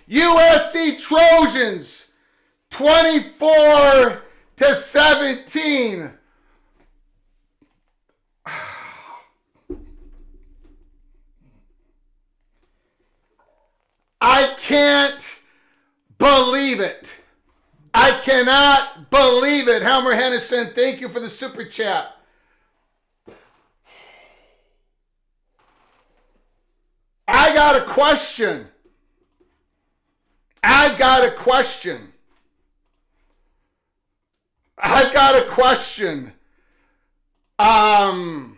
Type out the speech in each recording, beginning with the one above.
USC Trojans 24-17. I can't believe it. I cannot believe it. Helmer Hennison, thank you for the super chat. I got a question. I've got a question. I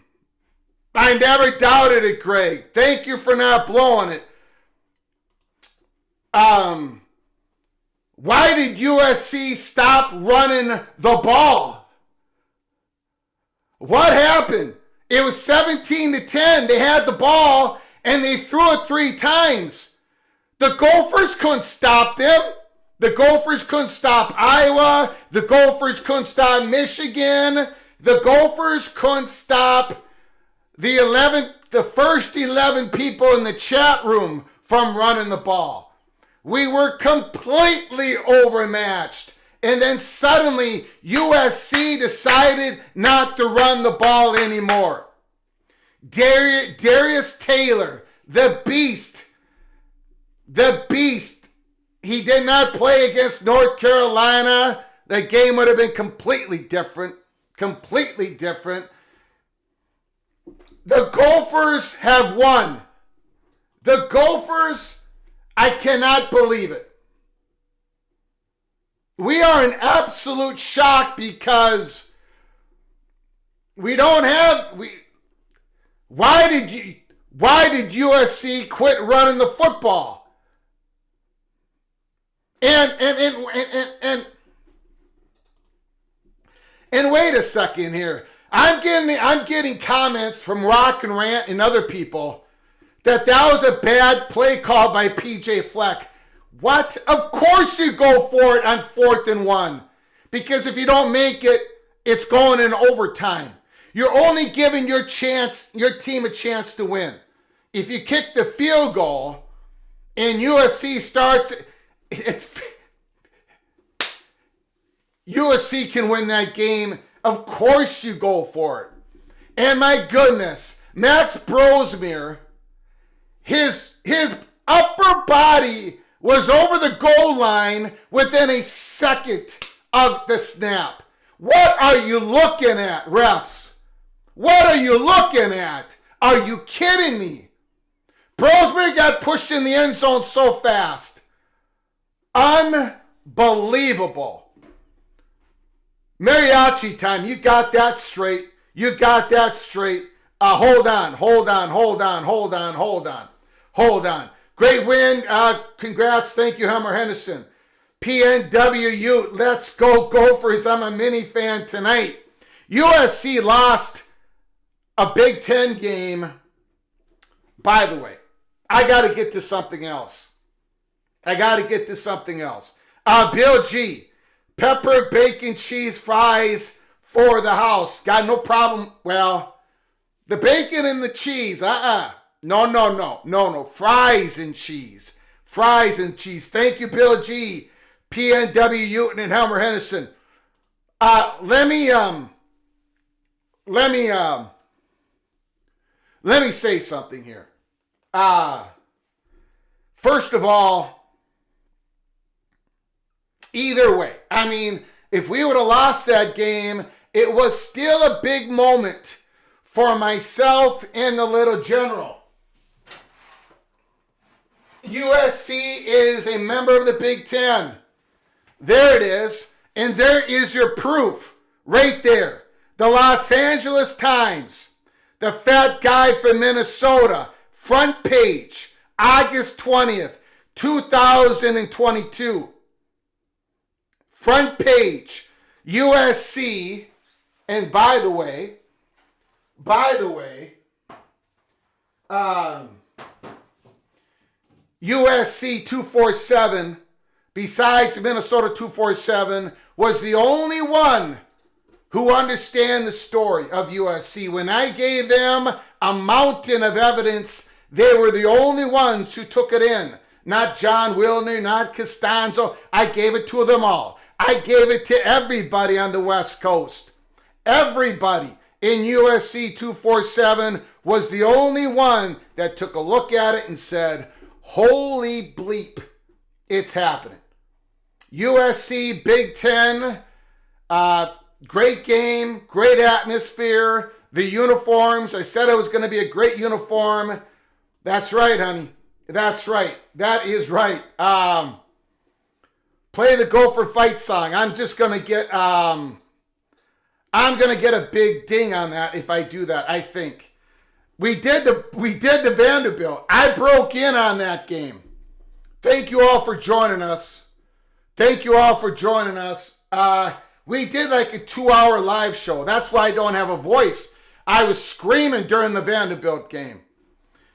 never doubted it, Greg. Thank you for not blowing it. Why did USC stop running the ball? What happened? It was 17-10. They had the ball and they threw it 3 times. The Gophers couldn't stop them. The Gophers couldn't stop Iowa. The Gophers couldn't stop Michigan. The Gophers couldn't stop the first 11 people in the chat room from running the ball. We were completely overmatched. And then suddenly USC decided not to run the ball anymore. Darius Taylor, the beast, he did not play against North Carolina. The game would have been completely different. The Gophers have won. The Gophers, I cannot believe it. We are in absolute shock because we don't have... Why did USC quit running the football? And wait a second here. I'm getting comments from Rock and Rant and other people that was a bad play call by PJ Fleck. What? Of course you go for it on 4th and 1. Because if you don't make it, it's going in overtime. You're only giving your team a chance to win. If you kick the field goal and USC starts, USC can win that game. Of course you go for it. And my goodness, Max Brosmere, his upper body was over the goal line within a second of the snap. What are you looking at, refs? What are you looking at? Are you kidding me? Brosmere got pushed in the end zone so fast. Unbelievable. Mariachi time. You got that straight. You got that straight. Hold on. Great win. Congrats. Thank you, Hummer Henderson. PNW, let's go Gophers. I'm a mini fan tonight. USC lost a Big Ten game. By the way, I got to get to something else. Bill G, pepper, bacon, cheese, fries for the house. Got no problem. Well, the bacon and the cheese, No. Fries and cheese. Thank you, Bill G, PNW, Uton, and Helmer Henderson. Let me say something here. First of all, either way, I mean, if we would have lost that game, it was still a big moment for myself and the little general. USC is a member of the Big Ten. There it is. And there is your proof right there. The Los Angeles Times, the fat guy from Minnesota, front page, August 20th, 2022. Front page, USC, and by the way, USC 247, besides Minnesota 247, was the only one who understand the story of USC. When I gave them a mountain of evidence, they were the only ones who took it in. Not John Wilner, not Costanzo. I gave it to them all. I gave it to everybody on the West Coast. Everybody in USC 247 was the only one that took a look at it and said, holy bleep, it's happening. USC, Big Ten, great game, great atmosphere. The uniforms, I said it was going to be a great uniform. That's right, honey. That's right. That is right. Play the Gopher fight song. I'm just going to get, I'm going to get a big ding on that if I do that, I think. We did the Vanderbilt. I broke in on that game. Thank you all for joining us. We did like a 2-hour live show. That's why I don't have a voice. I was screaming during the Vanderbilt game.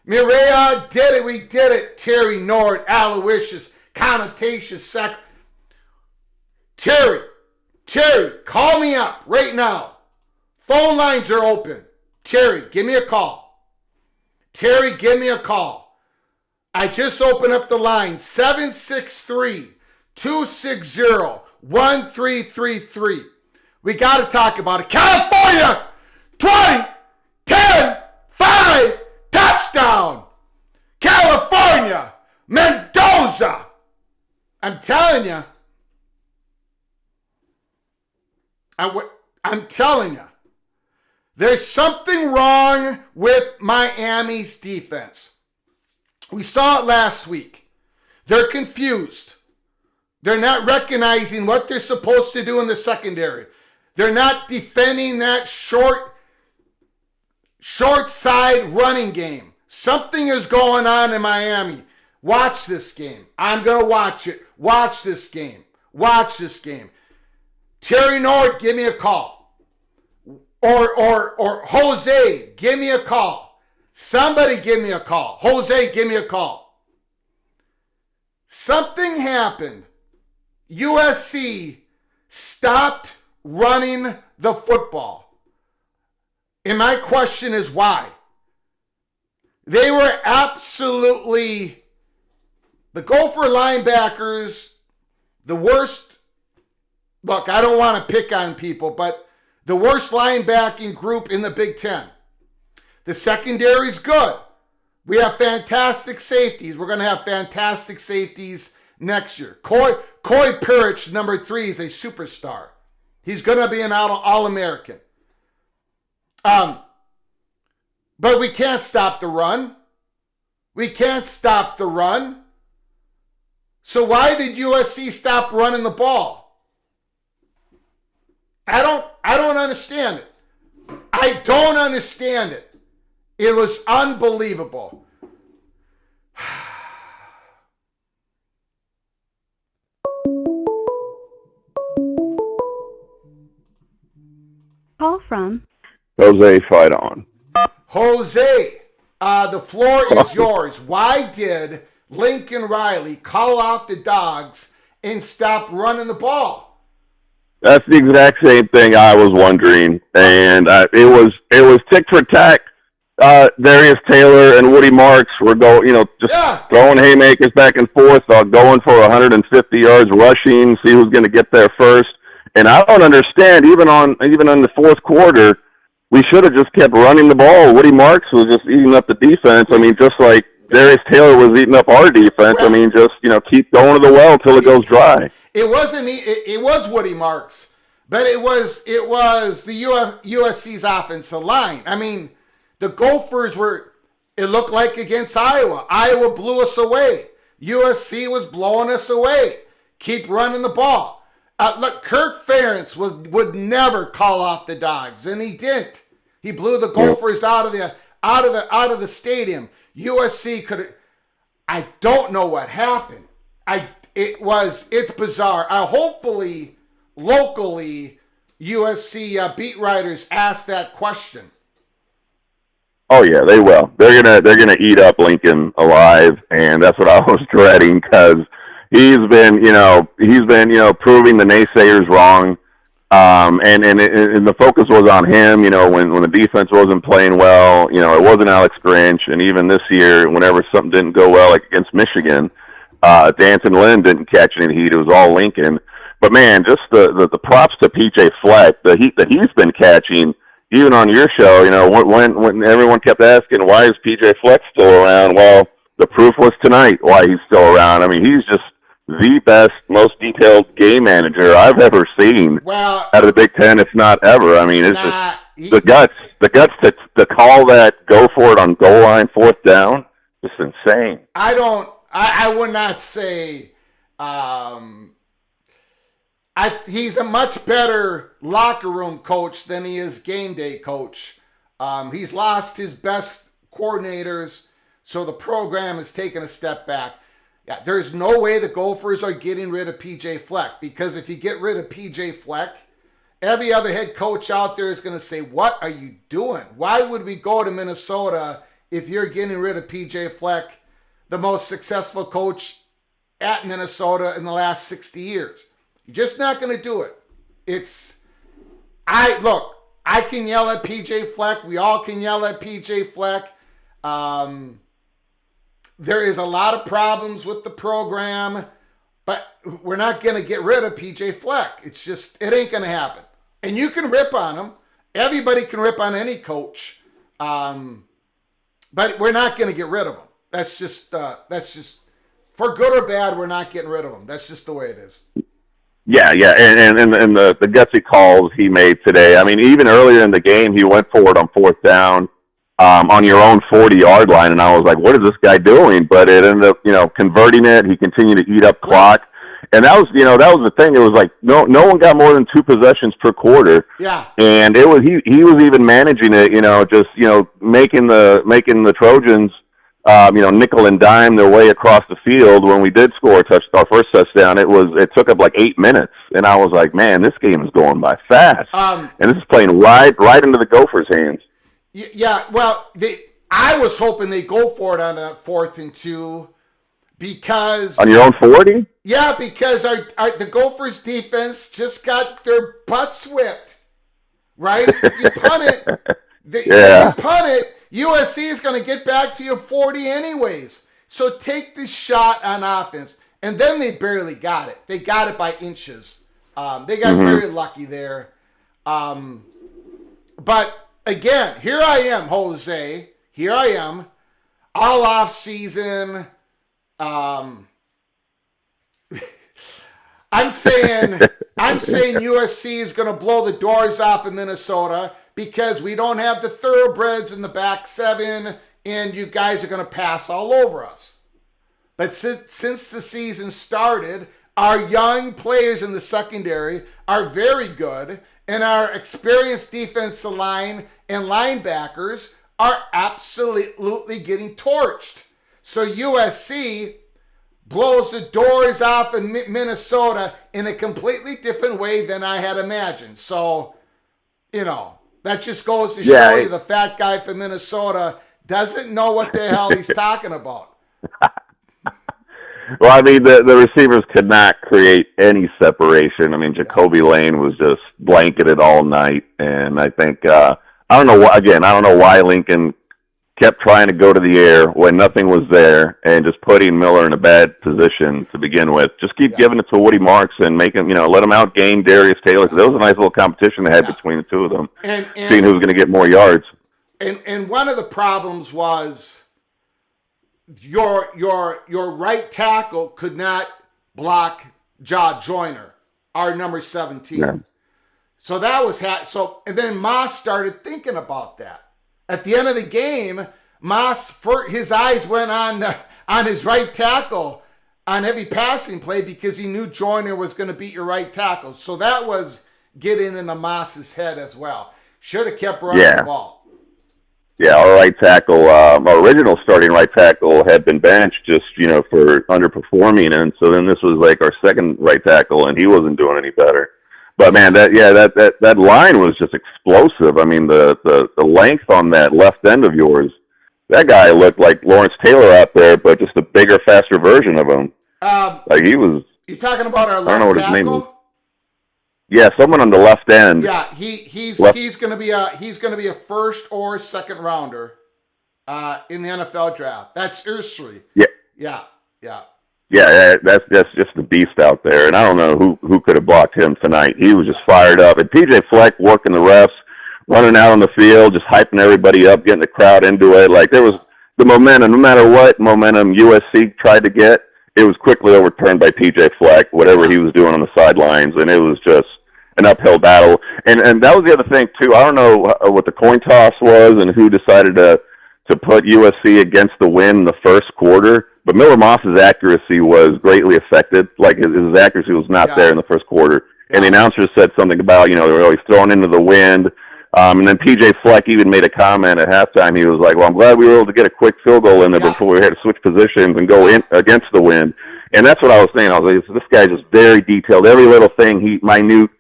Mireya did it. We did it. Terry Nord, Aloysius, Connotations, Terry, call me up right now. Phone lines are open. Terry, give me a call. I just opened up the line, 763-260-1333. We got to talk about it. California, 20-10-5, touchdown. California, Mendoza. I'm telling you. I'm telling you. There's something wrong with Miami's defense. We saw it last week. They're confused. They're not recognizing what they're supposed to do in the secondary. They're not defending that short short side running game. Something is going on in Miami. Watch this game. I'm going to watch it. Watch this game. Watch this game. Terry Nord, give me a call. Or Jose, give me a call. Somebody give me a call. Jose, give me a call. Something happened. USC stopped running the football. And my question is why? They were absolutely, the Gopher linebackers, the worst. Look, I don't want to pick on people, but the worst linebacking group in the Big Ten. The secondary's good. We have fantastic safeties. We're going to have fantastic safeties next year. Coy Pirich, number 3, is a superstar. He's going to be an All-American. But we can't stop the run. We can't stop the run. So why did USC stop running the ball? I don't understand it. I don't understand it. It was unbelievable. Call from Jose, fight on. Jose, the floor is yours. Why did Lincoln Riley call off the Dogs and stop running the ball? That's the exact same thing I was wondering, and it was tick for tack. Darius Taylor and Woody Marks were throwing haymakers back and forth, going for 150 yards rushing, see who's going to get there first. And I don't understand, even on the fourth quarter, we should have just kept running the ball. Woody Marks was just eating up the defense. I mean, just like Darius Taylor was eating up our defense. I mean, just keep going to the well till it goes dry. It was Woody Marks, but it was the USC's offensive line. I mean, the Gophers it looked like against Iowa. Iowa blew us away. USC was blowing us away. Keep running the ball. Look, Kirk Ferentz would never call off the Dogs, and he didn't. He blew the Gophers out of the stadium. USC could. I don't know what happened. It's bizarre. Hopefully, locally, USC beat writers ask that question. Oh yeah, they will. They're gonna eat up Lincoln alive, and that's what I was dreading because he's been proving the naysayers wrong. And the focus was on him. When the defense wasn't playing well, it wasn't Alex Grinch, and even this year, whenever something didn't go well, like against Michigan, Danton Lynn didn't catch any heat. It was all Lincoln. But man, just the props to PJ Fleck, the heat that he's been catching. Even on your show, when everyone kept asking, why is PJ Fleck still around? Well, the proof was tonight why he's still around. I mean, he's just the best, most detailed game manager I've ever seen out of the Big Ten, if not ever. I mean, it's just the guts to call that go for it on goal line, fourth down, just insane. I would not say he's a much better locker room coach than he is game day coach. He's lost his best coordinators, so the program has taken a step back. Yeah, there's no way the Gophers are getting rid of PJ Fleck, because if you get rid of PJ Fleck, every other head coach out there is going to say, what are you doing? Why would we go to Minnesota if you're getting rid of PJ Fleck, the most successful coach at Minnesota in the last 60 years? You're just not going to do it. I can yell at PJ Fleck. We all can yell at PJ Fleck. There is a lot of problems with the program, but we're not going to get rid of PJ Fleck. It's just, it ain't going to happen. And you can rip on him. Everybody can rip on any coach. But we're not going to get rid of him. That's just, for good or bad, we're not getting rid of him. That's just the way it is. Yeah, and the gutsy calls he made today. I mean, even earlier in the game, he went for it on fourth down on your own 40-yard line, and I was like, what is this guy doing? But it ended up, converting it. He continued to eat up clock. And that was, that was the thing. It was like no one got more than 2 possessions per quarter. Yeah. And it was he was even managing it, just making the Trojans, nickel and dime their way across the field. When we did score our first touchdown, it took up like 8 minutes, and I was like, man, this game is going by fast. And this is playing right into the Gophers' hands. Yeah. Well, I was hoping they go for it on a 4th and 2. Because on your own 40? Yeah, because the Gophers defense just got their butts whipped, right? If you punt it, USC is going to get back to you 40 anyways. So take the shot on offense. And then they barely got it. They got it by inches. They got very lucky there. But again, here I am, Jose. Here I am, all off season. I'm saying USC is going to blow the doors off of Minnesota because we don't have the thoroughbreds in the back 7, and you guys are going to pass all over us. But since the season started, our young players in the secondary are very good, and our experienced defensive line and linebackers are absolutely getting torched. So USC blows the doors off in Minnesota in a completely different way than I had imagined. So, that just goes to show you the fat guy from Minnesota doesn't know what the hell he's talking about. Well, I mean, the receivers could not create any separation. I mean, Jacoby Lane was just blanketed all night, and I think I don't know why Lincoln kept trying to go to the air when nothing was there and just putting Miller in a bad position to begin with. Just keep giving it to Woody Marks and make him, let him outgain Darius Taylor. There was a nice little competition they had between the two of them, and seeing who was going to get more yards. And one of the problems was your right tackle could not block Ja Joyner, our number 17. Yeah. So that was and then Moss started thinking about that. At the end of the game, Moss, his eyes went on his right tackle on every passing play because he knew Joyner was going to beat your right tackle. So that was getting into Moss's head as well. Should have kept running the ball. Yeah, our right tackle, our original starting right tackle had been benched just, for underperforming. And so then this was like our second right tackle, and he wasn't doing any better. But man, that line was just explosive. I mean, the length on that left end of yours, that guy looked like Lawrence Taylor out there, but just a bigger, faster version of him. Like he was. You talking about our left tackle? I don't know what his name was. Yeah, someone on the left end. Yeah, he's going to be a first or second rounder in the NFL draft. That's Ursary. Yeah. Yeah, that's just the beast out there, and I don't know who could have blocked him tonight. He was just fired up. And PJ Fleck working the refs, running out on the field, just hyping everybody up, getting the crowd into it. Like there was the momentum, no matter what momentum USC tried to get, it was quickly overturned by PJ Fleck, whatever he was doing on the sidelines, and it was just an uphill battle. And that was the other thing too. I don't know what the coin toss was and who decided to put USC against the wind in the first quarter. But Miller Moss's accuracy was greatly affected. Like his accuracy was not there in the first quarter. And the announcer said something about, he's thrown into the wind. And then PJ Fleck even made a comment at halftime. He was like, well, I'm glad we were able to get a quick field goal in there before we had to switch positions and go in against the wind. And that's what I was saying. I was like, this guy's just very detailed. Every little thing, minute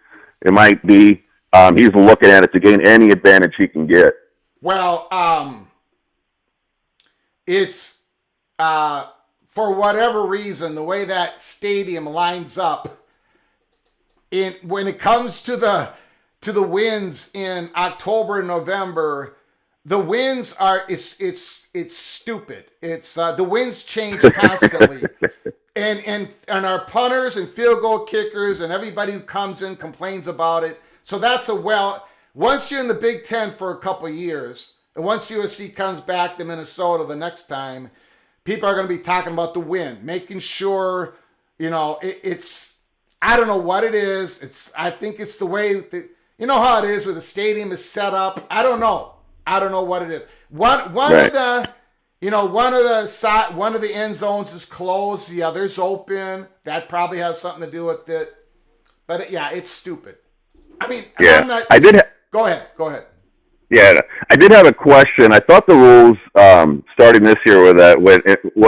it might be, he's looking at it to gain any advantage he can get. Well, it's for whatever reason, the way that stadium lines up, when it comes to the winds in October and November, the winds are it's stupid. It's the winds change constantly, and our punters and field goal kickers and everybody who comes in complains about it. So that's once you're in the Big Ten for a couple of years, and once USC comes back to Minnesota the next time, people are going to be talking about the wind, making sure, it's, I don't know what it is. I think it's the way, how it is where the stadium is set up. I don't know what it is. One of the, One of the end zones is closed, the other's open. That probably has something to do with it. But yeah, it's stupid. I mean, Yeah, Go ahead. Yeah, I did have a question. I thought the rules starting this year were that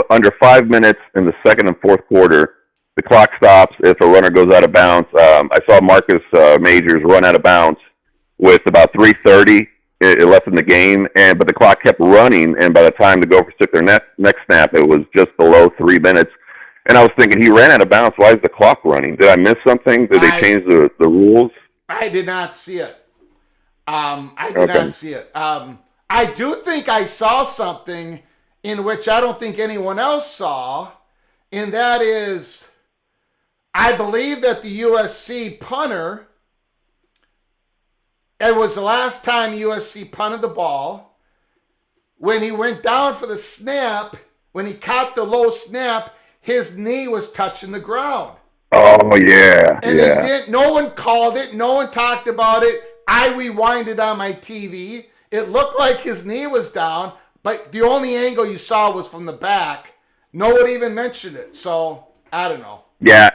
under 5 minutes in the second and fourth quarter, the clock stops if a runner goes out of bounds. I saw Marcus Majors run out of bounds with about 3:30 left in the game, but the clock kept running, and by the time the Gophers took their next snap, it was just below 3 minutes. And I was thinking, he ran out of bounds. Why is the clock running? Did I miss something? Did they change the rules? I did not see it. I did not see it. I do think I saw something in which I don't think anyone else saw, and that is, I believe that the USC punter, it was the last time USC punted the ball, when he went down for the snap, when he caught the low snap, his knee was touching the ground. Oh, yeah. And no one called it, no one talked about it. I rewinded on my TV. It looked like his knee was down, but the only angle you saw was from the back. No one even mentioned it. So, I don't know. Yeah.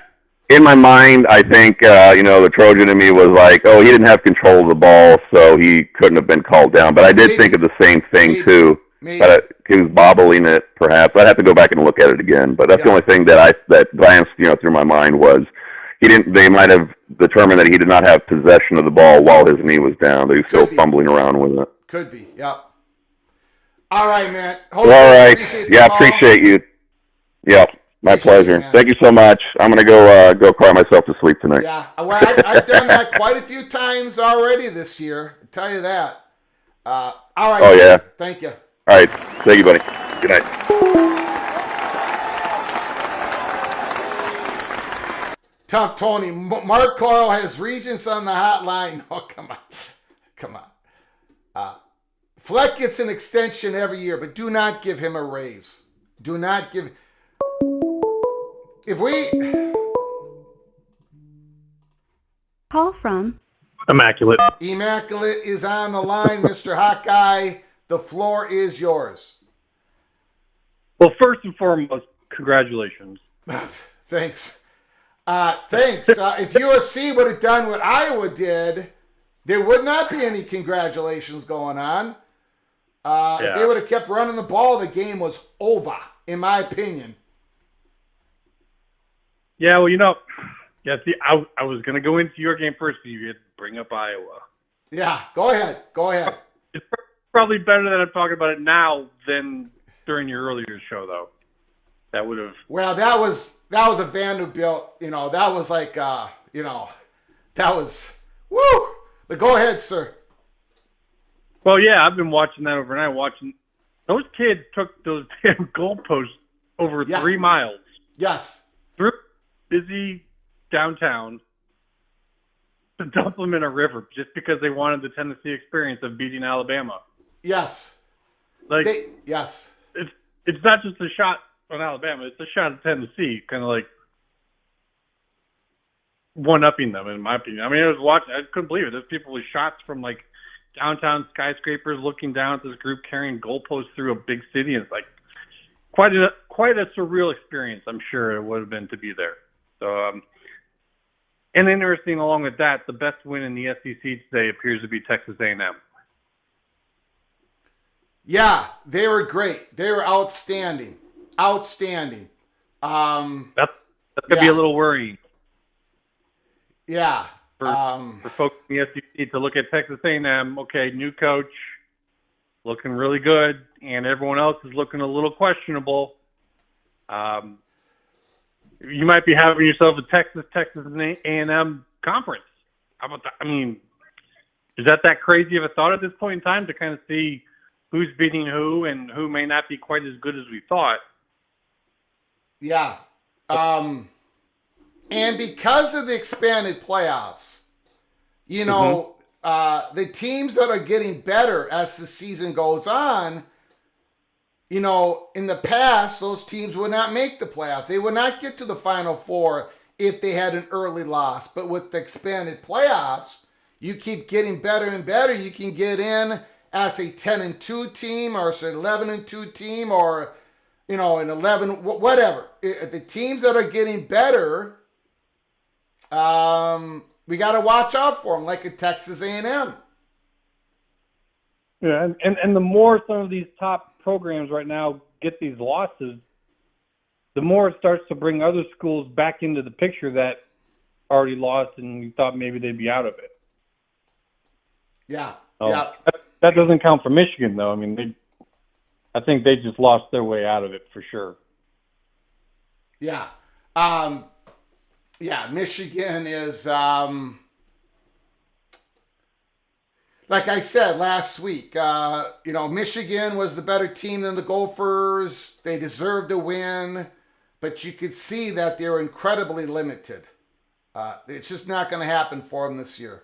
In my mind, I think, the Trojan in me was like, oh, he didn't have control of the ball, so he couldn't have been called down. But I did think of the same thing, too. That he was bobbling it, perhaps. I'd have to go back and look at it again. But that's the only thing that glanced, through my mind was they might have determined that he did not have possession of the ball while his knee was down. He was still fumbling around with it. Could be, yeah. All right, man. All right. Appreciate you. Yeah, my pleasure. Thank you so much. I'm going to go cry myself to sleep tonight. Yeah, well, I've done that quite a few times already this year. I'll tell you that. All right. Oh, yeah. Thank you. All right. Thank you, buddy. Good night. Tough Tony. Mark Coyle has Regents on the hotline. Oh, come on. Fleck gets an extension every year, but do not give him a raise. Do not give. If we. Call from Immaculate. Immaculate is on the line, Mr. Hawkeye. The floor is yours. Well, first and foremost, congratulations. Thanks. Thanks. If USC would have done what Iowa did, there would not be any congratulations going on. If they would have kept running the ball, the game was over, in my opinion. Yeah, well, see, I was going to go into your game first, but you had to bring up Iowa. Yeah, go ahead. It's probably better that I'm talking about it now than during your earlier show, though. That would have. Well, that was a Vanderbilt. That was like, that was woo. But go ahead, sir. Well, yeah, I've been watching that overnight. Watching those kids took those damn goalposts over 3 miles. Yes. Through busy downtown to dump them in a river just because they wanted the Tennessee experience of beating Alabama. Yes. Yes. It's not just a shot on Alabama. It's a shot at Tennessee, kind of like one-upping them, in my opinion. I mean, I couldn't believe it. There's people with shots from, like, downtown skyscrapers looking down at this group carrying goalposts through a big city. And it's, like, quite a surreal experience, I'm sure it would have been to be there. So, and interesting along with that, the best win in the SEC today appears to be Texas A&M. Yeah, they were great. They were outstanding. That's going to be a little worrying. Yeah. For folks in the SEC to look at Texas A&M, okay, new coach, looking really good, and everyone else is looking a little questionable. You might be having yourself a Texas A&M conference. How about that? I mean, is that crazy of a thought at this point in time to kind of see who's beating who and who may not be quite as good as we thought? Yeah. And because of the expanded playoffs, the teams that are getting better as the season goes on, in the past, those teams would not make the playoffs. They would not get to the Final Four if they had an early loss. But with the expanded playoffs, you keep getting better and better. You can get in as a 10-2 team or an 11-2 team or, an 11, whatever. The teams that are getting better, we got to watch out for them, like a Texas A&M. Yeah, and the more some of these top programs right now get these losses, the more it starts to bring other schools back into the picture that already lost and you thought maybe they'd be out of it. Yeah, So yeah. That doesn't count for Michigan, though. I mean, I think they just lost their way out of it for sure. Yeah. Michigan is, like I said last week, Michigan was the better team than the Gophers. They deserved a win, but you could see that they were incredibly limited. It's just not going to happen for them this year.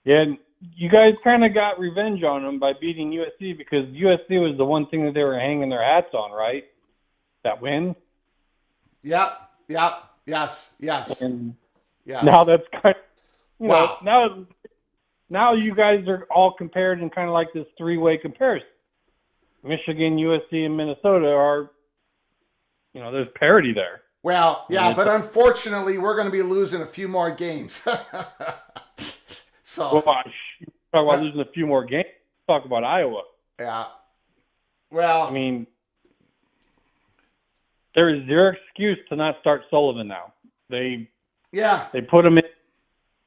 Yeah, and you guys kind of got revenge on them by beating USC because USC was the one thing that they were hanging their hats on, right? That win? Yes. And yes. now that's kind of, Wow. now you guys are all compared in kind of like this three-way comparison. Michigan, USC, and Minnesota are, there's parity there. Well, yeah, but unfortunately, we're going to be losing a few more games. So, talk about losing a few more games. Talk about Iowa. Yeah. Well, I mean, there is zero excuse to not start Sullivan now. They put him in.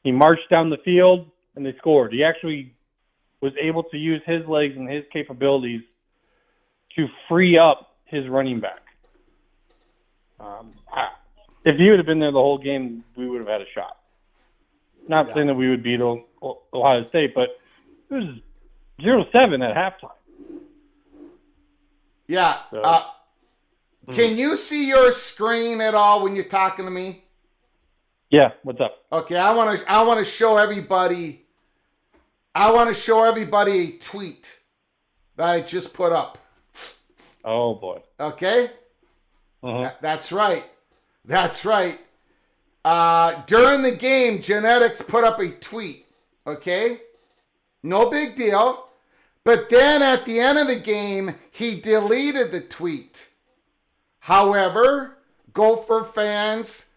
He marched down the field and they scored. He actually was able to use his legs and his capabilities to free up his running back. If he would have been there the whole game, we would have had a shot. Not saying that we would beat Ohio State, but it was 0-7 at halftime. Yeah. So, Can you see your screen at all when you're talking to me? Yeah. What's up? Okay, I want to show everybody. I want to show everybody a tweet that I just put up. Oh boy. Okay. Uh-huh. That's right. During the game, Genetics put up a tweet. Okay, no big deal. But then at the end of the game, he deleted the tweet. However, Gopher fans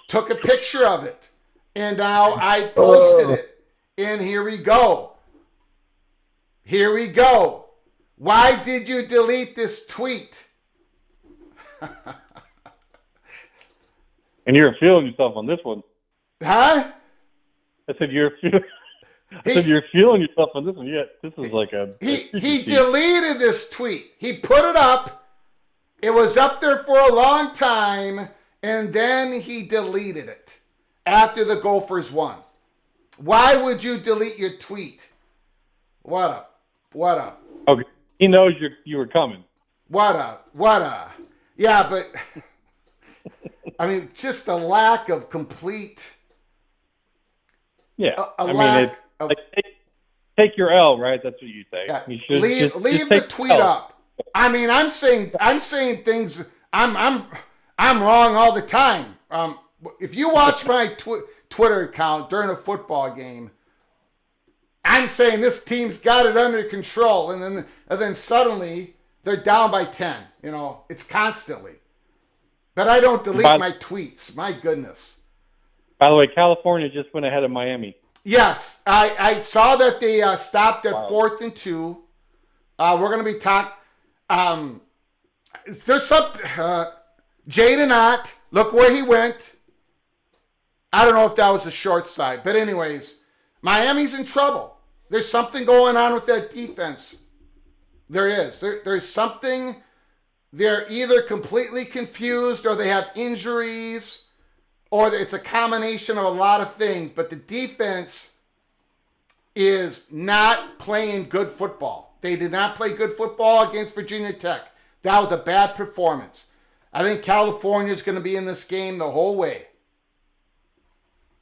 took a picture of it. And now I posted it. And here we go. Why did you delete this tweet? And you're feeling yourself on this one. Huh? I said you're feeling yourself on this one. Yeah, this is like he deleted this tweet. He put it up. It was up there for a long time, and then he deleted it after the Gophers won. Why would you delete your tweet? What up? Okay, he knows you were coming. What up? Yeah, but I mean, just a lack of complete. Yeah, take your L, right? That's what you say. Yeah. You should leave the tweet up. I mean, I'm saying things. I'm wrong all the time. If you watch my Twitter account during a football game, I'm saying this team's got it under control, and then suddenly they're down by 10. It's constantly. But I don't delete my tweets. My goodness. By the way, California just went ahead of Miami. Yes, I saw that they stopped at 4th and 2. We're going to be talking. There's some Jaden Ott. Look where he went. I don't know if that was the short side, but anyways, Miami's in trouble. There's something going on with that defense. There is. There's something. They're either completely confused or they have injuries or it's a combination of a lot of things. But the defense is not playing good football. They did not play good football against Virginia Tech. That was a bad performance. I think California's going to be in this game the whole way.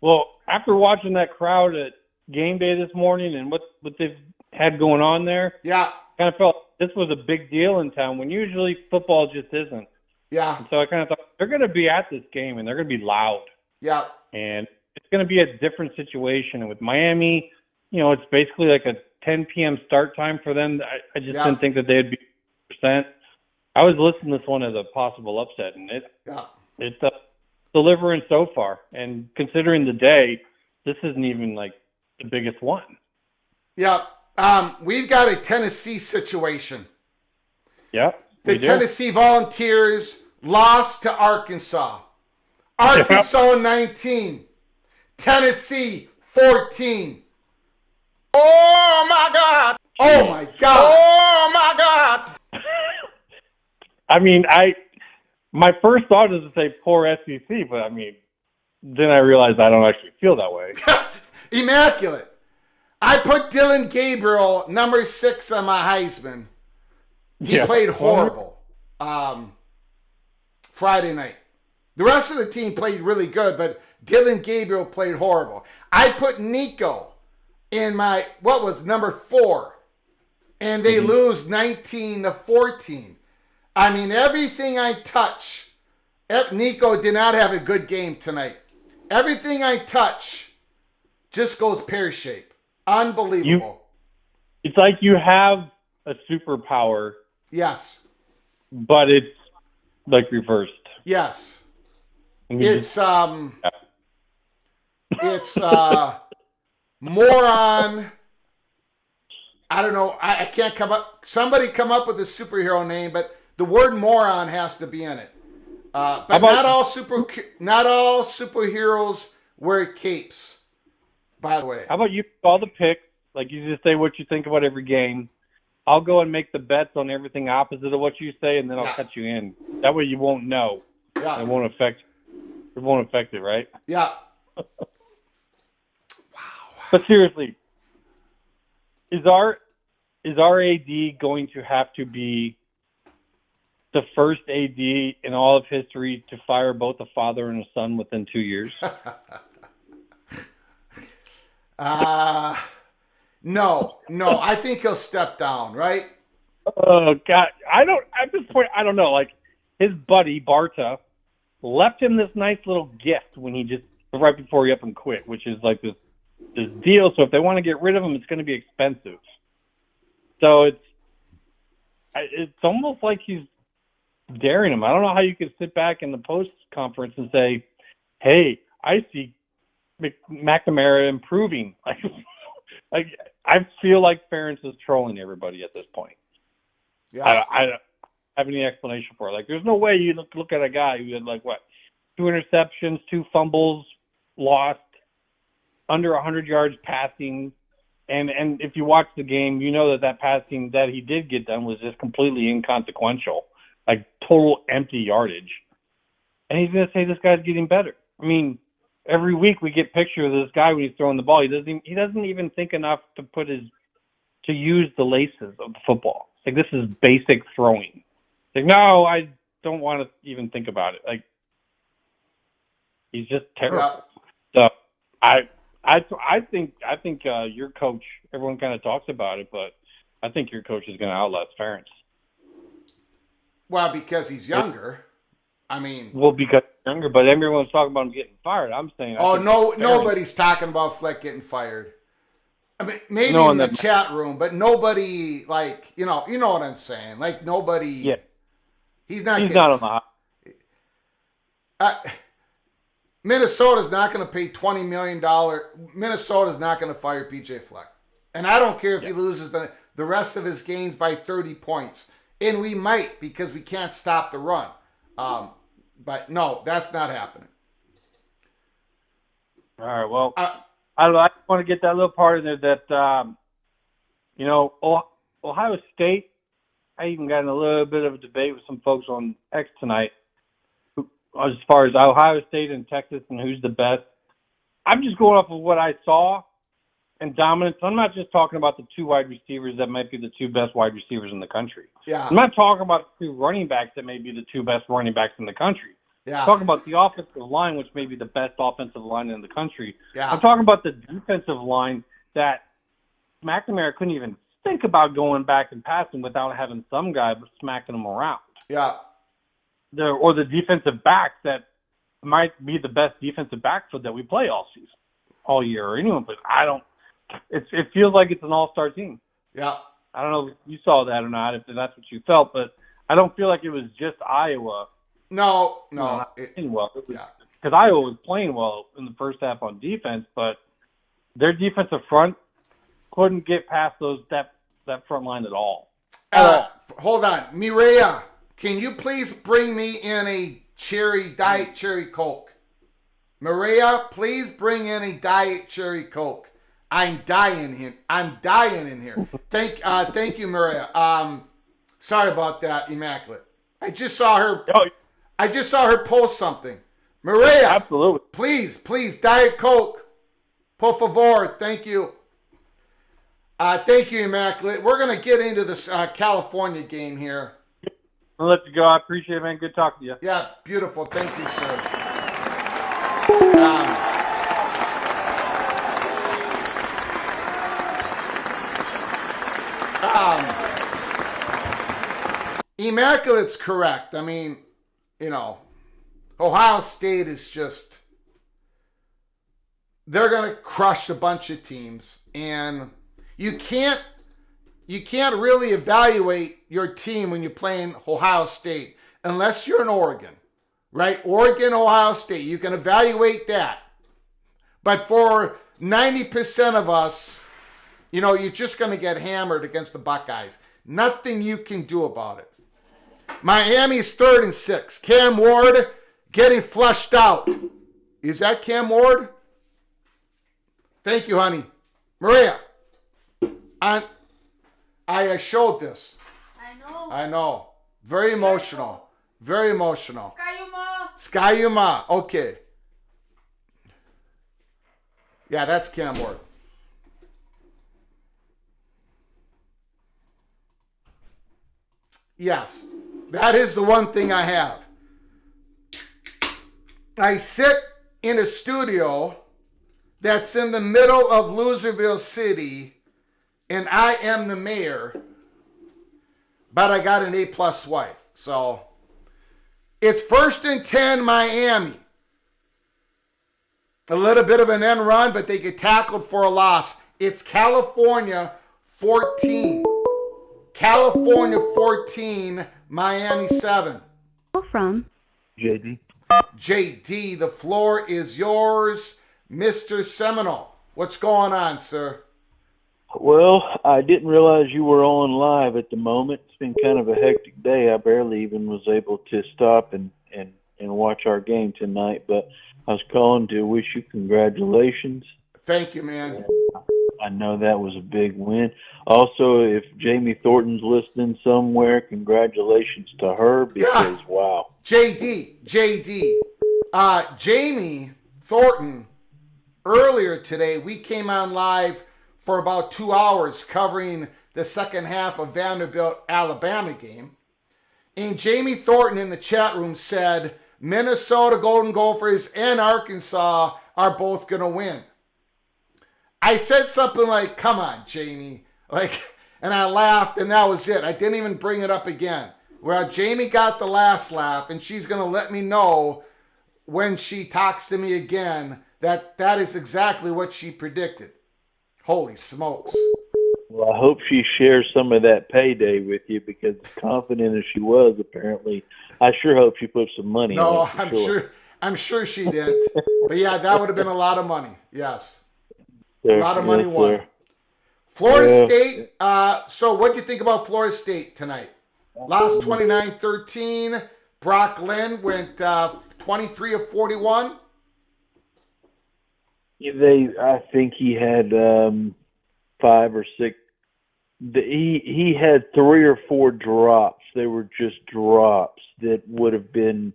Well, after watching that crowd at game day this morning and what they've had going on there, yeah, kind of felt this was a big deal in town when usually football just isn't. Yeah. And so I kind of thought they're going to be at this game and they're going to be loud. Yeah. And it's going to be a different situation. And with Miami, it's basically like a 10 p.m. start time for them. I just didn't think that they'd be percent. I was listing this one as a possible upset, and it's delivering so far. And considering the day, this isn't even like the biggest one. Yeah. We've got a Tennessee situation. Yeah. The Tennessee Volunteers lost to Arkansas. Arkansas 19. Tennessee 14. Oh my God! Oh my God! Oh my God! I mean, my first thought is to say poor SEC, but I mean, then I realized I don't actually feel that way. Immaculate. I put Dylan Gabriel number 6 on my Heisman. He played horrible Friday night. The rest of the team played really good, but Dylan Gabriel played horrible. I put Nico in my, number 4. And they lose 19-14. I mean, everything I touch, Nico did not have a good game tonight. Everything I touch just goes pear-shaped. Unbelievable. It's like you have a superpower. Yes. But it's like reversed. Yes. It's moron. I don't know. I can't come up. Somebody come up with a superhero name, but the word moron has to be in it. But not all superheroes wear capes. By the way, how about you call the picks? Like, you just say what you think about every game. I'll go and make the bets on everything opposite of what you say, and then I'll cut you in. That way you won't know. Yeah. It won't affect it, right? Yeah. Wow. But seriously, is our AD going to have to be the first AD in all of history to fire both a father and a son within 2 years? No. I think he'll step down, right? Oh God, at this point, I don't know. Like, his buddy Barta left him this nice little gift when he just right before he up and quit, which is like this deal. So if they want to get rid of him, it's going to be expensive. So it's almost like he's daring him. I don't know how you could sit back in the post conference and say, "Hey, I see McNamara improving." Like I feel like Ferentz is trolling everybody at this point. Yeah. I don't have any explanation for it. Like, there's no way you look at a guy who had 2 interceptions, 2 fumbles, lost, under 100 yards passing, and if you watch the game, you know that passing that he did get done was just completely inconsequential, like total empty yardage. And he's going to say this guy's getting better. I mean, every week we get pictures of this guy when he's throwing the ball. He doesn't even think enough to use the laces of the football. Like, this is basic throwing. Like, no, I don't want to even think about it. Like, he's just terrible. Yeah. So I think your coach, everyone kind of talks about it, but I think your coach is going to outlast Ferentz. Well, because he's younger. I mean, because he's younger, but everyone's talking about him getting fired. I'm saying, nobody's talking about Fleck getting fired. I mean, maybe in the chat room, but nobody, like, you know what I'm saying. Like, nobody. Yeah. He's not on the hot. Minnesota's not going to pay $20 million. Minnesota's not going to fire PJ Fleck. And I don't care if he loses the rest of his games by 30 points. And we might, because we can't stop the run. But no, that's not happening. All right. Well, I don't know. I just want to get that little part in there that, Ohio State, I even got in a little bit of a debate with some folks on X tonight as far as Ohio State and Texas and who's the best. I'm just going off of what I saw and dominance. I'm not just talking about the 2 wide receivers that might be the 2 best wide receivers in the country. Yeah. I'm not talking about the 2 running backs that may be the 2 best running backs in the country. Yeah. I'm talking about the offensive line, which may be the best offensive line in the country. Yeah. I'm talking about the defensive line that McNamara couldn't even think about going back and passing without having some guy smacking him around. Yeah. Or the defensive backs that might be the best defensive backfield that we play all season, all year, or anyone. But it feels like it's an all-star team. Yeah. I don't know if you saw that or not, if that's what you felt, but I don't feel like it was just Iowa. No. Not playing well. Yeah. Because Iowa was playing well in the first half on defense, but their defensive front couldn't get past that front line at all. Hold on. Mireya, can you please bring me in a Diet Cherry Coke? Mireya, please bring in a Diet Cherry Coke. I'm dying in here. Thank you, Mireya. Sorry about that, Immaculate. I just saw her post something. Mireya, Absolutely. Please, Diet Coke. Por favor. Thank you. Thank you, Immaculate. We're going to get into this California game here. I'll let you go. I appreciate it, man. Good talking to you. Yeah, beautiful. Thank you, sir. Immaculate's correct. I mean, Ohio State is just, they're going to crush a bunch of teams, and you can't really evaluate your team when you're playing Ohio State unless you're in Oregon, right? Oregon, Ohio State, you can evaluate that. But for 90% of us, you're just going to get hammered against the Buckeyes. Nothing you can do about it. Miami's 3rd and 6. Cam Ward getting flushed out. Is that Cam Ward? Thank you, honey. Maria, I showed this. I know. Very emotional. Very emotional. Skyuma. Okay. Yeah, that's Cam Ward. Yes, that is the one thing I have. I sit in a studio that's in the middle of Loserville City, and I am the mayor, but I got an A+ wife. So it's 1st and 10 Miami. A little bit of an end run, but they get tackled for a loss. It's California 14. California 14, Miami 7. Call from JD. JD, the floor is yours, Mr. Seminole. What's going on, sir? Well, I didn't realize you were on live at the moment. It's been kind of a hectic day. I barely even was able to stop and watch our game tonight, but I was calling to wish you congratulations. Thank you, man. I know that was a big win. Also, if Jamie Thornton's listening somewhere, congratulations to her because, wow. JD. Jamie Thornton, earlier today, we came on live for about 2 hours covering the second half of Vanderbilt-Alabama game. And Jamie Thornton in the chat room said, Minnesota Golden Gophers and Arkansas are both going to win. I said something like, come on, Jamie. And I laughed, and that was it. I didn't even bring it up again. Well, Jamie got the last laugh, and she's going to let me know when she talks to me again that is exactly what she predicted. Holy smokes. Well, I hope she shares some of that payday with you because confident as she was, apparently, I sure hope she put some money on it. No, I'm sure she didn't. But yeah, that would have been a lot of money. Yes. There, a lot of money won. Florida State. So what do you think about Florida State tonight? Lost 29-13. Brock Lynn went 23 of 41. I think he had 5 or 6. He had 3 or 4 drops. They were just drops that would have been.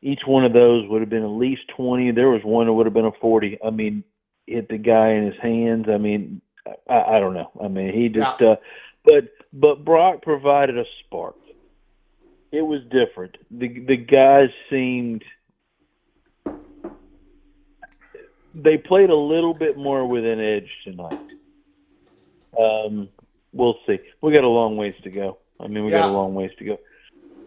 Each one of those would have been at least 20. There was one that would have been a 40. I mean, hit the guy in his hands. I mean, I don't know. I mean, he just. But Brock provided a spark. It was different. The guys seemed. They played a little bit more with an edge tonight. We'll see. We got a long ways to go. I mean, we got a long ways to go.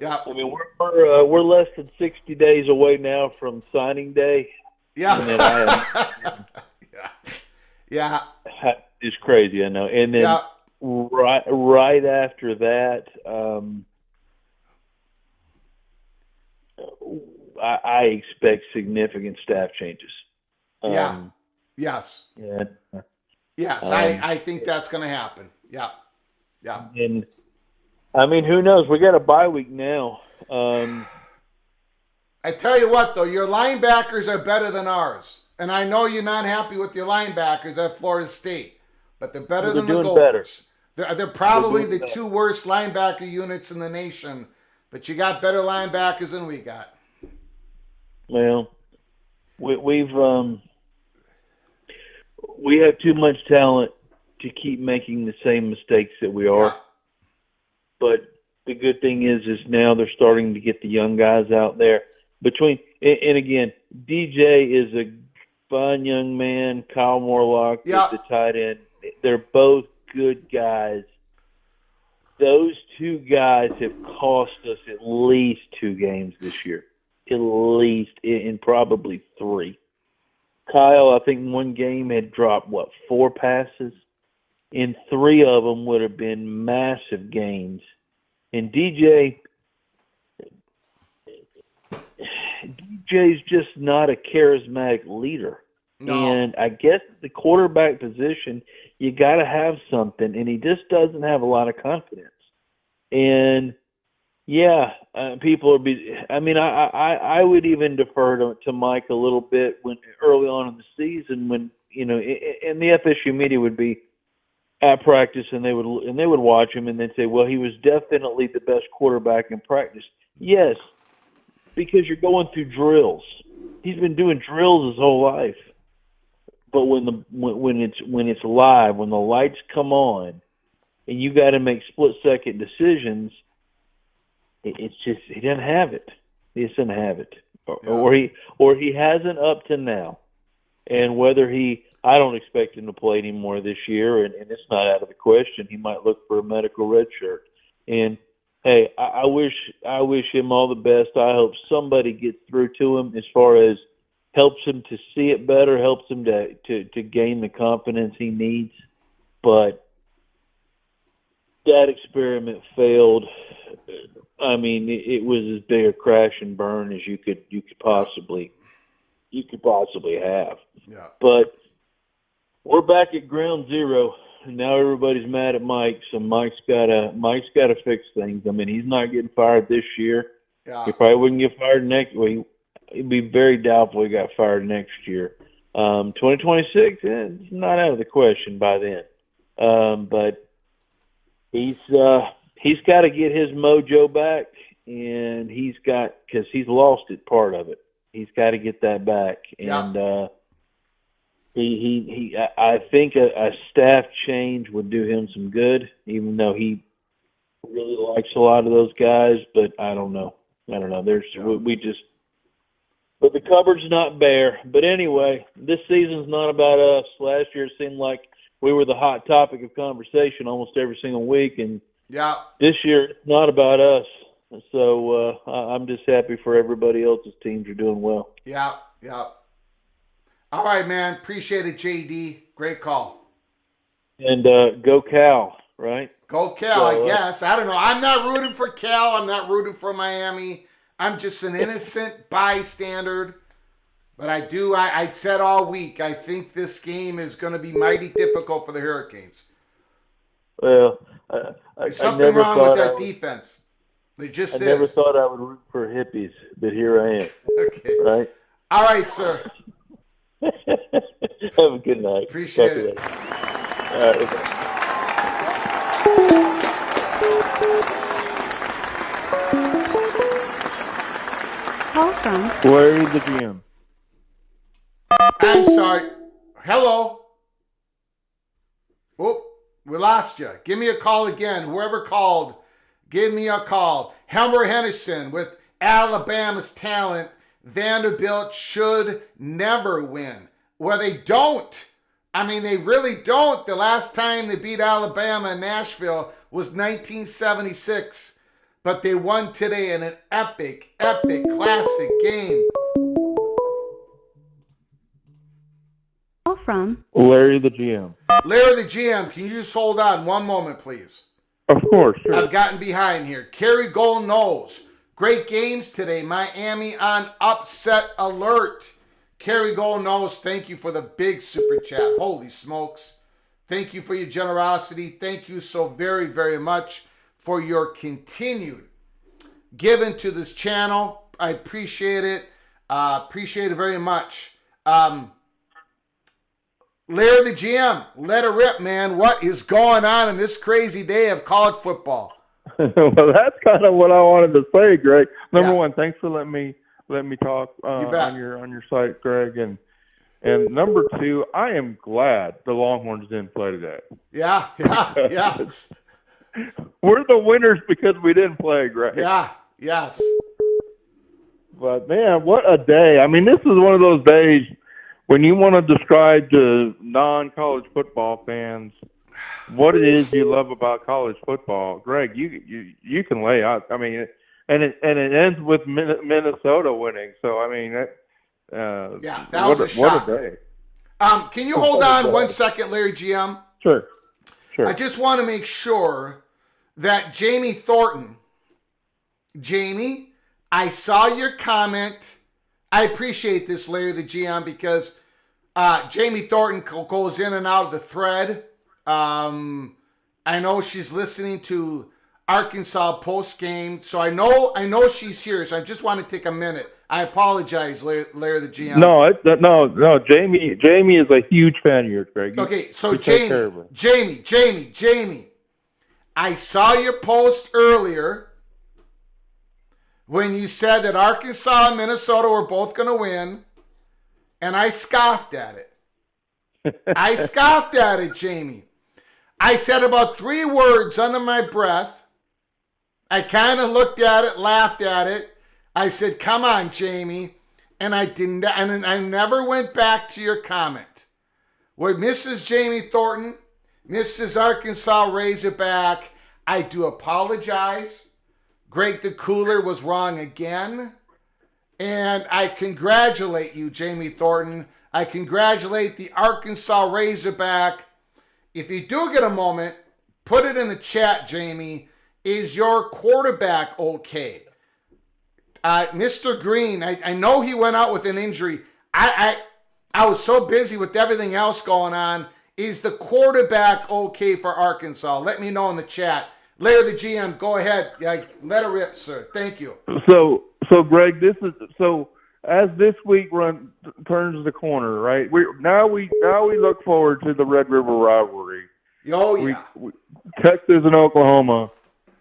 Yeah. I mean, we're less than 60 days away now from signing day. Yeah. And then Yeah. crazy, I know. And then Yeah. right after that, I expect significant staff changes. Yeah. Yes. Yeah. Yes. I think that's going to happen. Yeah. Yeah. And I mean, who knows? We got a bye week now. I tell you what, though, your linebackers are better than ours. And I know you're not happy with your linebackers at Florida State, but they're better than the doing Gophers. They're probably doing the better. 2 worst linebacker units in the nation, but you got better linebackers than we got. Well, we have too much talent to keep making the same mistakes that we are. Yeah. But the good thing is now they're starting to get the young guys out there. And again, DJ is a fun young man. Kyle Morlock is the tight end. They're both good guys. Those 2 guys have cost us at least 2 games this year. At least, in probably 3. Kyle, I think in one game had dropped, 4 passes? And 3 of them would have been massive gains. And DJ's just not a charismatic leader. No. And I guess the quarterback position, you got to have something, and he just doesn't have a lot of confidence. And people are. I would even defer to Mike a little bit when early on in the season, when and the FSU media would be at practice, and they would watch him, and they'd say, well, he was definitely the best quarterback in practice. Yes, because you're going through drills. He's been doing drills his whole life. But when it's live, when the lights come on, and you got to make split-second decisions, it's just he doesn't have it. He just doesn't have it, or he hasn't up to now. And whether I don't expect him to play anymore this year, and it's not out of the question. He might look for a medical red shirt. And hey, I wish him all the best. I hope somebody gets through to him as far as helps him to see it better, helps him to gain the confidence he needs. But that experiment failed. I mean, it was as big a crash and burn as you could possibly have. Yeah. But we're back at ground zero. Now everybody's mad at Mike, so Mike's got to fix things. I mean, he's not getting fired this year. Yeah. He probably wouldn't get fired next week. It'd be very doubtful he got fired next year. 2026, it's not out of the question by then. But he's got to get his mojo back, and because he's lost it, part of it. He's got to get that back, and I think a staff change would do him some good, even though he really likes a lot of those guys. But I don't know. But the cupboard's not bare. But anyway, this season's not about us. Last year it seemed like we were the hot topic of conversation almost every single week, and this year it's not about us. So I'm just happy for everybody else's teams are doing well. Yeah. All right, man. Appreciate it, JD. Great call. And go Cal, right? Go Cal, I guess. I don't know. I'm not rooting for Cal. I'm not rooting for Miami. I'm just an innocent bystander. But I said all week, I think this game is going to be mighty difficult for the Hurricanes. Well, there's something wrong with that defense. There just is. I never thought I would root for hippies, but here I am. Okay. Right? All right, sir. Have a good night. Appreciate it. All right. Okay. Call from Larry the GM. I'm sorry. Hello. Oh, we lost you. Give me a call again. Whoever called, give me a call. Helmer Henderson with Alabama's talent. Vanderbilt should never win. Well, they don't. I mean, they really don't. The last time they beat Alabama in Nashville was 1976. But they won today in an epic, classic game. call from Larry the GM. Larry the GM, can you just hold on one moment, please? Of course, sure. I've gotten behind here. Kerry Gold knows. Great games today. Miami on upset alert. Kerry Gold knows. Thank you for the big super chat. Holy smokes. Thank you for your generosity. Thank you so very, very much for your continued giving to this channel. I appreciate it. Appreciate it very much. Larry the GM, let it rip, man. What is going on in this crazy day of college football? Well, that's kind of what I wanted to say, Greg. Number Yeah. one, thanks for letting me talk You bet. on your site, Greg. And number two, I am glad the Longhorns didn't play today. Yeah. We're the winners because we didn't play, Greg. Yeah, yes. But man, what a day! I mean, this is one of those days when you want to describe to non-college football fans what it is you love about college football. Greg, you can lay out. I mean, and it ends with Minnesota winning. So I mean, That was a shock. What a day! Can you hold on 1 second, Larry GM? Sure. I just want to make sure that Jamie Thornton, Jamie, I saw your comment. I appreciate this, Larry the GM, because Jamie Thornton goes in and out of the thread. I know she's listening to Arkansas post game, so I know she's here. So I just want to take a minute. I apologize, Larry the GM. No. Jamie is a huge fan of yours, Greg. Okay, so Jamie, I saw your post earlier when you said that Arkansas and Minnesota were both going to win, and I scoffed at it. Jamie. I said about 3 words under my breath. I kind of looked at it, laughed at it. I said, come on, Jamie. And I didn't, and I never went back to your comment. With Mrs. Jamie Thornton, Mrs. Arkansas Razorback, I do apologize. Greg the Cooler was wrong again. And I congratulate you, Jamie Thornton. I congratulate the Arkansas Razorback. If you do get a moment, put it in the chat, Jamie. Is your quarterback okay? Mr. Green, I know he went out with an injury. I was so busy with everything else going on. Is the quarterback okay for Arkansas? Let me know in the chat. Larry the GM, go ahead. Let it rip, sir. Thank you. So Greg, as this week turns the corner, right? We look forward to the Red River rivalry. Oh yeah. Texas and Oklahoma.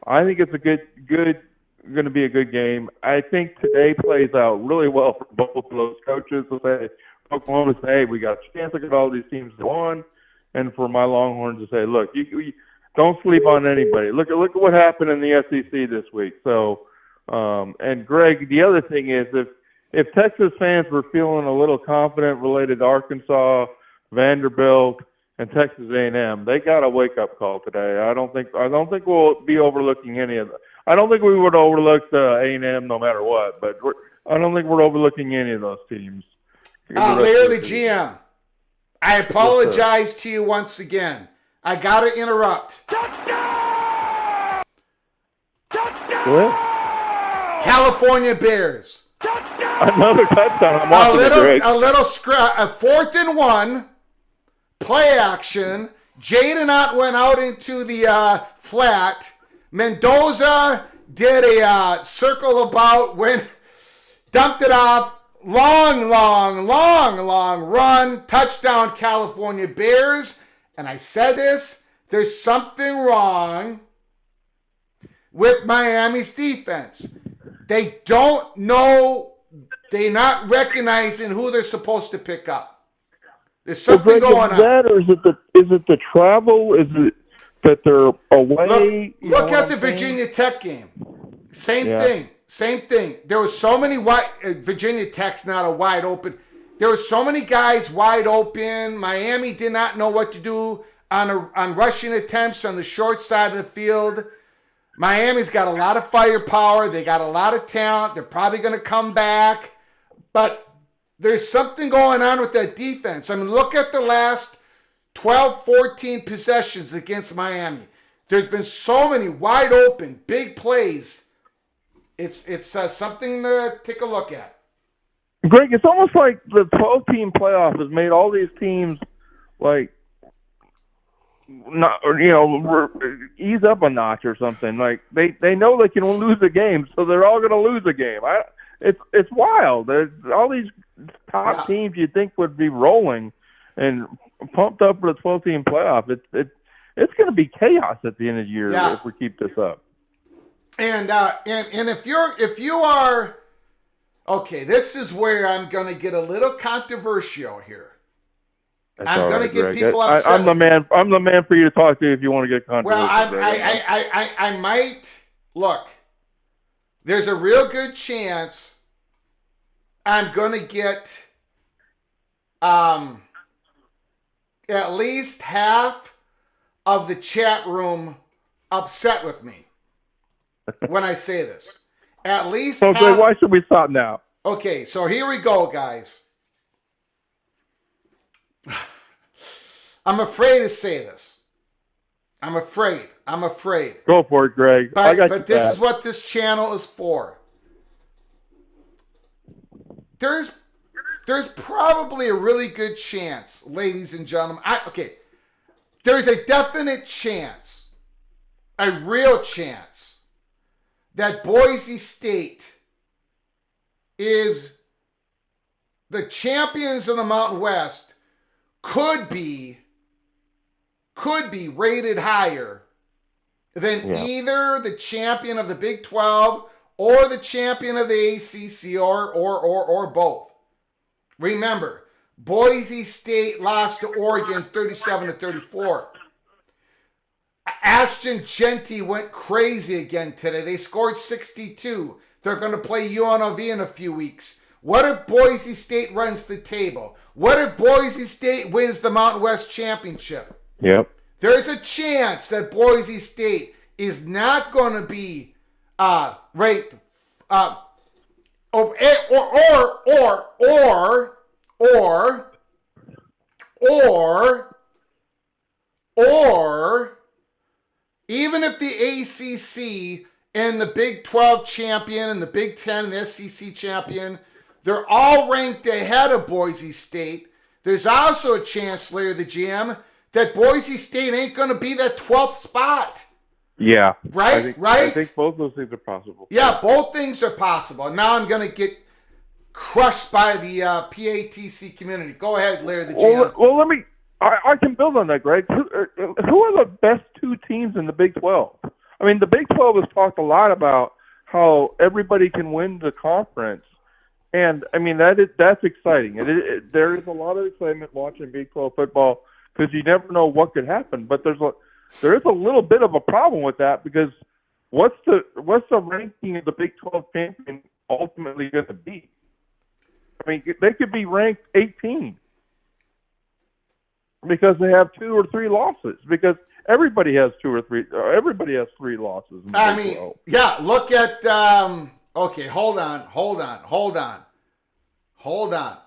I think it's going to be a good game. I think today plays out really well for both of those coaches. To say Oklahoma say, hey, we got a chance to get all these teams to win, and for my Longhorns to say, look, you don't sleep on anybody. Look at what happened in the SEC this week. So, and Greg, the other thing is if Texas fans were feeling a little confident related to Arkansas, Vanderbilt, and Texas A&M, they got a wake-up call today. I don't think we'll be overlooking any of them. I don't think we would overlook the A&M no matter what, but I don't think we're overlooking any of those teams. Larry the GM, I apologize to you once again. I got to interrupt. Touchdown! California Bears. Another touchdown. I'm watching it, Greg. A 4th and 1, play action. Jaden Ott went out into the flat. Mendoza did a circle about, dumped it off. Long run. Touchdown, California Bears. And I said this, there's something wrong with Miami's defense. They don't know, they're not recognizing who they're supposed to pick up. There's something going on. Or is it the travel? Is it that they're away? Look at the Virginia Tech game. Same thing. There was so many Virginia Tech's not a wide open. There were so many guys wide open. Miami did not know what to do on rushing attempts on the short side of the field. Miami's got a lot of firepower. They got a lot of talent. They're probably going to come back. But there's something going on with that defense. I mean, look at the last 12, 14 possessions against Miami. There's been so many wide open, big plays. It's something to take a look at. Greg, it's almost like the 12-team playoff has made all these teams like not, ease up a notch or something. Like they know they can lose a game, so they're all going to lose a game. It's wild. There's all these top teams you'd think would be rolling and pumped up for the 12-team playoff. It's going to be chaos at the end of the year if we keep this up. And if you are okay, this is where I'm going to get a little controversial here. I'm going to get people upset. I'm the man. I'm the man for you to talk to if you want to get controversial. Well, I might look. There's a real good chance I'm going to get at least half of the chat room upset with me when I say this. At least okay, half. Why should we stop now? Okay, so here we go, guys. I'm afraid to say this. I'm afraid. Go for it, Greg. But this is what this channel is for. There's probably a really good chance, ladies and gentlemen. There's a definite chance, a real chance, that Boise State is the champions of the Mountain West could be rated higher than either the champion of the Big 12 or the champion of the ACC or both. Remember, Boise State lost to Oregon 37-34. Ashton Genty went crazy again today. They scored 62. They're going to play UNLV in a few weeks. What if Boise State runs the table? What if Boise State wins the Mountain West Championship? Yep. There's a chance that Boise State is not going to be ranked or even if the ACC and the Big 12 champion and the Big 10 and the SEC champion, they're all ranked ahead of Boise State. There's also a chance, Larry the GM, that Boise State ain't going to be that 12th spot. Yeah. Right? I think both those things are possible. Yeah, both things are possible. Now I'm going to get crushed by the PATC community. Go ahead, Larry the GM. Well, let me... I can build on that, Greg. Who are the best two teams in the Big 12? I mean, the Big 12 has talked a lot about how everybody can win the conference, and I mean that's exciting. There is a lot of excitement watching Big 12 football because you never know what could happen. But there is a little bit of a problem with that because what's the ranking of the Big 12 champion ultimately going to be? I mean, they could be ranked 18. Because they have 2 or 3 losses. Because everybody has 2 or 3. Everybody has 3 losses. Look at. Okay, hold on.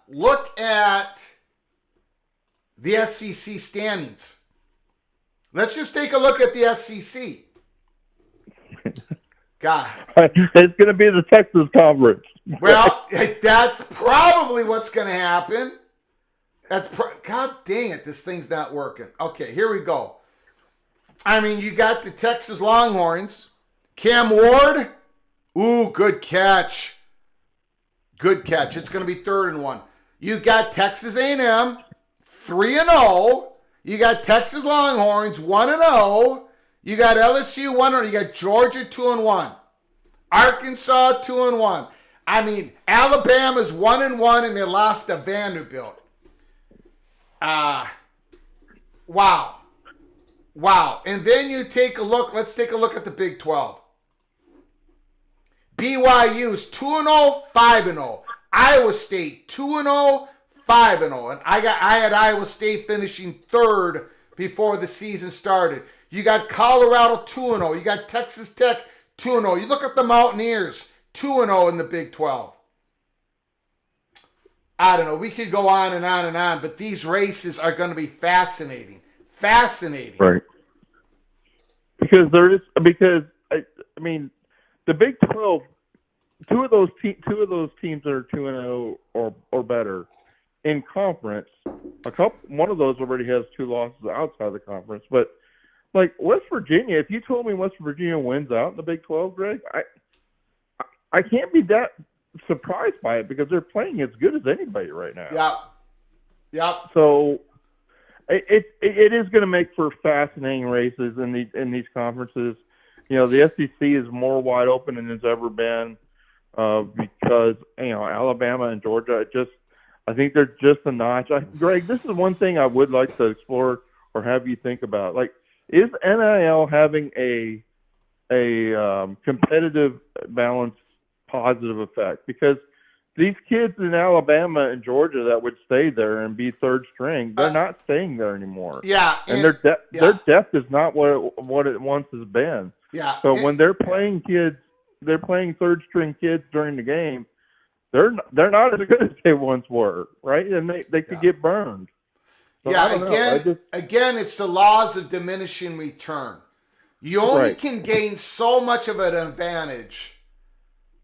Look at the SEC standings. Let's just take a look at the SEC. God, it's going to be the Texas Conference. Well, that's probably what's going to happen. God dang it, this thing's not working. Okay, here we go. I mean, you got the Texas Longhorns. Cam Ward. Ooh, good catch. Good catch. It's going to be 3rd and 1. You got Texas A&M, 3-0. You got Texas Longhorns, 1-0. You got LSU, 1-0. You got Georgia, 2-1. Arkansas, 2-1. I mean, Alabama's 1-1, and they lost to Vanderbilt. Wow. And then you take a look. Let's take a look at the Big 12. BYU's 2-0, 5-0. Iowa State 2-0, 5-0. And I had Iowa State finishing 3rd before the season started. You got Colorado 2-0. You got Texas Tech 2-0. You look at the Mountaineers 2-0 in the Big 12. I don't know. We could go on and on and on, but these races are going to be fascinating. Fascinating. Right. Because I mean, the Big 12, two of those teams that are 2-0 or better in conference. One of those already has 2 losses outside the conference. But like West Virginia, if you told me West Virginia wins out in the Big 12, Greg, I can't be that surprised by it because they're playing as good as anybody right now. Yep. So it is going to make for fascinating races in these conferences. You know, the SEC is more wide open than it's ever been because Alabama and Georgia I think they're just a notch. Greg, this is one thing I would like to explore or have you think about. Like, is NIL having a competitive balance positive effect? Because these kids in Alabama and Georgia that would stay there and be third string, they're not staying there anymore. Yeah, and their depth is not what it once has been. Yeah. So when they're playing third string kids during the game, they're not as good as they once were, right? And they could get burned. So again, it's the laws of diminishing return. You only can gain so much of an advantage,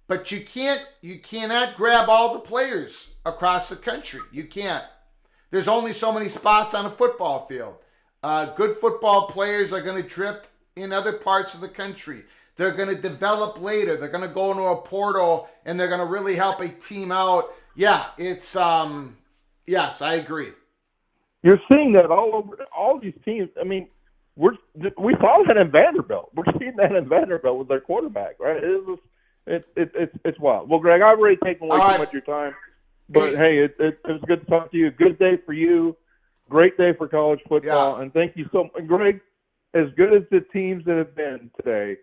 but you cannot grab all the players across the country. You can't. There's only so many spots on a football field. Good football players are going to drift in other parts of the country. They're going to develop later. They're going to go into a portal and they're going to really help a team out. Yeah, it's yes, I agree. You're seeing that all over all these teams. I mean, we saw that in Vanderbilt. We're seeing that in Vanderbilt with their quarterback, right? It's wild. Well, Greg, I've already taken way too much of your time, but hey, it was good to talk to you. Good day for you. Great day for college football, and thank you so much, Greg. As good as the teams that have been today,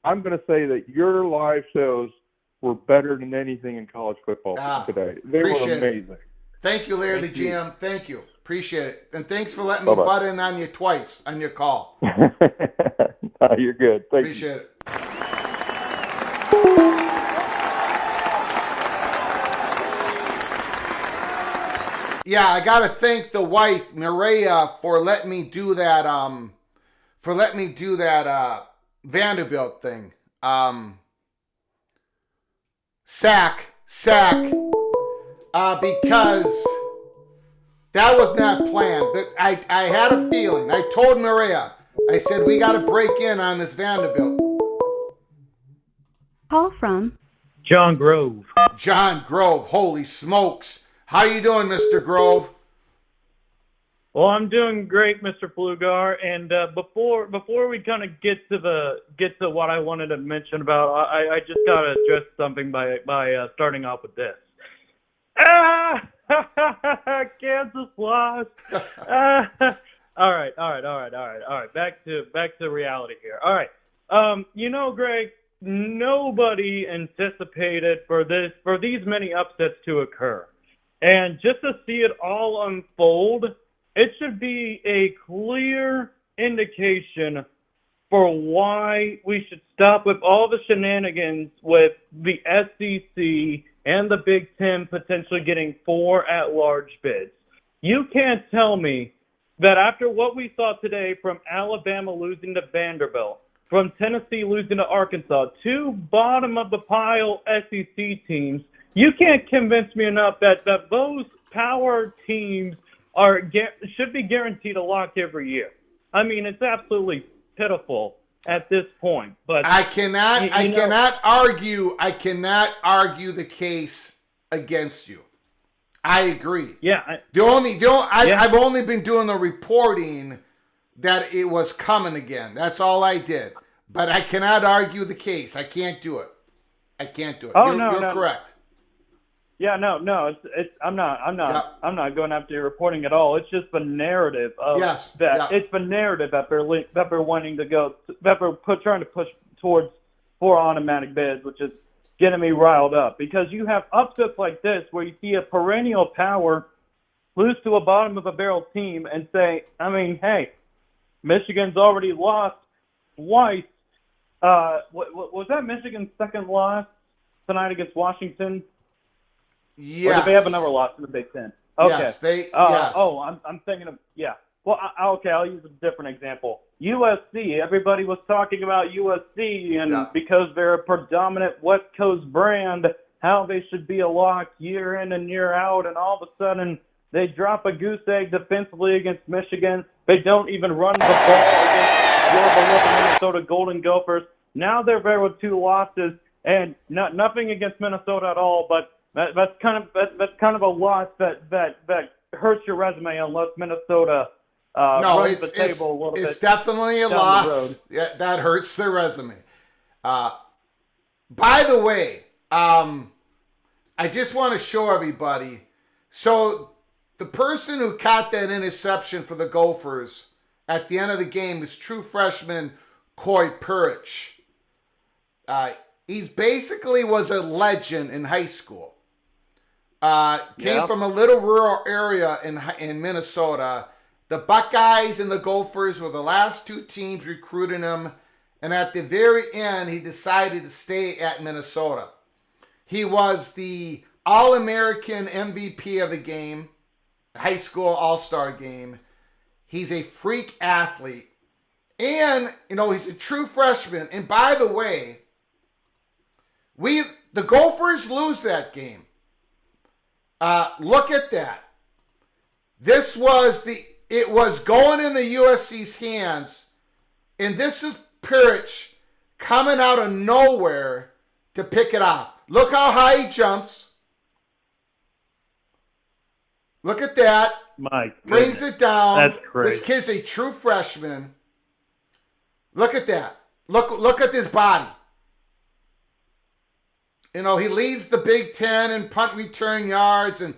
I'm going to say that your live shows were better than anything in college football today. They were amazing. Thank you, Larry the GM. Thank you. Appreciate it. And thanks for letting me butt in on you twice on your call. You're good. Appreciate it. Yeah, I got to thank the wife, Maria, for letting me do that Vanderbilt thing. Sack, because that was not planned, but I had a feeling. I told Maria, I said, we got to break in on this Vanderbilt. Call from John Grove. John Grove, holy smokes. How you doing, Mr. Grove? Well, I'm doing great, Mr. Flugar. And before we kind of get to what I wanted to mention about, I just got to address something by starting off with this. Kansas lost. All right. Back to reality here. All right. Greg, nobody anticipated for these many upsets to occur, and just to see it all unfold, it should be a clear indication for why we should stop with all the shenanigans with the SEC and the Big Ten potentially getting 4 at-large bids. You can't tell me that after what we saw today from Alabama losing to Vanderbilt, from Tennessee losing to Arkansas, 2 bottom-of-the-pile SEC teams, you can't convince me enough that those power teams should be guaranteed a lock every year. I mean, it's absolutely pitiful at this point. But I cannot argue the case against you. I agree. Yeah. I've only been doing the reporting that it was coming again. That's all I did. But I cannot argue the case. I can't do it. Oh, you're correct. Yeah, no. I'm not going after your reporting at all. It's just the narrative of It's the narrative that they're wanting to go. That they're trying to push towards 4 automatic bids, which is getting me riled up. Because you have upsets like this where you see a perennial power lose to a bottom of a barrel team and say, I mean, hey, Michigan's already lost twice. Was that Michigan's second loss tonight against Washington? Yes. Or do they have another loss in the Big Ten? Okay. Yes, yes. Oh, I'm thinking of, yeah. Well, okay, I'll use a different example. USC, everybody was talking about USC, and because they're a predominant West Coast brand, how they should be a lock year in and year out, and all of a sudden they drop a goose egg defensively against Michigan. They don't even run the ball against your beloved Minnesota Golden Gophers. Now they're there with 2 losses, and nothing against Minnesota at all, but that's kind of a loss that hurts your resume unless Minnesota runs the table a little bit. It's definitely a loss that hurts their resume. By the way, I just want to show everybody. So the person who caught that interception for the Gophers at the end of the game is true freshman Coy Perich. He's basically was a legend in high school. Came from a little rural area in Minnesota. The Buckeyes and the Gophers were the last 2 teams recruiting him. And at the very end, he decided to stay at Minnesota. He was the All-American MVP of the game, high school all-star game. He's a freak athlete. And, he's a true freshman. And by the way, the Gophers lose that game. Look at that. It was going in the USC's hands, and this is Pirich coming out of nowhere to pick it up. Look how high he jumps. Look at that. Brings it down. That's crazy. This kid's a true freshman. Look at that. Look at this body. He leads the Big Ten in punt return yards, and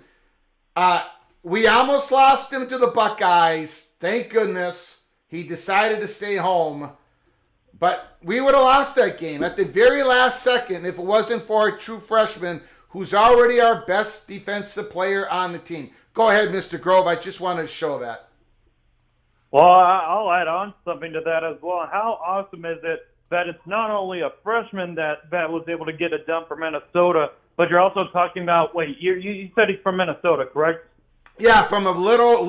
we almost lost him to the Buckeyes. Thank goodness he decided to stay home. But we would have lost that game at the very last second if it wasn't for a true freshman who's already our best defensive player on the team. Go ahead, Mr. Grove. I just wanted to show that. Well, I'll add on something to that as well. How awesome is it that it's not only a freshman that was able to get it done for Minnesota, but you're also talking about, you said he's from Minnesota, correct? Yeah, from a little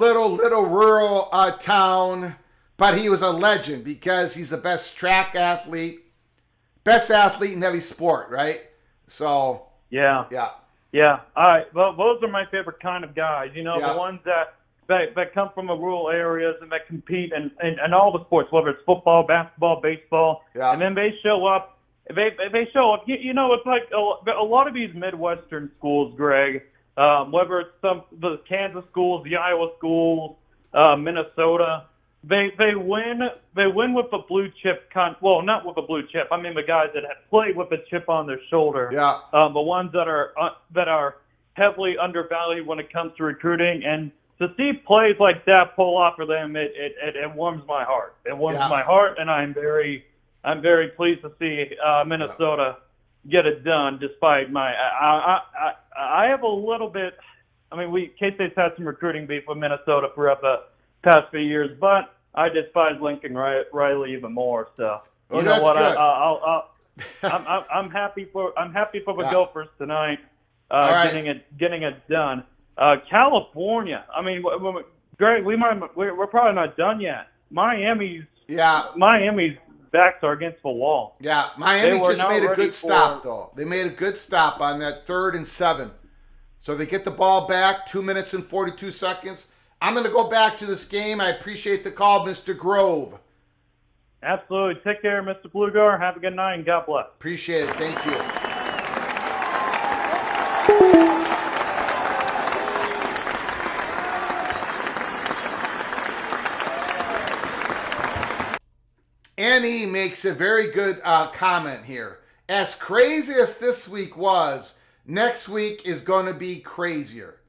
rural town, but he was a legend because he's the best track athlete, best athlete in every sport, right? So yeah. All right. Well, those are my favorite kind of guys. The ones that come from the rural areas and that compete in all the sports, whether it's football, basketball, baseball, and then they show up. They show up. It's like a lot of these Midwestern schools, Greg. Whether it's the Kansas schools, the Iowa schools, Minnesota, they win with the blue chip not with the blue chip. I mean the guys that have played with a chip on their shoulder. Yeah. The ones that are heavily undervalued when it comes to recruiting, and to see plays like that pull off for them, it warms my heart. It warms my heart, and I'm very pleased to see Minnesota get it done. Despite I have a little bit. I mean, K-State's had some recruiting beef with Minnesota throughout the past few years, but I despise Lincoln Riley even more. So you know what? I'm happy for the Gophers tonight, getting it done. California. I mean, Greg, we're probably not done yet. Miami's backs are against the wall. Yeah, Miami just made a good stop, though. They made a good stop on that 3rd and 7. So they get the ball back, 2 minutes and 42 seconds. I'm going to go back to this game. I appreciate the call, Mr. Grove. Absolutely. Take care, Mr. Bluegar. Have a good night, and God bless. Appreciate it. Thank you. Annie makes a very good comment here. As crazy as this week was, next week is going to be crazier.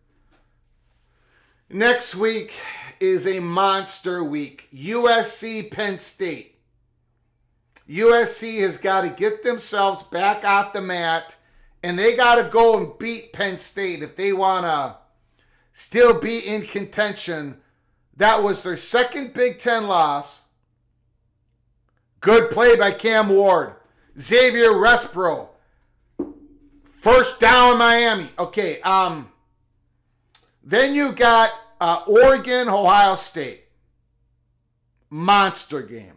Next week is a monster week. USC, Penn State. USC has got to get themselves back off the mat, and they got to go and beat Penn State if they want to still be in contention. That was their second Big Ten loss. Good play by Cam Ward. Xavier Respro First down, Miami. Okay. Then you got Oregon, Ohio State. Monster game.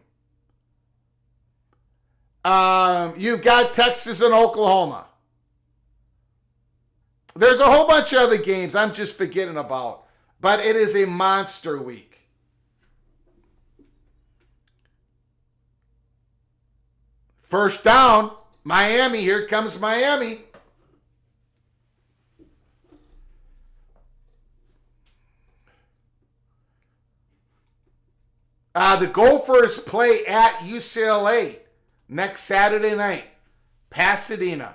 You've got Texas and Oklahoma. There's a whole bunch of other games I'm just forgetting about. But it is a monster week. First down, Miami. Here comes Miami. The Gophers play at UCLA next Saturday night, Pasadena.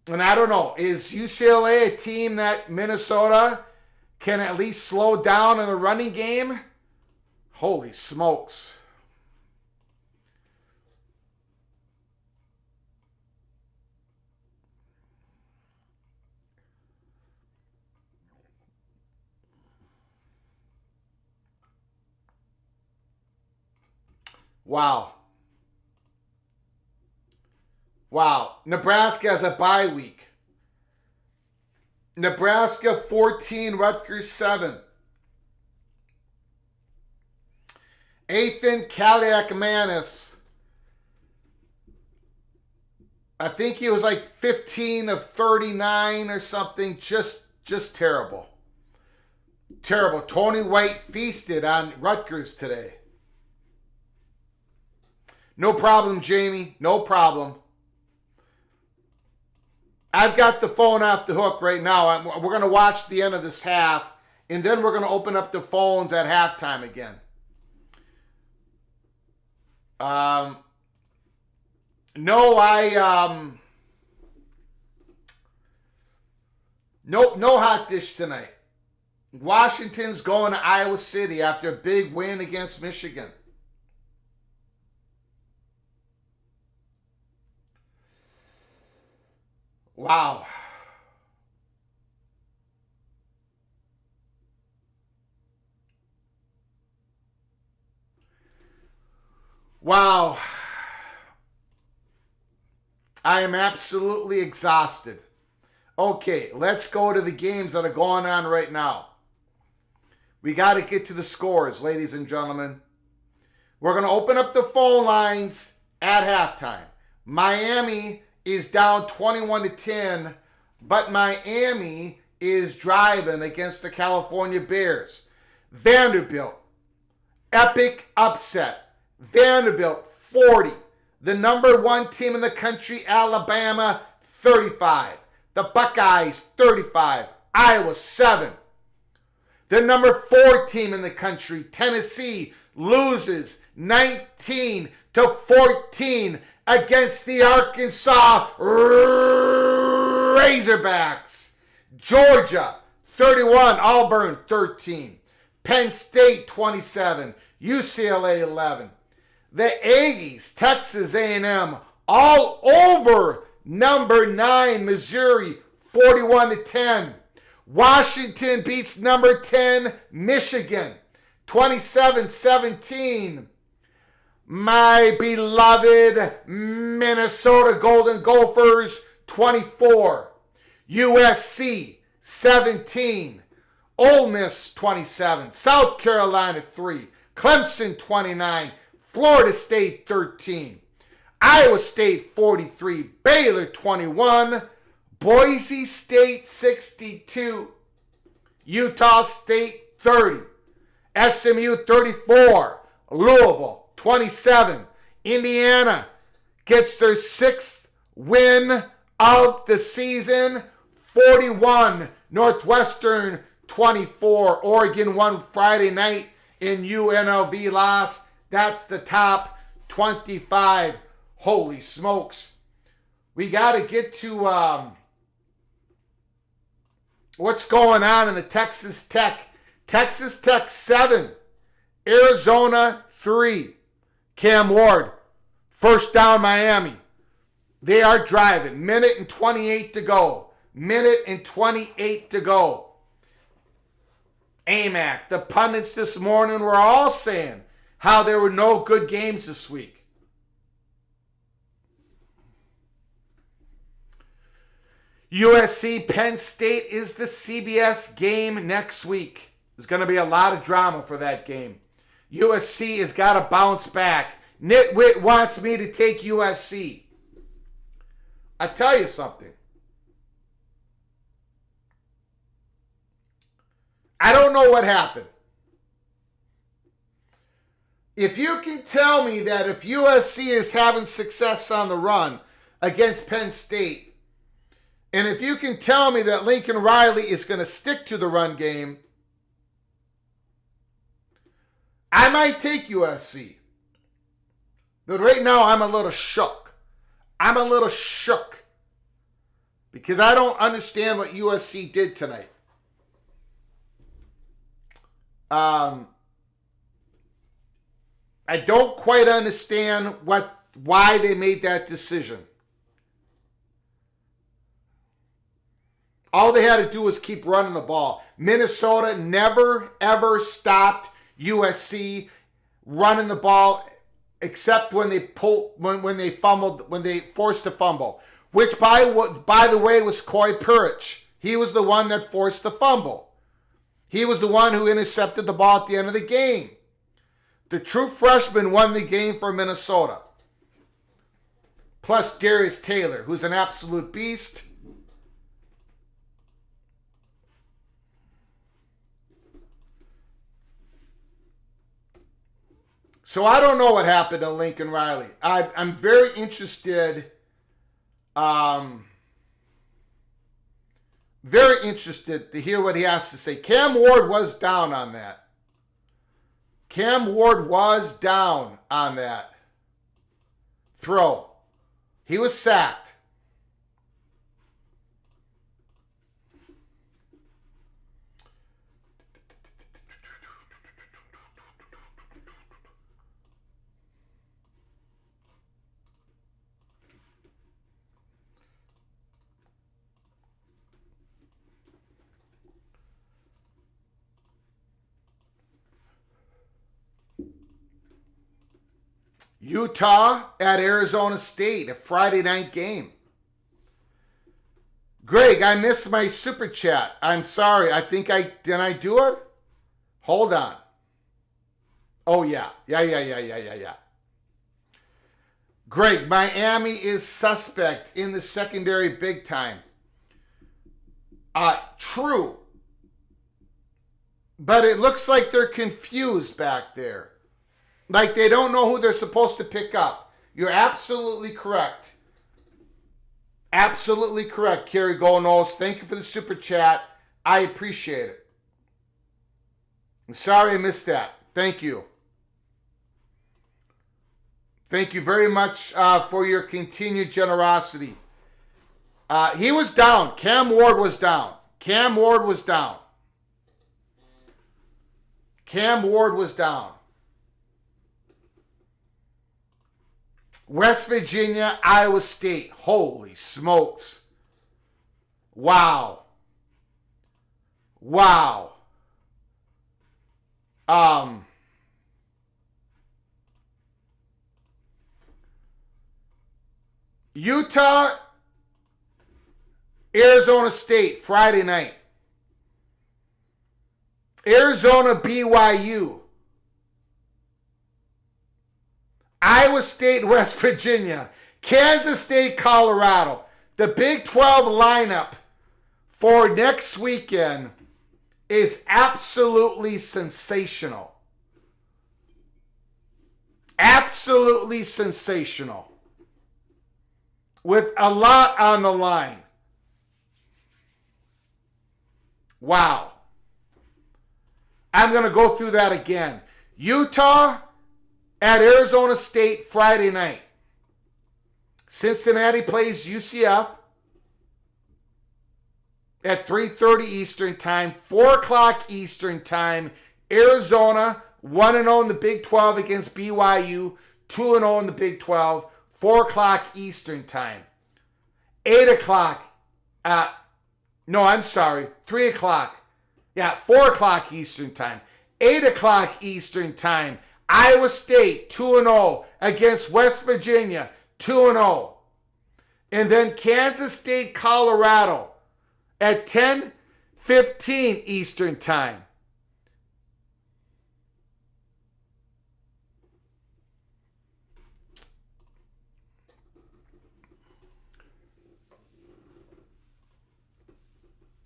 And I don't know, is UCLA a team that Minnesota can at least slow down in the running game? Holy smokes. Wow. Wow. Nebraska has a bye week. Nebraska 14, Rutgers 7. Ethan Kaliakmanis. I think he was like 15 of 39 or something. Just terrible. Terrible. Tony White feasted on Rutgers today. No problem, Jamie. No problem. I've got the phone off the hook right now. We're going to watch the end of this half, and then we're going to open up the phones at halftime again. Nope, no hot dish tonight. Washington's going to Iowa City after a big win against Michigan. Wow. Wow. I am absolutely exhausted. Okay, let's go to the games that are going on right now. We got to get to the scores, ladies and gentlemen. We're going to open up the phone lines at halftime. Miami is down 21-10, but Miami is driving against the California Bears. Vanderbilt, epic upset. Vanderbilt 40. The number one team in the country, Alabama 35. The Buckeyes 35. Iowa 7. The number 4 team in the country, Tennessee, loses 19-14 against the Arkansas Razorbacks. Georgia 31, Auburn 13. Penn State 27, UCLA 11. The Aggies, Texas A&M, all over number 9, Missouri 41-10. Washington beats number 10, Michigan 27-17. My beloved Minnesota Golden Gophers 24. USC 17. Ole Miss 27. South Carolina 3. Clemson 29. Florida State 13. Iowa State 43. Baylor 21. Boise State 62. Utah State 30. SMU 34. Louisville 27. Indiana gets their 6th win of the season. 41. Northwestern 24. Oregon won Friday night in UNLV loss. That's the top 25. Holy smokes. We got to get to what's going on in the Texas Tech. Texas Tech 7. Arizona 3. Cam Ward, first down Miami. They are driving. Minute and 28 to go. Minute and 28 to go. AMAC, the pundits this morning were all saying how there were no good games this week. USC Penn State is the CBS game next week. There's going to be a lot of drama for that game. USC has got to bounce back. Nitwit wants me to take USC. I tell you something. I don't know what happened. If you can tell me that if USC is having success on the run against Penn State, and if you can tell me that Lincoln Riley is going to stick to the run game, I might take USC. But right now, I'm a little shook. I'm a little shook because I don't understand what USC did tonight. I don't quite understand why they made that decision. All they had to do was keep running the ball. Minnesota never, ever stopped USC running the ball except when they fumbled, when they forced a fumble, which by the way was Coy Purich. He was the one that forced the fumble. He was the one who intercepted the ball at the end of the game. The true freshman won the game for Minnesota. Plus Darius Taylor, who's an absolute beast. So I don't know what happened to Lincoln Riley. I'm very interested. Very interested to hear what he has to say. Cam Ward was down on that. Cam Ward was down on that throw. He was sacked. Utah at Arizona State, a Friday night game. Greg, I missed my super chat. I'm sorry. Did I do it? Hold on. Oh, yeah. Yeah. Greg, Miami is suspect in the secondary big time. True. But it looks like they're confused back there. Like they don't know who they're supposed to pick up. You're absolutely correct. Absolutely correct, Kerry Golnose. Thank you for the super chat. I appreciate it. I'm sorry I missed that. Thank you. Thank you very much for your continued generosity. He was down. Cam Ward was down. Cam Ward was down. Cam Ward was down. West Virginia, Iowa State. Holy smokes. Wow. Utah, Arizona State, Friday night. Arizona, BYU. Iowa State, West Virginia. Kansas State, Colorado. The Big 12 lineup for next weekend is absolutely sensational. Absolutely sensational. With a lot on the line. Wow. I'm going to go through that again. Utah at Arizona State Friday night. Cincinnati plays UCF at 3:30 Eastern Time, 4 o'clock Eastern Time. Arizona 1-0 in the Big 12 against BYU, 2-0 in the Big 12, 4 o'clock Eastern Time. 8 o'clock, 3 o'clock. Yeah, 4 o'clock Eastern Time. 8 o'clock Eastern Time. Iowa State 2-0 against West Virginia 2-0. And then Kansas State, Colorado at 10:15 Eastern Time.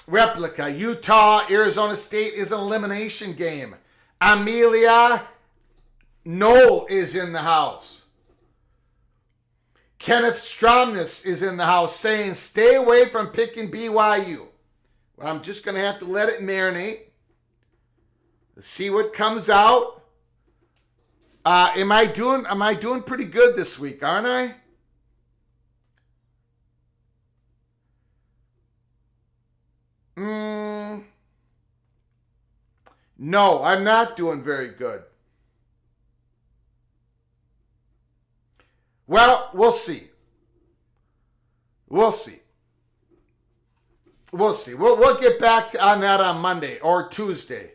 Replica, Utah, Arizona State is an elimination game. Amelia Knoll is in the house. Kenneth Stromness is in the house saying, stay away from picking BYU. Well, I'm just going to have to let it marinate. Let's see what comes out. Am I doing pretty good this week, aren't I? No, I'm not doing very good. Well, we'll see. We'll see. We'll see. We'll get back on that on Monday or Tuesday.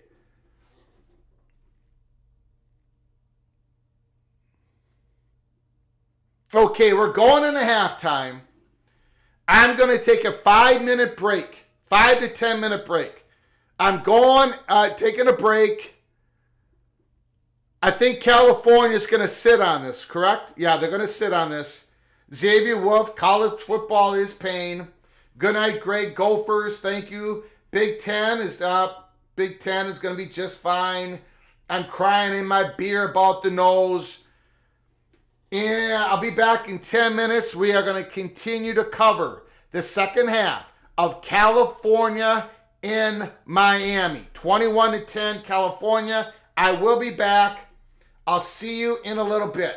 Okay, we're going into halftime. I'm going to take a 5-minute break. 5 to 10 minute break. I'm going, taking a break. I think California's going to sit on this, correct? Yeah, they're going to sit on this. Xavier Wolf, college football is pain. Good night, Greg. Gophers, thank you. Big Ten is up. Big Ten is going to be just fine. I'm crying in my beer about the nose. Yeah, I'll be back in 10 minutes. We are going to continue to cover the second half of California in Miami. 21-10 California. I will be back. I'll see you in a little bit.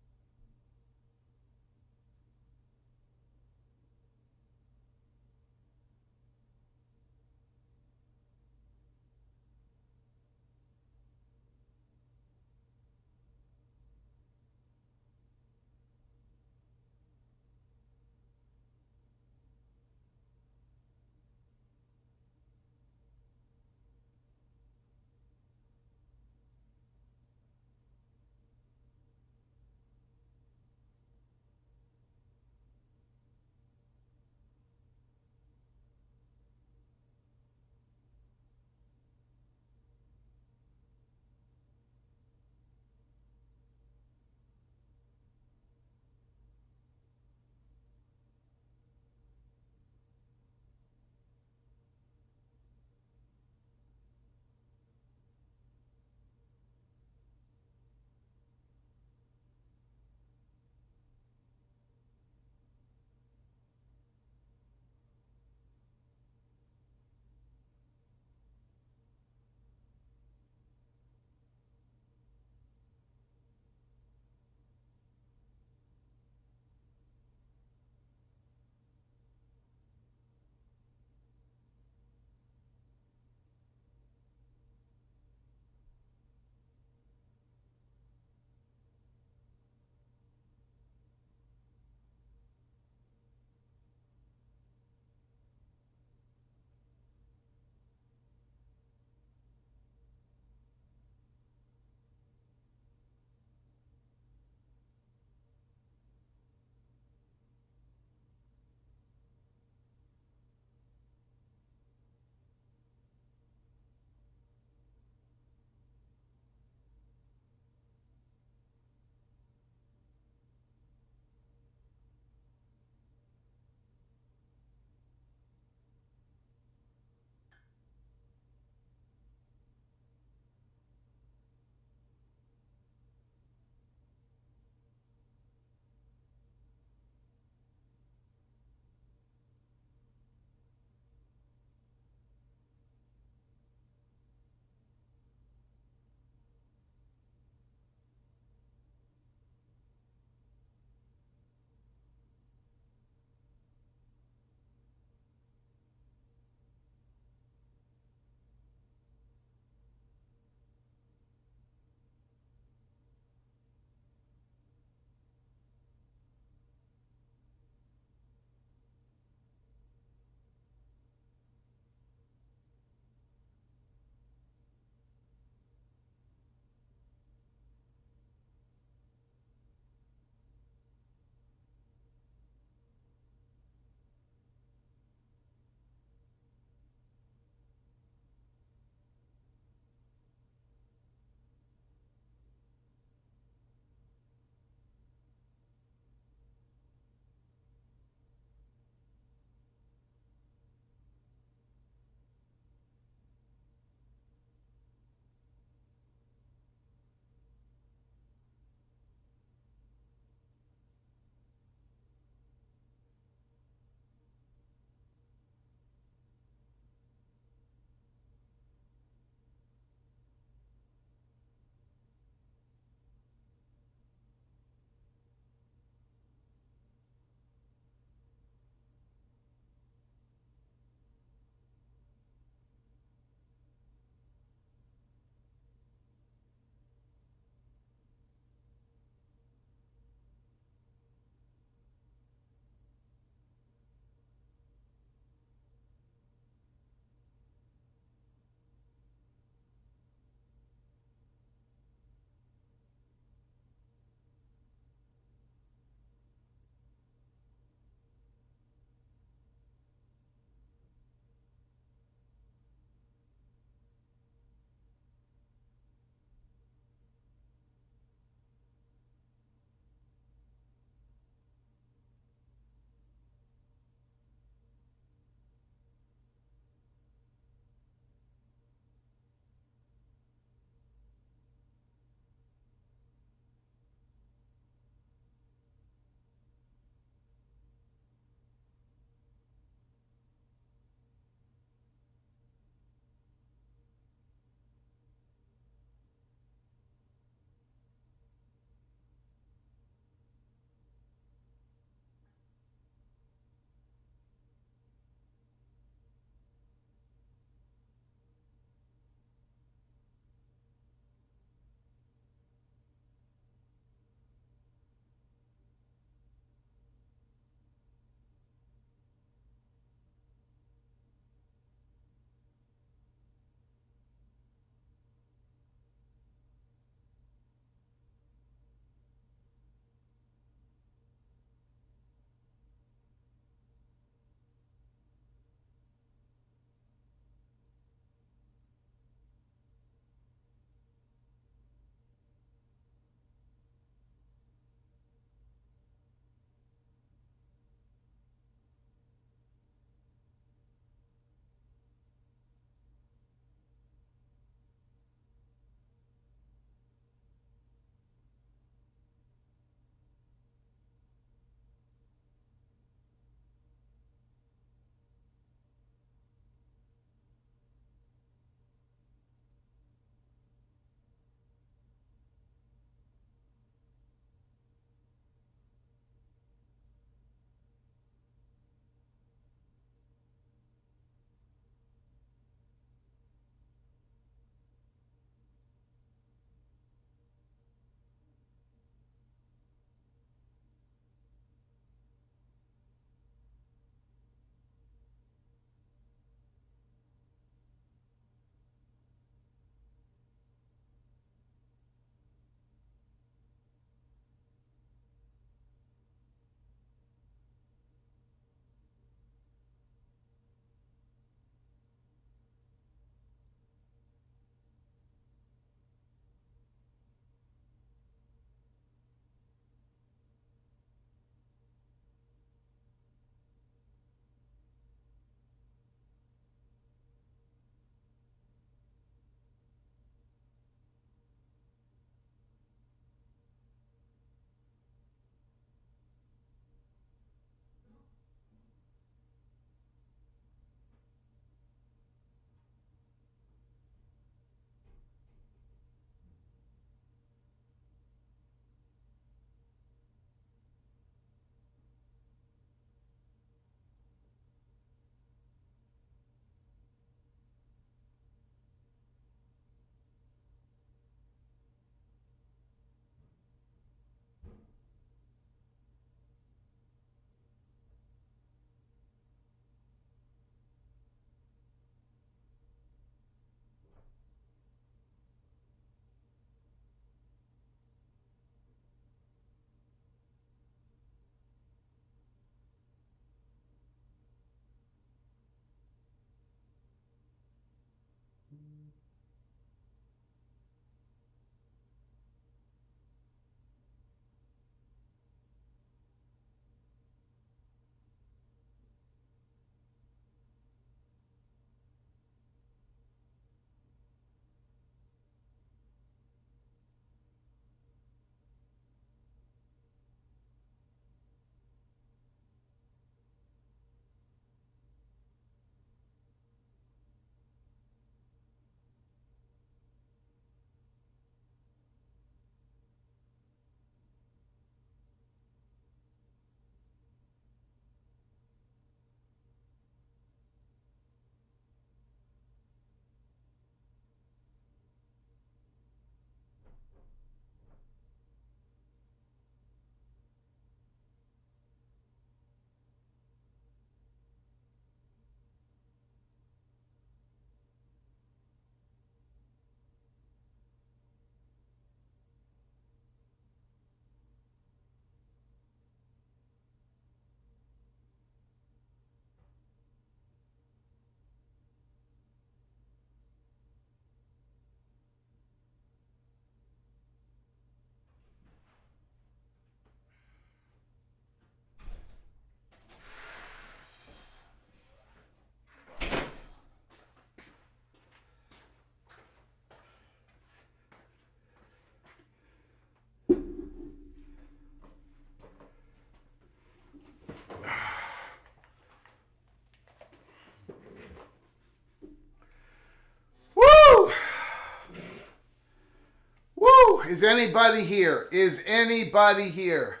Is anybody here? Is anybody here?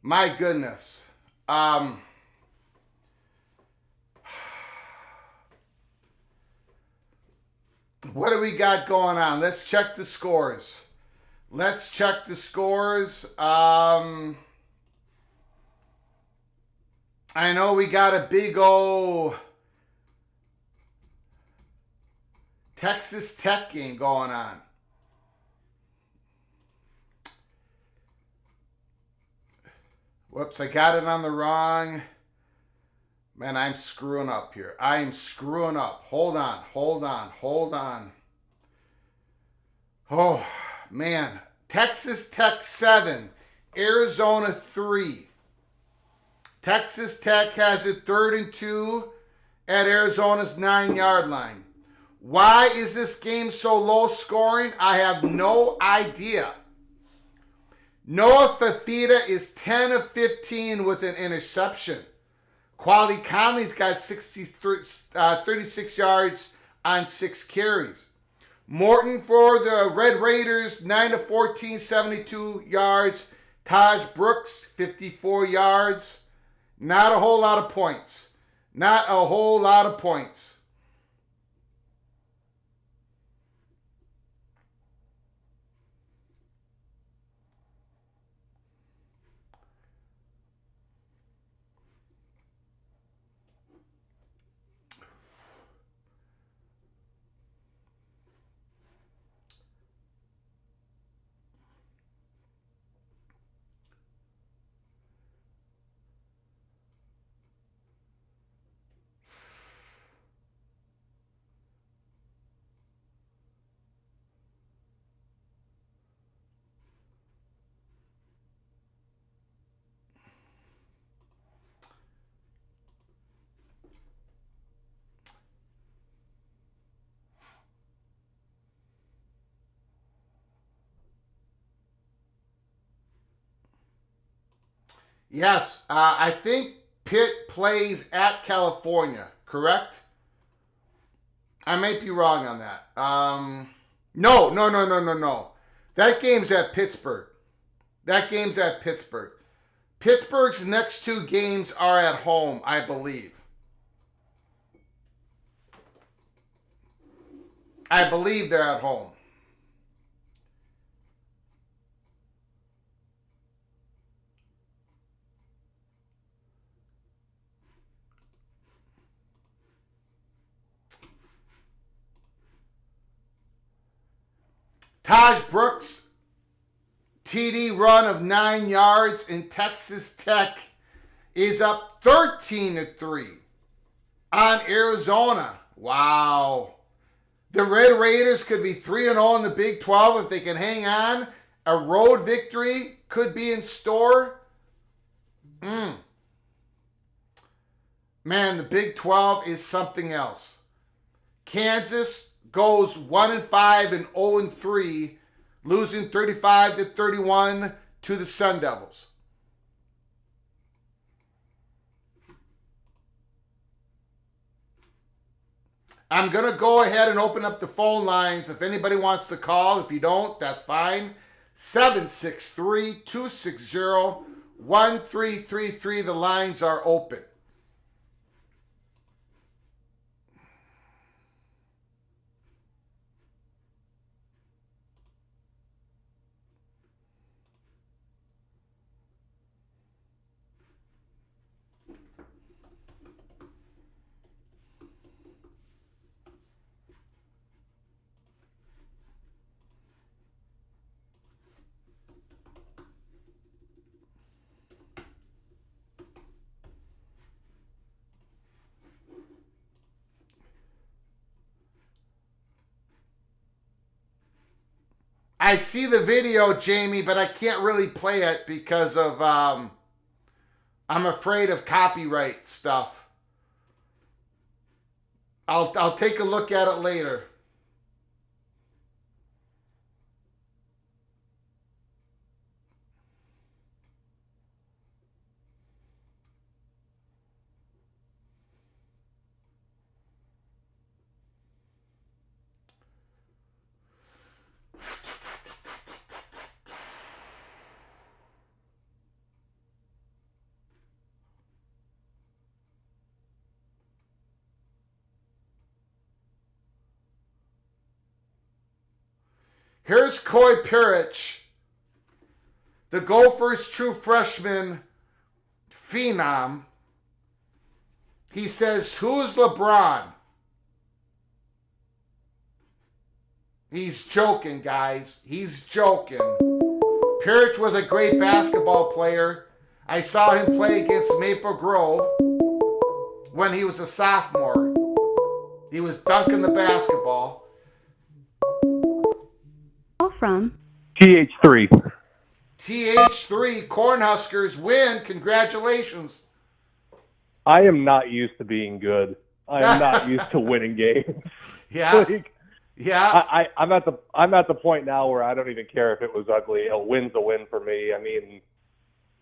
My goodness. What do we got going on? Let's check the scores. Let's check the scores. I know we got a big old Texas Tech game going on. Whoops, I got it on the wrong. Man, I'm screwing up here. I am screwing up. Hold on. Oh, man. Texas Tech 7, Arizona 3. Texas Tech has it 3rd and 2 at Arizona's 9-yard line. Why is this game so low scoring? I have no idea. Noah Fafita is 10 of 15 with an interception. Quality Conley's got 36 yards on 6 carries. Morton for the Red Raiders, 9 of 14, 72 yards. Taj Brooks, 54 yards. Not a whole lot of points. Not a whole lot of points. Yes, I think Pitt plays at California, correct? I might be wrong on that. No. That game's at Pittsburgh. Pittsburgh's next 2 games are at home, I believe. I believe they're at home. Taj Brooks, TD run of 9 yards, and Texas Tech is up 13-3 on Arizona. Wow. The Red Raiders could be 3-0 in the Big 12 if they can hang on. A road victory could be in store. Man, the Big 12 is something else. Kansas goes 1-5 and 0-3, losing 35-31 to the Sun Devils. I'm going to go ahead and open up the phone lines if anybody wants to call. If you don't, that's fine. 763-260-1333. The lines are open. I see the video, Jamie, but I can't really play it because of, I'm afraid of copyright stuff. I'll take a look at it later. Here's Coy Pirich, the Gophers' true freshman phenom. He says, who's LeBron? He's joking, guys. He's joking. Pirich was a great basketball player. I saw him play against Maple Grove when he was a sophomore. He was dunking the basketball. Call from TH3. TH3 Cornhuskers win. Congratulations. I am not used to being good. I am not used to winning games. Yeah. Like, Yeah. I'm at the point now where I don't even care if it was ugly. A win's a win for me. I mean,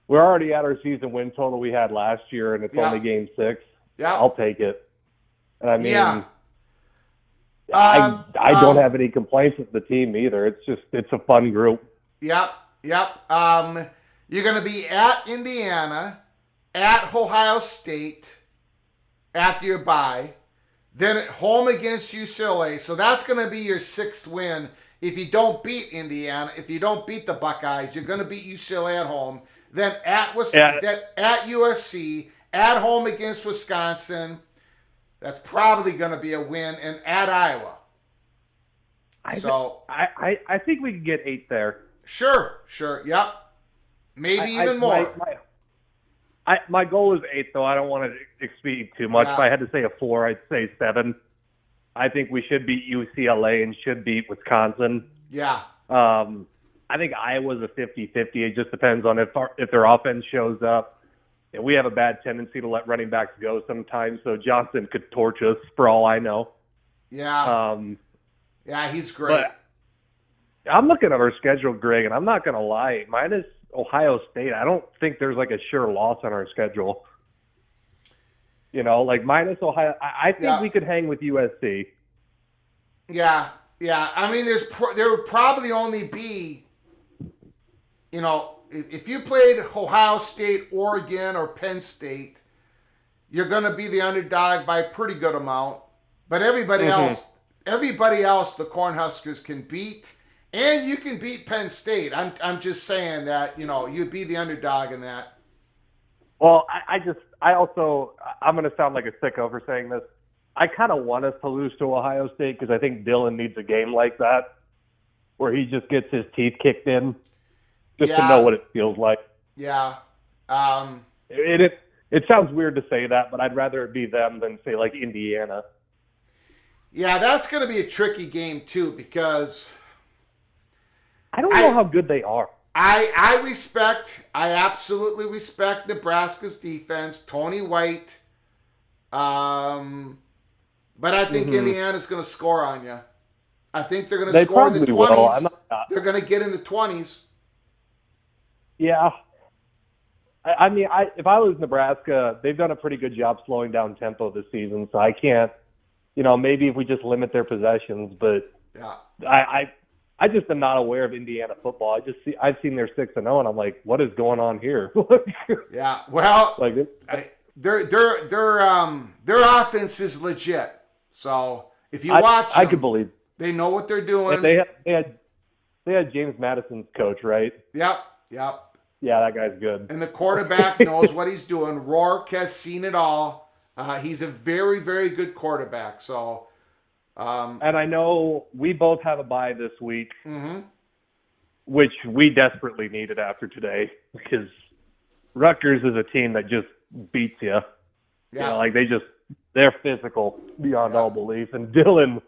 we're already at our season win total we had last year, and it's only game 6. Yeah. I'll take it. And I mean, Yeah. I don't have any complaints with the team either. It's a fun group. Yep. You're going to be at Indiana, at Ohio State after your bye, then at home against UCLA. So that's going to be your 6th win. If you don't beat Indiana, if you don't beat the Buckeyes, you're going to beat UCLA at home. Then at USC, at home against Wisconsin. That's probably going to be a win, and at Iowa. I think we can get 8 there. Sure. Yep. Maybe even more. My goal is 8, though. I don't want to exceed too much. Yeah. If I had to say a floor, I'd say 7. I think we should beat UCLA and should beat Wisconsin. Yeah. I think Iowa's a 50-50. It just depends on if their offense shows up. And we have a bad tendency to let running backs go sometimes, so Johnson could torch us for all I know. Yeah. Yeah, he's great. But I'm looking at our schedule, Greg, and I'm not going to lie. Minus Ohio State, I don't think there's like a sure loss on our schedule. You know, like minus Ohio, I think we could hang with USC. Yeah. I mean, there would probably only be, you know, if you played Ohio State, Oregon, or Penn State, you're going to be the underdog by a pretty good amount. But everybody else, the Cornhuskers can beat, and you can beat Penn State. I'm just saying that, you know, you'd be the underdog in that. Well, I'm going to sound like a sicko for saying this. I kind of want us to lose to Ohio State because I think Dylan needs a game like that where he just gets his teeth kicked in just to know what it feels like. Yeah. It sounds weird to say that, but I'd rather it be them than, say, like Indiana. Yeah, that's going to be a tricky game, too, because I don't know how good they are. I absolutely respect Nebraska's defense, Tony White. But I think Indiana's going to score on you. I think they're going to score in the 20s. They're going to get in the 20s. Yeah. I mean, if I was Nebraska, they've done a pretty good job slowing down tempo this season, so I can't, you know, maybe if we just limit their possessions, but I just am not aware of Indiana football. I've seen their 6-0, and I'm like, what is going on here? Yeah, well, like their offense is legit. So if you watch them, I could believe they know what they're doing. They had James Madison's coach, right? Yep. Yeah, that guy's good. And the quarterback knows what he's doing. Rourke has seen it all. He's a very, very good quarterback. So, and I know we both have a bye this week, which we desperately needed after today because Rutgers is a team that just beats you. Yeah. You know, like they're physical beyond all belief. And Dylan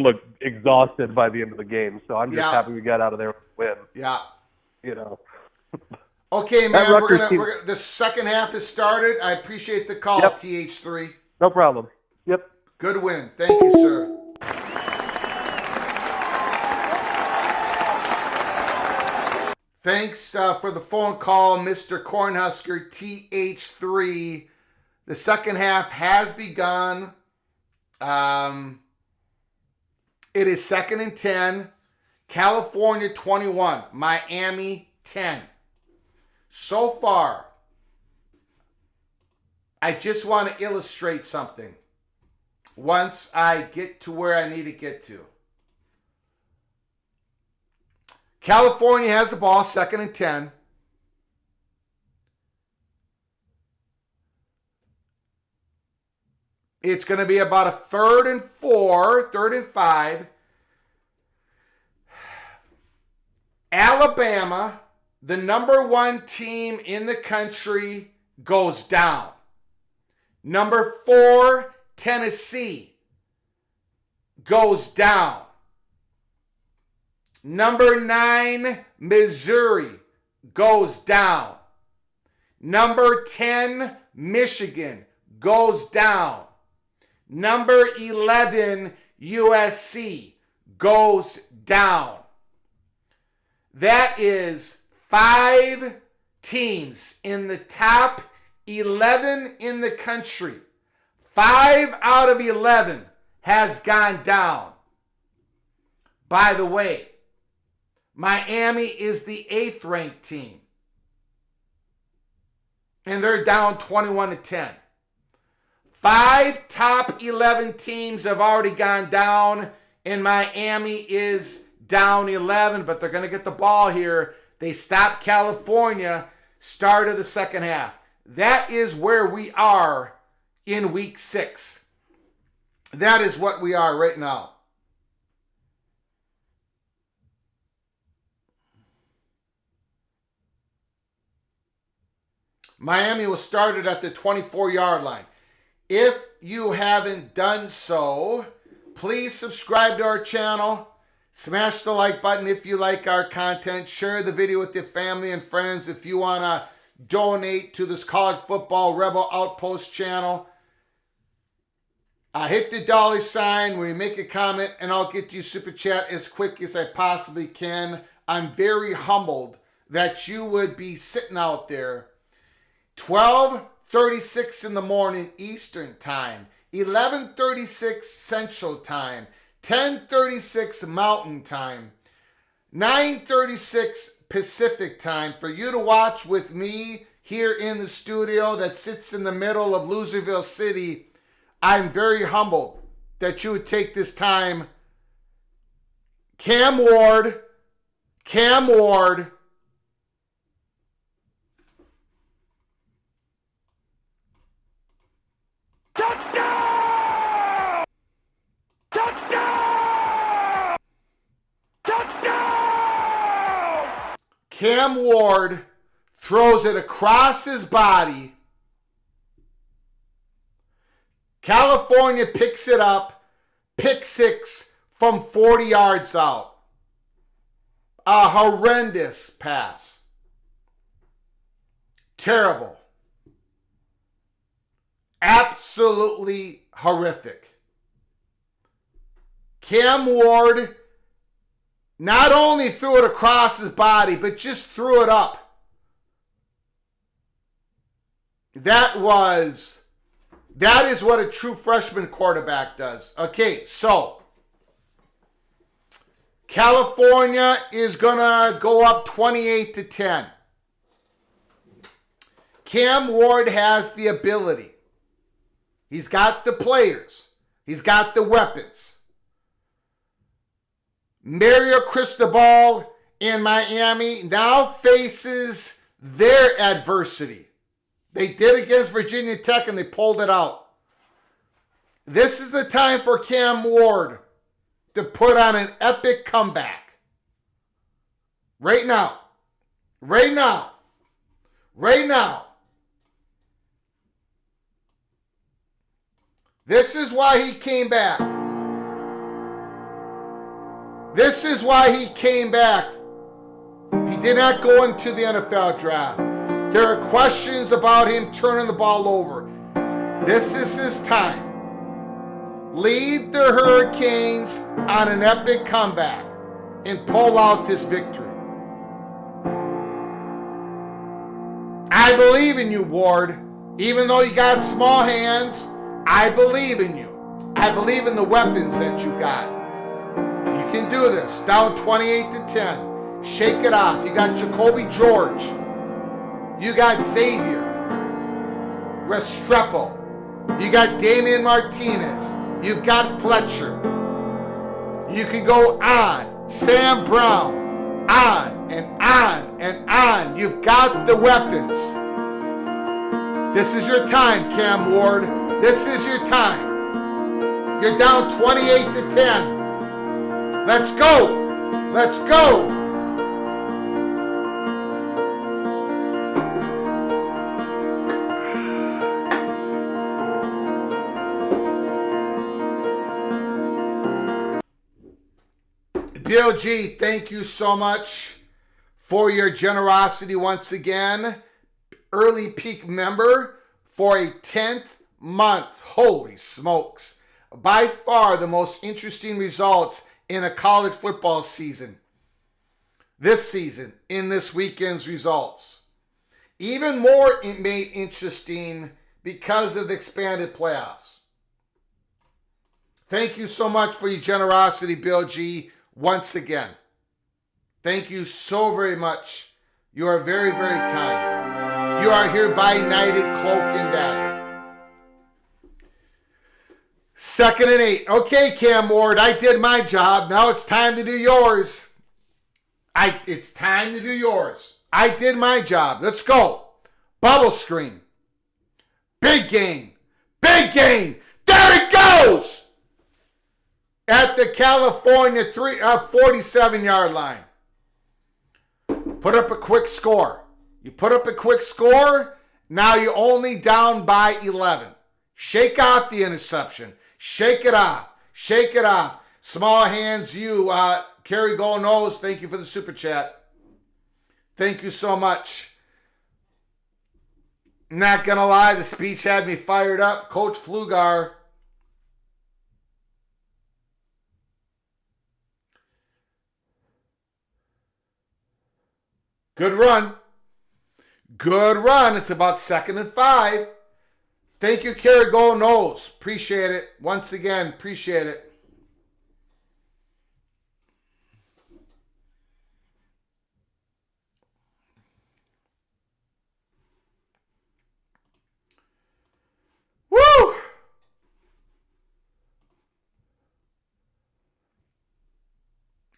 looked exhausted by the end of the game. So I'm just happy we got out of there with a win. Yeah. You know. Okay, man. We're gonna the second half has started. I appreciate the call, TH3. No problem. Yep. Good win. Thank you, sir. Thanks for the phone call, Mr. Cornhusker TH3. The second half has begun. It is 2nd and 10. California 21. Miami 10. So far, I just want to illustrate something once I get to where I need to get to. California has the ball, 2nd and 10. It's going to be about a 3rd and 4, 3rd and 5. Alabama, the number 1 team in the country, goes down. Number 4, Tennessee, goes down. Number 9, Missouri, goes down. Number 10, Michigan, goes down. Number 11, USC, goes down. That is 5 teams in the top 11 in the country. 5 out of 11 has gone down. By the way, Miami is the 8th ranked team. And they're down 21-10. 5 top 11 teams have already gone down, and Miami is down 11, but they're going to get the ball here. They stopped California, start of the second half. That is where we are in week 6. That is what we are right now. Miami was started at the 24-yard line. If you haven't done so, please subscribe to our channel. Smash the like button if you like our content. Share the video with your family and friends if you want to donate to this College Football Rebel Outpost channel. Hit the $sign when you make a comment, and I'll get you super chat as quick as I possibly can. I'm very humbled that you would be sitting out there 12:36 in the morning Eastern Time, 11:36 Central Time, 10:36 Mountain Time, 9:36 Pacific Time for you to watch with me here in the studio that sits in the middle of Loserville City. I'm very humbled that you would take this time. Cam Ward. Touchdown! Touchdown! Touchdown! Cam Ward throws it across his body. California picks it up. Pick 6 from 40 yards out. A horrendous pass. Terrible. Absolutely horrific. Cam Ward not only threw it across his body, but just threw it up. That is what a true freshman quarterback does. Okay, so California is going to go up 28-10. Cam Ward has the ability. He's got the players. He's got the weapons. Mario Cristobal in Miami now faces their adversity. They did against Virginia Tech and they pulled it out. This is the time for Cam Ward to put on an epic comeback. Right now. Right now. Right now. This is why he came back. This is why he came back. He did not go into the NFL draft. There are questions about him turning the ball over. This is his time. Lead the Hurricanes on an epic comeback and pull out this victory. I believe in you, Ward. Even though you got small hands, I believe in you. I believe in the weapons that you got. You can do this. Down 28-10. Shake it off. You got Jacoby George. You got Xavier Restrepo. You got Damian Martinez. You've got Fletcher. You can go on. Sam Brown. on and on and on. You've got the weapons. This is your time, Cam Ward. This is your time. You're down 28 to 10. Let's go. Let's go. Bill G, thank you so much for your generosity once again. Early peak member for a 10th month. Holy smokes. By far the most interesting results in a college football season. This season, in this weekend's results. Even more made interesting because of the expanded playoffs. Thank you so much for your generosity, Bill G. Once again, thank you so very much. You are very, very kind. You are hereby knighted, cloak and dagger. 2nd and 8. Okay, Cam Ward, I did my job. Now it's time to do yours. It's time to do yours. I did my job. Let's go. Bubble screen. Big game. Big game. There it goes. At the California 47-yard line. Put up a quick score. You put up a quick score, now you're only down by 11. Shake off the interception. Shake it off. Shake it off. Small hands, you, Kerry Go Nose, thank you for the super chat. Thank you so much. Not gonna lie, the speech had me fired up. Coach Flugar. Good run. Good run. It's about 2nd and 5. Thank you, Kerry Go Nose. Appreciate it. Once again, appreciate it. Woo!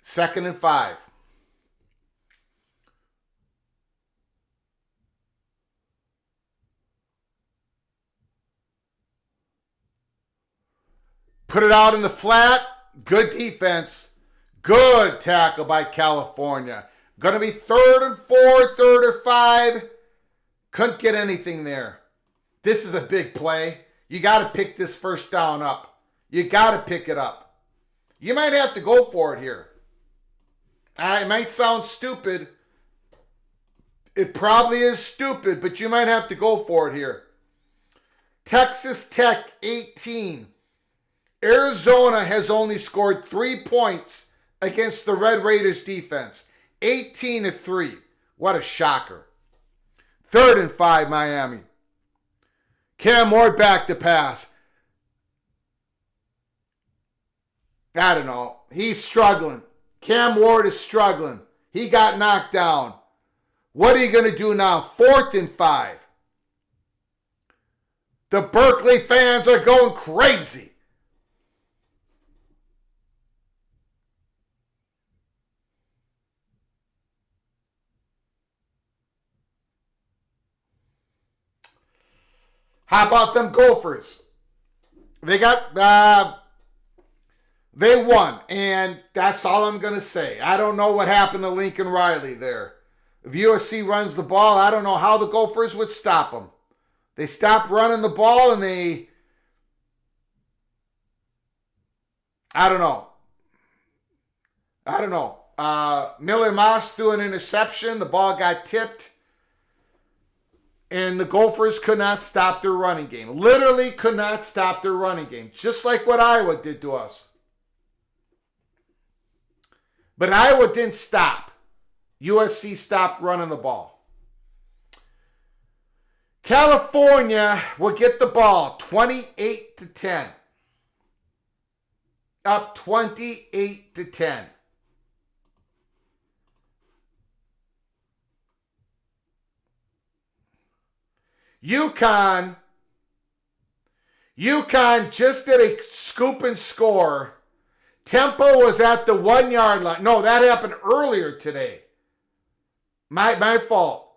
Second and 5. Put it out in the flat. Good defense. Good tackle by California. Going to be 3rd and 4, 3rd or 5. Couldn't get anything there. This is a big play. You got to pick this first down up. You got to pick it up. You might have to go for it here. It might sound stupid. It probably is stupid, but you might have to go for it here. Texas Tech 18. Arizona has only scored 3 points against the Red Raiders defense. 18 to 3. What a shocker. 3rd and 5, Miami. Cam Ward back to pass. I don't know. He's struggling. Cam Ward is struggling. He got knocked down. What are you going to do now? 4th and 5. The Berkeley fans are going crazy. How about them Gophers? They won, and that's all I'm going to say. I don't know what happened to Lincoln Riley there. If USC runs the ball, I don't know how the Gophers would stop them. They stopped running the ball, and I don't know. Miller Moss threw an interception. The ball got tipped. And the Gophers could not stop their running game. Literally could not stop their running game. Just like what Iowa did to us. But Iowa didn't stop. USC stopped running the ball. California will get the ball 28 to 10. Up 28 to 10. UConn just did a scoop and score. Tempo was at the 1 yard line. No, that happened earlier today. My fault.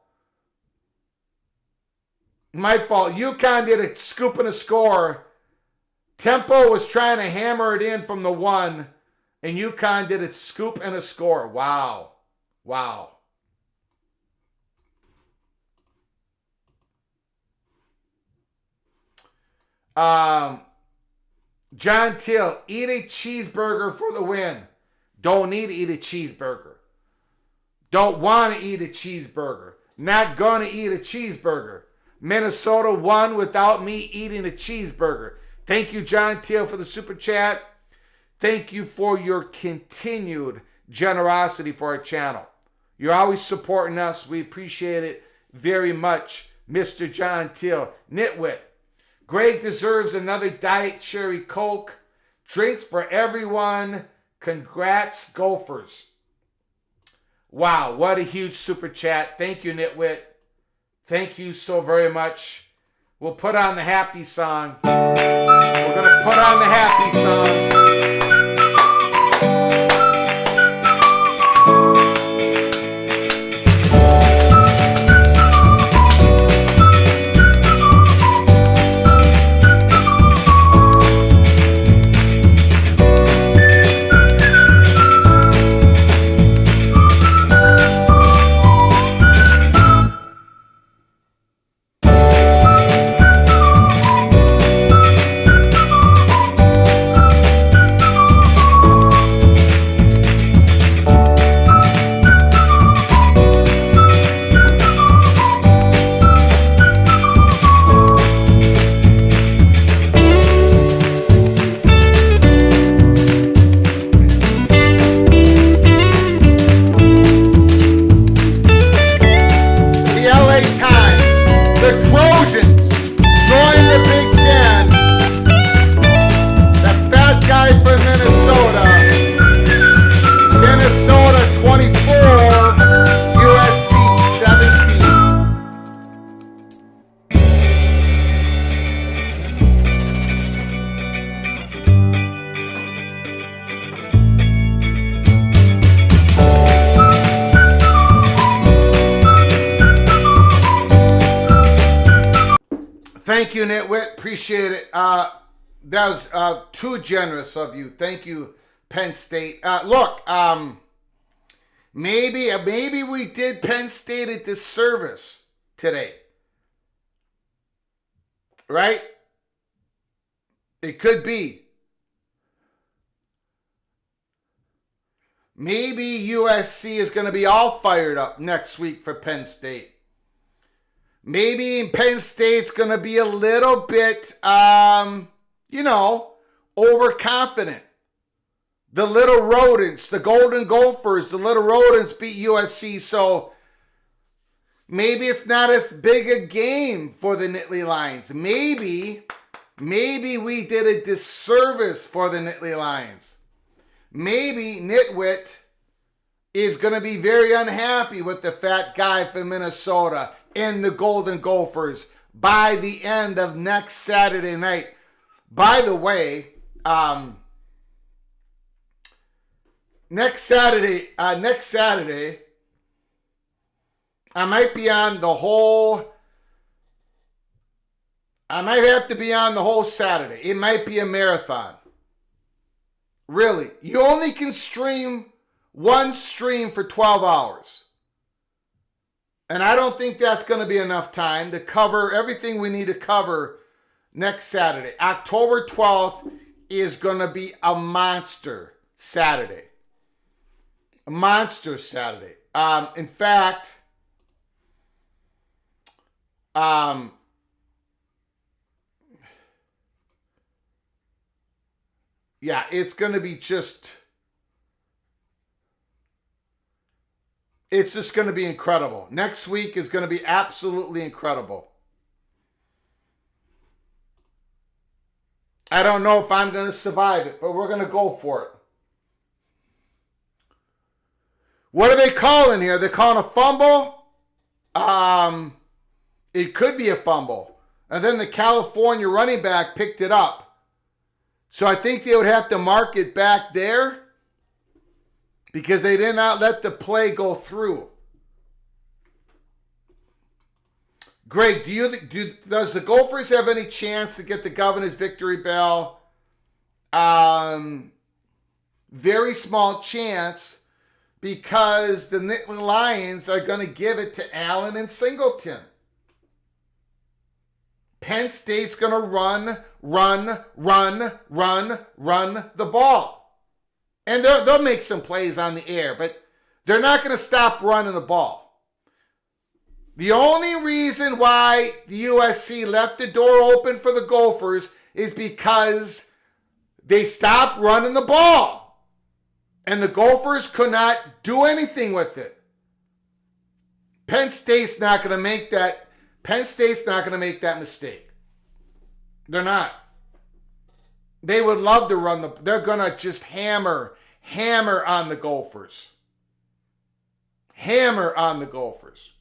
My fault. UConn did a scoop and a score. Tempo was trying to hammer it in from the 1, and UConn did a scoop and a score. Wow. Wow. John Till, eat a cheeseburger for the win. Don't need to eat a cheeseburger. Don't want to eat a cheeseburger. Not going to eat a cheeseburger. Minnesota won without me eating a cheeseburger. Thank you, John Till, for the super chat. Thank you for your continued generosity for our channel. You're always supporting us. We appreciate it very much, Mr. John Till. Nitwit. Greg deserves another Diet Cherry Coke. Drinks for everyone. Congrats, Gophers. Wow, what a huge super chat. Thank you, Nitwit. Thank you so very much. We'll put on the happy song. We're going to put on the happy song. Thank you, Nitwit. Appreciate it. That was too generous of you. Thank you, Penn State. Look, maybe we did Penn State a disservice today. Right? It could be. Maybe USC is going to be all fired up next week for Penn State. Maybe Penn State's going to be a little bit, overconfident. The little rodents, the Golden Gophers, the little rodents beat USC, so maybe it's not as big a game for the Nittany Lions. Maybe we did a disservice for the Nittany Lions. Maybe Nitwit is going to be very unhappy with the fat guy from Minnesota and the Golden Gophers by the end of next Saturday night. By the way, next Saturday, I might be on the whole. I might have to be on the whole Saturday. It might be a marathon. Really, you only can stream one stream for 12 hours. And I don't think that's going to be enough time to cover everything we need to cover next Saturday. October 12th is going to be a monster Saturday. A monster Saturday. In fact, it's going to be just... It's just going to be incredible. Next week is going to be absolutely incredible. I don't know if I'm going to survive it, but we're going to go for it. What are they calling here? They're calling a fumble? It could be a fumble. And then the California running back picked it up. So I think they would have to mark it back there, because they did not let the play go through. Greg, does the Gophers have any chance to get the governor's victory bell? Very small chance, because the Nittany Lions are going to give it to Allen and Singleton. Penn State's going to run the ball. And they'll make some plays on the air, but they're not going to stop running the ball. The only reason why the USC left the door open for the Gophers is because they stopped running the ball. And the Gophers could not do anything with it. Penn State's not going to make that. Penn State's not going to make that mistake. They're not. They would love to run they're going to just hammer on the Gophers. Hammer on the Gophers.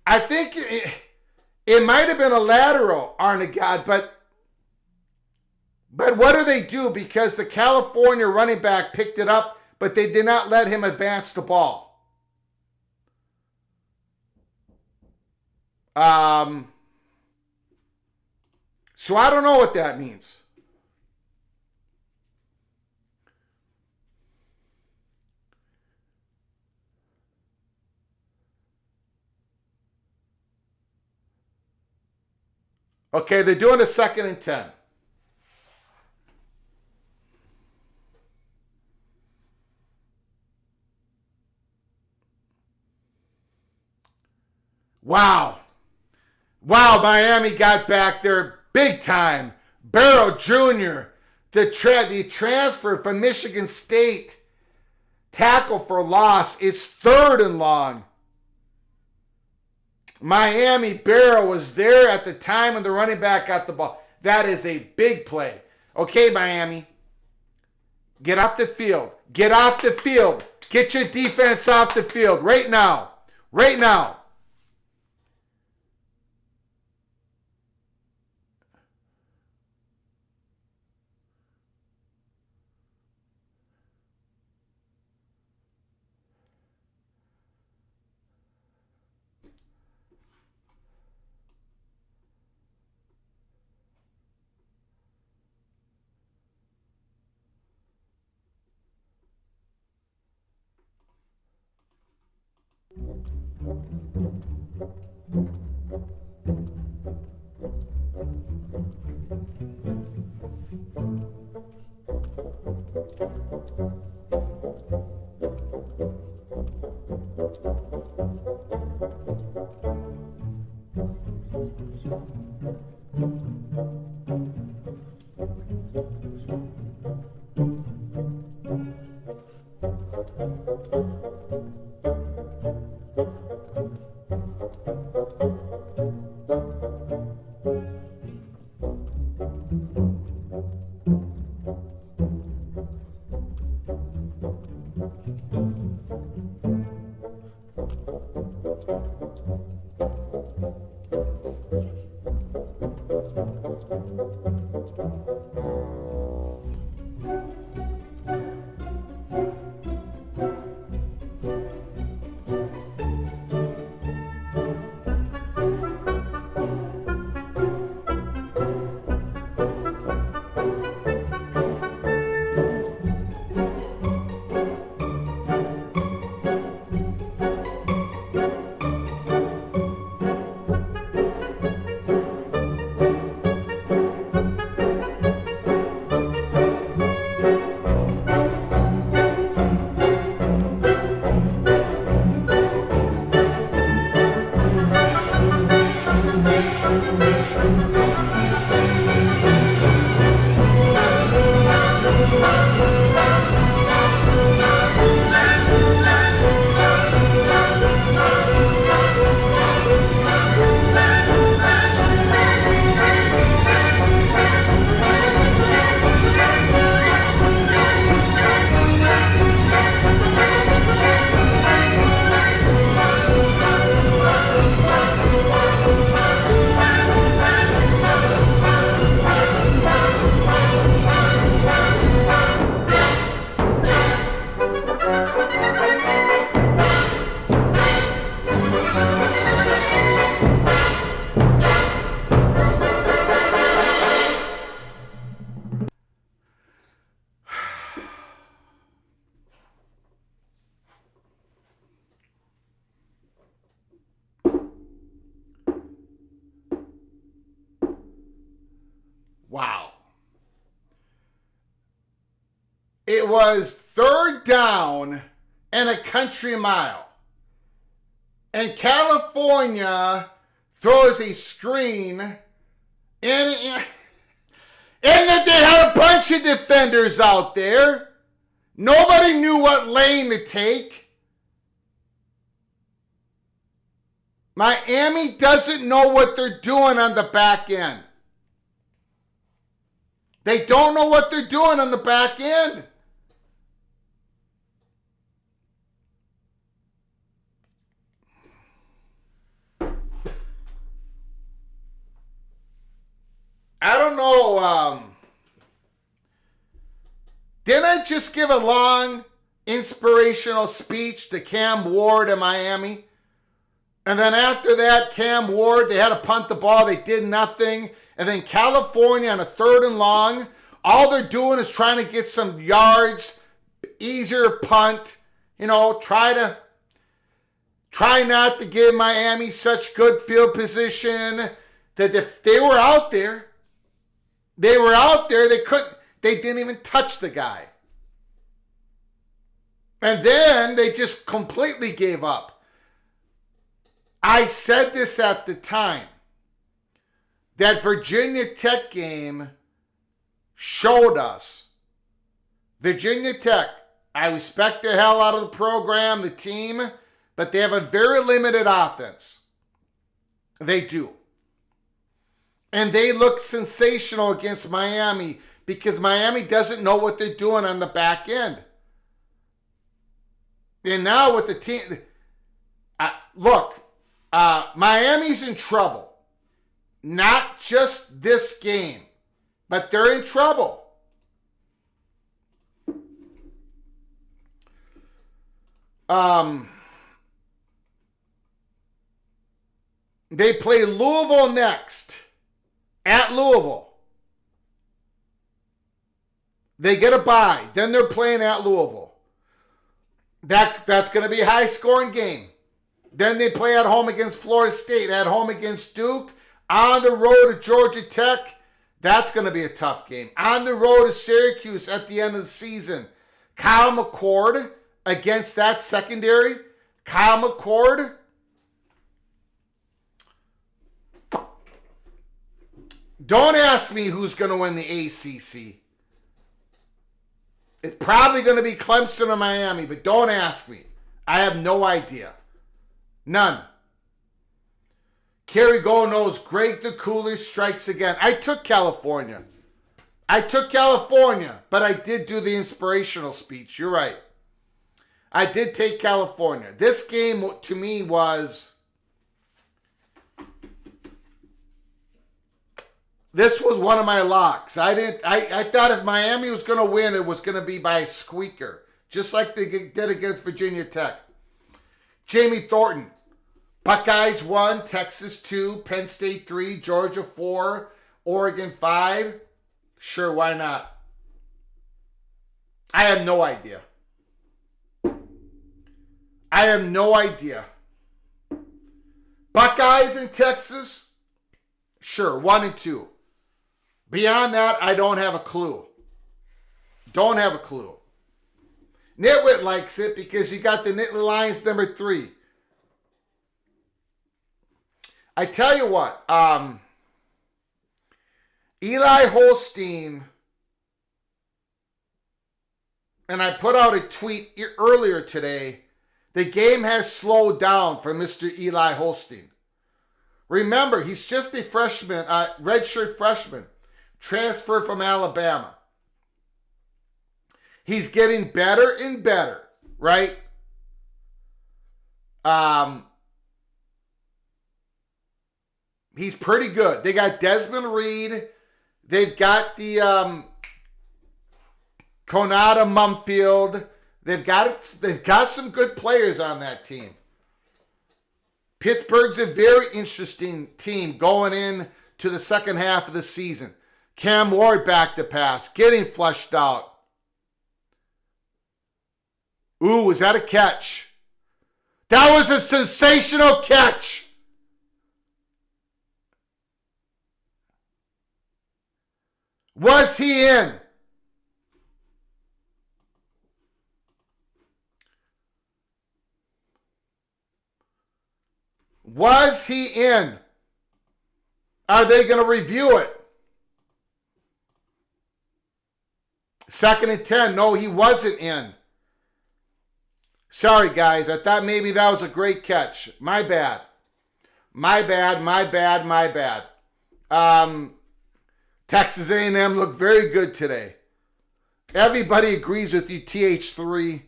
I think it might have been a lateral, Arnegad, but what do they do? Because the California running back picked it up, but they did not let him advance the ball. So I don't know what that means. Okay, they're doing a 2nd and 10. Wow, Miami got back there big time. Barrow Jr., the transfer from Michigan State, tackle for loss. It's 3rd and long. Miami, Barrow was there at the time when the running back got the ball. That is a big play. Okay, Miami. Get off the field. Get off the field. Get your defense off the field right now. Right now. It was 3rd down and a country mile. And California throws a screen, and then they had a bunch of defenders out there. Nobody knew what lane to take. Miami doesn't know what they're doing on the back end. They don't know what they're doing on the back end. I don't know. Didn't I just give a long inspirational speech to Cam Ward in Miami? And then after that, Cam Ward, they had to punt the ball. They did nothing. And then California on a 3rd and long, all they're doing is trying to get some yards, easier punt, try not to give Miami such good field position that if they were out there, they didn't even touch the guy. And then they just completely gave up. I said this at the time. That Virginia Tech game showed us. Virginia Tech, I respect the hell out of the program, the team, but they have a very limited offense. They do. And they look sensational against Miami because Miami doesn't know what they're doing on the back end. And now with the team, Miami's in trouble. Not just this game, but they're in trouble. They play Louisville next. At Louisville. They get a bye. Then they're playing at Louisville. That's going to be a high-scoring game. Then they play at home against Florida State, at home against Duke, on the road to Georgia Tech. That's going to be a tough game. On the road to Syracuse at the end of the season. Kyle McCord against that secondary. Kyle McCord. Don't ask me who's going to win the ACC. It's probably going to be Clemson or Miami, but don't ask me. I have no idea. None. Kerry Go knows Greg the Cooler strikes again. I took California, but I did do the inspirational speech. You're right. I did take California. This game to me was... This was one of my locks. I thought if Miami was going to win, it was going to be by a squeaker, just like they did against Virginia Tech. Jamie Thornton, Buckeyes 1, Texas 2, Penn State 3, Georgia 4, Oregon 5. Sure, why not? I have no idea. Buckeyes in Texas? Sure, 1 and 2. Beyond that, I don't have a clue. Nitwit likes it because you got the Nittany Lions number 3. I tell you what, Eli Holstein, and I put out a tweet earlier today, the game has slowed down for Mr. Eli Holstein. Remember, he's just a freshman, redshirt freshman, transferred from Alabama. He's getting better and better, right? He's pretty good. They got Desmond Reed. They've got the Konata Mumfield. They've got some good players on that team. Pittsburgh's a very interesting team going in to the second half of the season. Cam Ward back to pass, getting flushed out. Ooh, was that a catch? That was a sensational catch. Was he in? Was he in? Are they going to review it? 2nd and 10. No, he wasn't in. Sorry, guys. I thought maybe that was a great catch. My bad. Texas A&M looked very good today. Everybody agrees with you, TH3.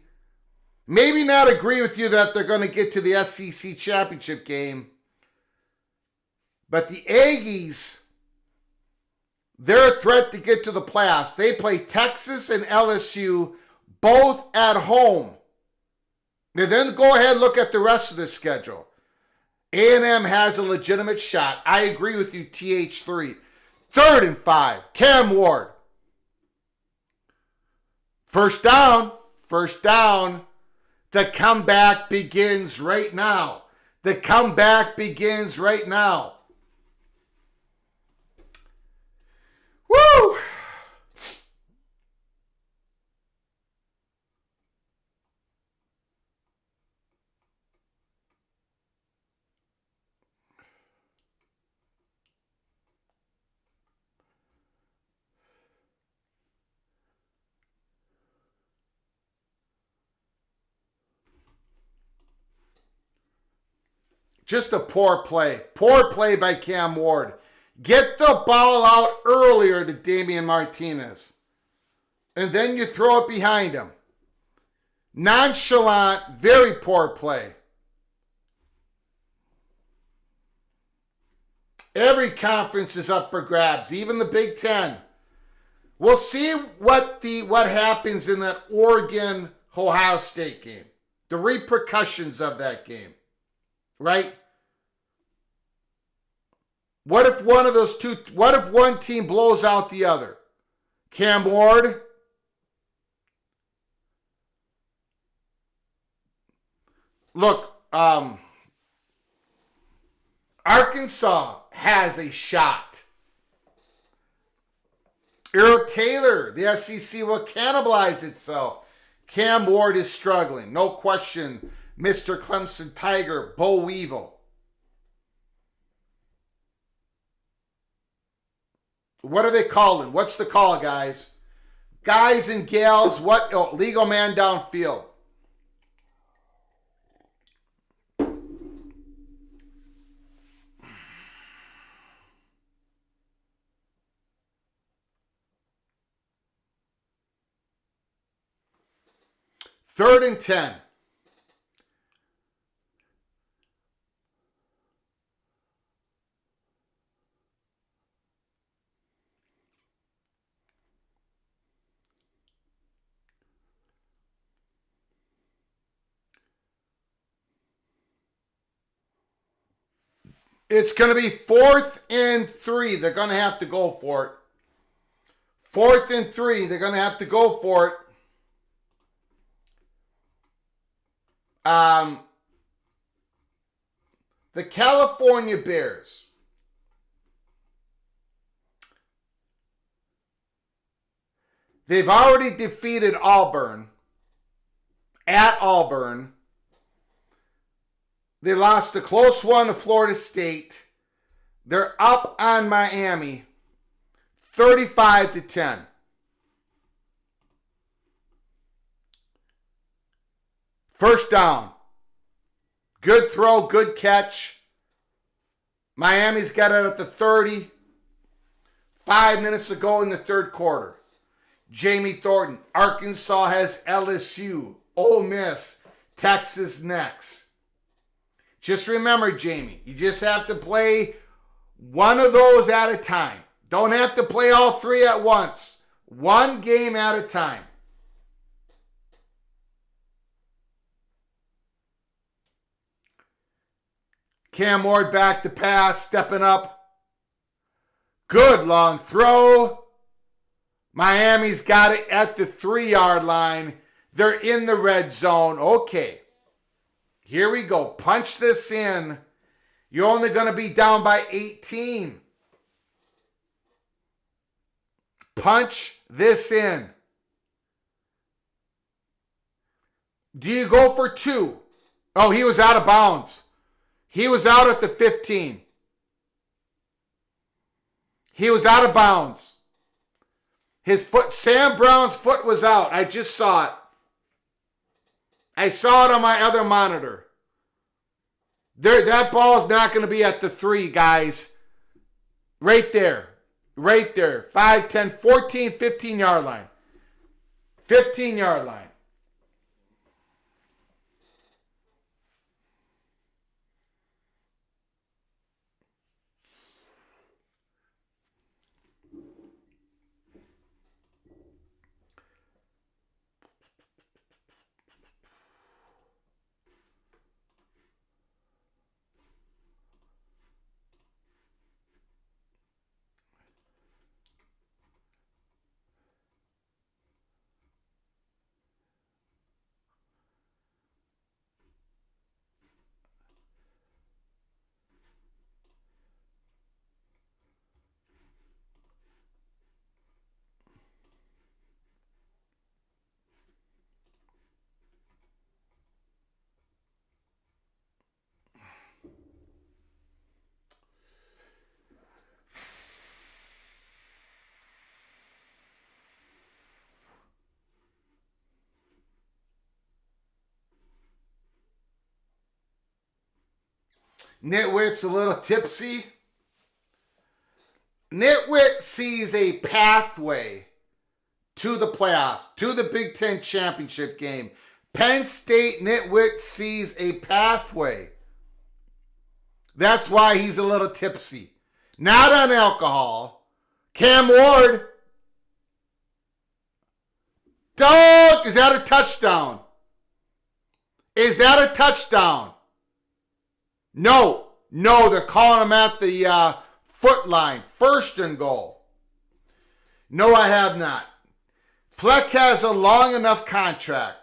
Maybe not agree with you that they're going to get to the SEC championship game. But the Aggies, they're a threat to get to the playoffs. They play Texas and LSU both at home. And then go ahead and look at the rest of the schedule. A&M has a legitimate shot. I agree with you, TH3. 3rd and 5. Cam Ward. First down. The comeback begins right now. Woo! Just a poor play. Poor play by Cam Ward. Get the ball out earlier to Damian Martinez. And then you throw it behind him. Nonchalant, very poor play. Every conference is up for grabs, even the Big Ten. We'll see what happens in that Oregon-Ohio State game. The repercussions of that game. Right? What if one team blows out the other? Cam Ward? Look, Arkansas has a shot. Earl Taylor, the SEC will cannibalize itself. Cam Ward is struggling. No question. Mr. Clemson Tiger, Bo Weevil. What are they calling? What's the call, guys? Guys and gals, what? Oh, legal man downfield. Third and 10. It's going to be 4th and 3. They're going to have to go for it. 4th and 3. They're going to have to go for it. The California Bears. They've already defeated Auburn. At Auburn. They lost a close one to Florida State. They're up on Miami 35-10. First down. Good throw, good catch. Miami's got it at the 30. 5 minutes to go in the third quarter. Jamie Thornton. Arkansas has LSU. Ole Miss. Texas next. Just remember, Jamie, you just have to play one of those at a time. Don't have to play all three at once. One game at a time. Cam Ward back to pass, stepping up. Good long throw. Miami's got it at the 3-yard line. They're in the red zone. Okay. Here we go. Punch this in. You're only going to be down by 18. Punch this in. Do you go for 2? Oh, he was out of bounds. He was out at the 15. He was out of bounds. His foot, Sam Brown's foot was out. I just saw it. I saw it on my other monitor. That ball's not going to be at the 3, guys. Right there. Right there. 5, 10, 14, 15-yard line. 15-yard line. Nitwit's a little tipsy. Nitwit sees a pathway to the playoffs, to the Big Ten championship game. Penn State Nitwit sees a pathway. That's why he's a little tipsy. Not on alcohol. Cam Ward. Dog, is that a touchdown? Is that a touchdown? No, they're calling him at the foot line. 1st and goal. No, I have not. Fleck has a long enough contract.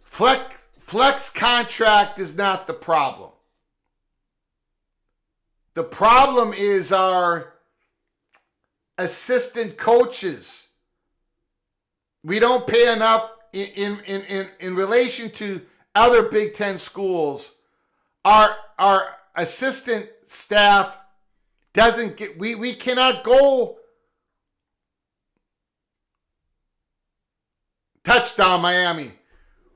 Fleck's contract is not the problem. The problem is our assistant coaches. We don't pay enough in relation to other Big Ten schools. Our assistant staff doesn't get, we cannot go touchdown Miami.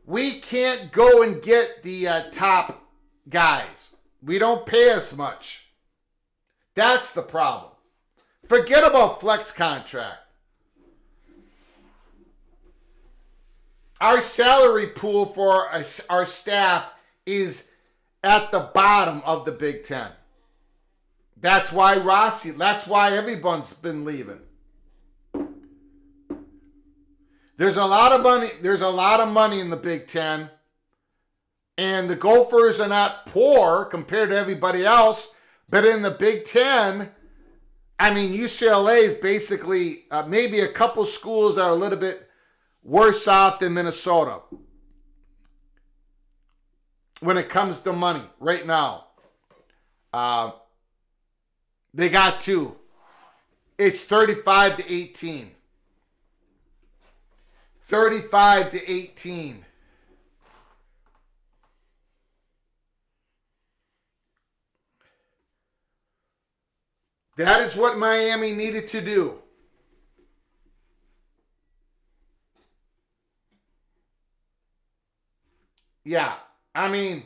We can't go and get the top guys. We don't pay as much. That's the problem. Forget about flex contract. Our salary pool for our staff is at the bottom of the Big Ten. That's why that's why everyone's been leaving. There's a lot of money in the Big Ten. And the Gophers are not poor compared to everybody else. But in the Big Ten, I mean, UCLA is basically maybe a couple schools that are a little bit worse off than Minnesota when it comes to money right now. They got 2. It's 35-18. 35-18. That is what Miami needed to do. Yeah, I mean,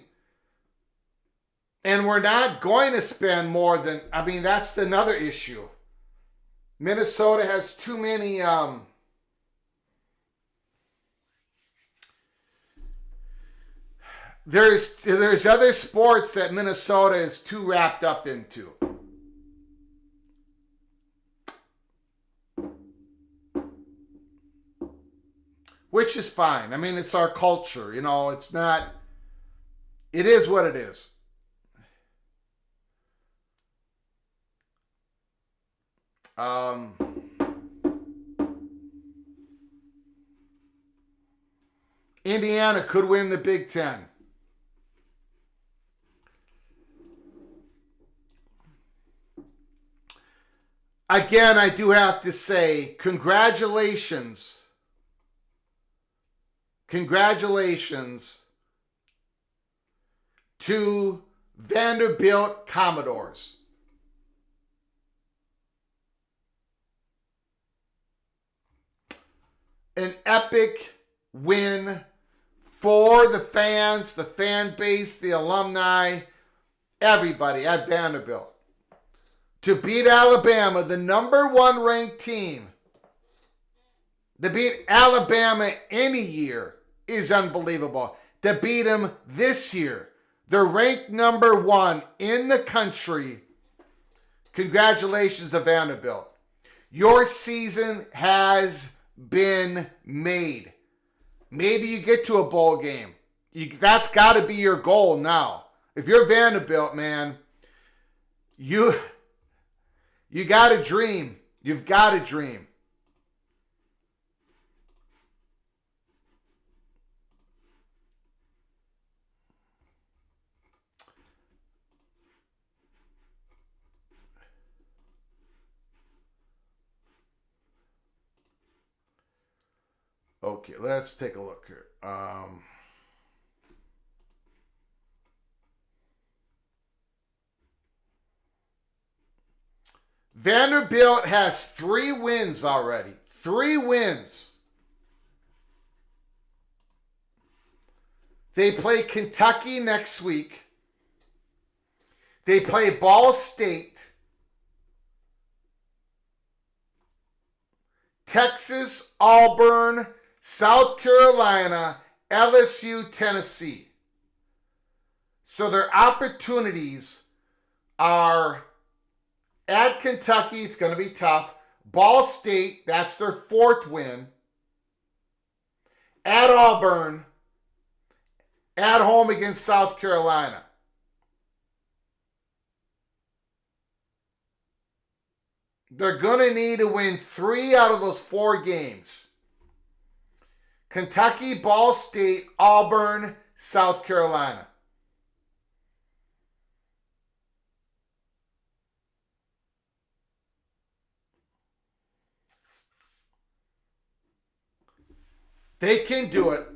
and we're not going to spend more than, I mean, that's another issue. Minnesota has too many, there's other sports that Minnesota is too wrapped up into. Which is fine. I mean, it's our culture, you know, it's not, it is what it is. Indiana could win the Big Ten. Again, I do have to say, congratulations. Congratulations to Vanderbilt Commodores. An epic win for the fans, the fan base, the alumni, everybody at Vanderbilt. To beat Alabama, the number 1 ranked team, to beat Alabama any year is unbelievable. To beat them this year, they're ranked number 1 in the country. Congratulations to Vanderbilt. Your season has been made. Maybe you get to a bowl game. That's got to be your goal now. If you're Vanderbilt, man, you got to dream. You've got to dream. Okay, let's take a look here. Vanderbilt has 3 wins already. 3 wins. They play Kentucky next week. They play Ball State, Texas, Auburn, South Carolina, LSU, Tennessee. So their opportunities are at Kentucky, it's going to be tough. Ball State, that's their 4th win. At Auburn, at home against South Carolina. They're going to need to win 3 out of those 4 games. Kentucky, Ball State, Auburn, South Carolina. They can do it.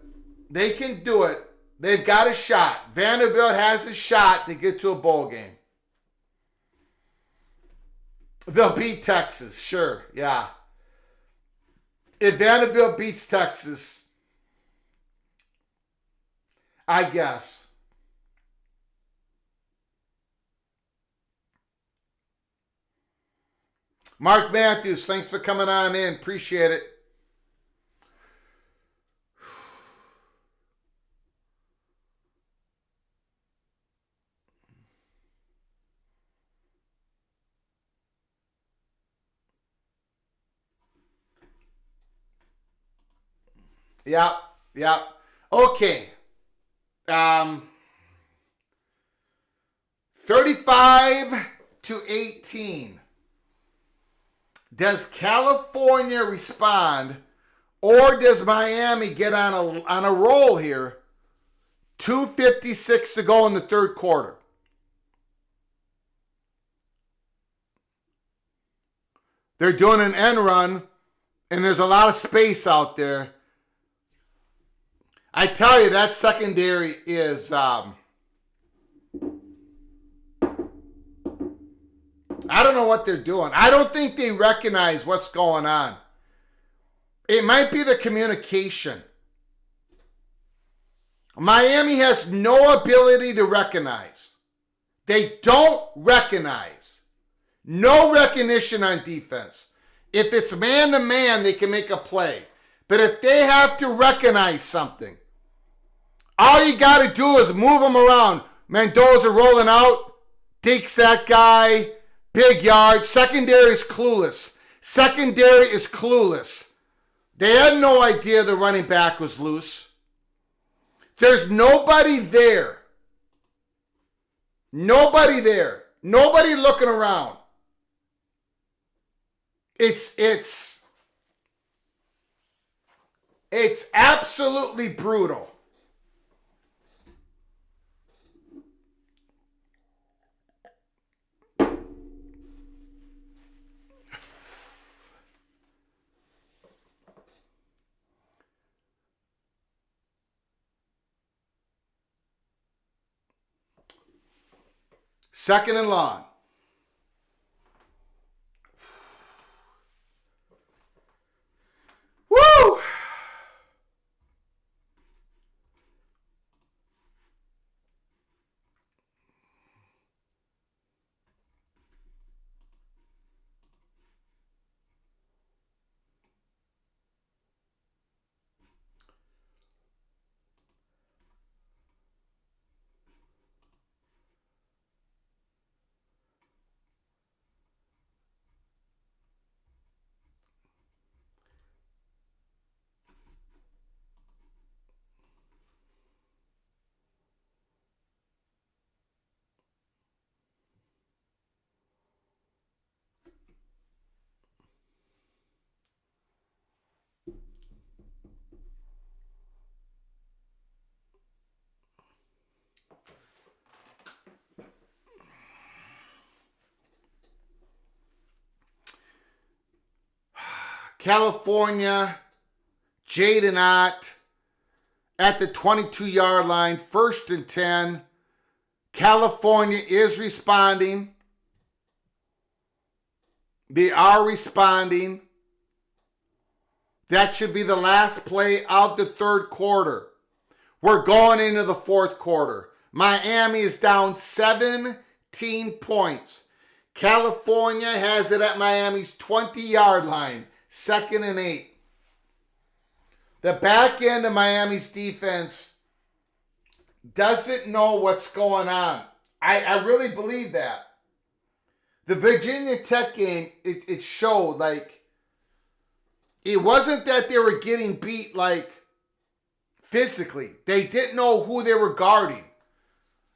They can do it. They've got a shot. Vanderbilt has a shot to get to a bowl game. They'll beat Texas, sure, yeah. If Vanderbilt beats Texas, I guess. Mark Matthews, thanks for coming on in. Appreciate it. Yeah. Okay. 35-18. Does California respond, or does Miami get on a roll here? 2:56 to go in the 3rd quarter. They're doing an end run, and there's a lot of space out there. I tell you, that secondary is, I don't know what they're doing. I don't think they recognize what's going on. It might be the communication. Miami has no ability to recognize. They don't recognize. No recognition on defense. If it's man-to-man, they can make a play. But if they have to recognize something, all you got to do is move them around. Mendoza rolling out, Deeks that guy, big yard. Secondary is clueless. They had no idea the running back was loose. There's nobody there. Nobody looking around. It's absolutely brutal. Second and long. Woo! California, Jaden Ott at the 22-yard line, 1st and 10. California is responding. They are responding. That should be the last play of the third quarter. We're going into the fourth quarter. Miami is down 17 points. California has it at Miami's 20-yard line, 2nd and 8. The back end of Miami's defense doesn't know what's going on. I really believe that. The Virginia Tech game, it showed, like, it wasn't that they were getting beat, like, physically. They didn't know who they were guarding.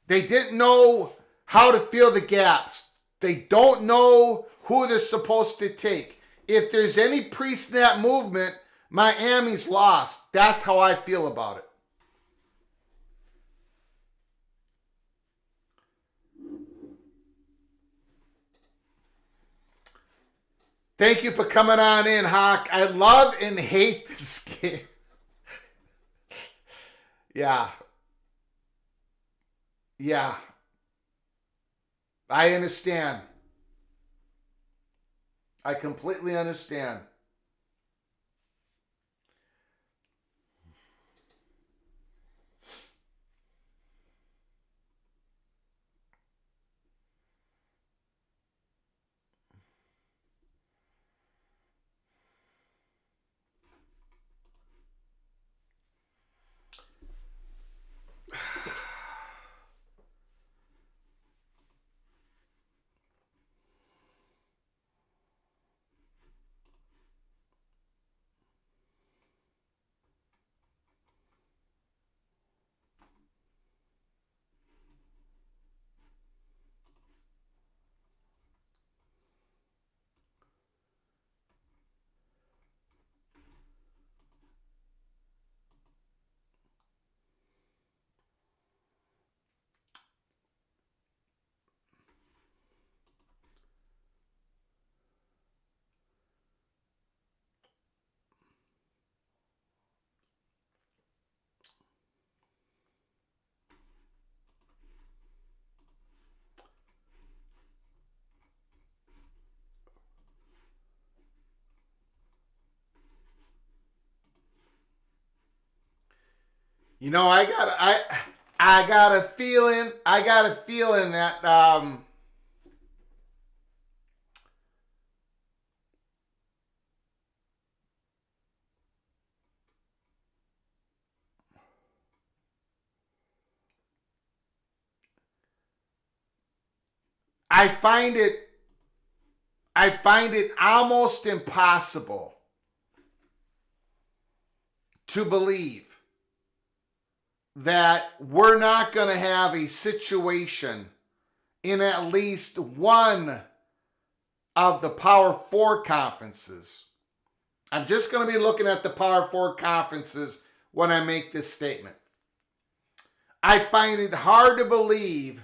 They didn't know how to fill the gaps. They don't know who they're supposed to take. If there's any pre-snap movement, Miami's lost. That's how I feel about it. Thank you for coming on in, Hawk. I love and hate this game. Yeah. Yeah. I understand. I completely understand. You know, I got a feeling that I find it almost impossible to believe that we're not going to have a situation in at least one of the Power 4 conferences. I'm just going to be looking at the Power 4 conferences when I make this statement. I find it hard to believe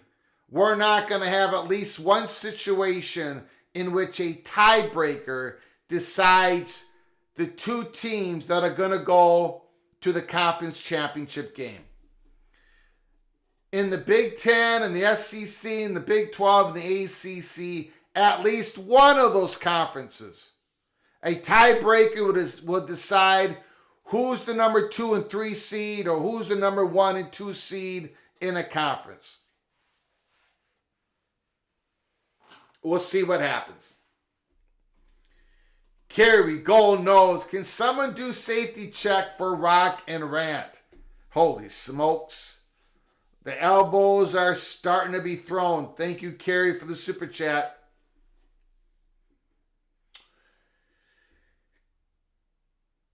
we're not going to have at least one situation in which a tiebreaker decides the two teams that are going to go to the conference championship game. In the Big Ten and the SEC and the Big 12 and the ACC, at least one of those conferences, a tiebreaker would decide who's the number 2 and 3 seed or who's the number 1 and 2 seed in a conference. We'll see what happens. Kerry, Gold Nose, can someone do safety check for Rock and Rant? Holy smokes. The elbows are starting to be thrown. Thank you, Kerry, for the super chat.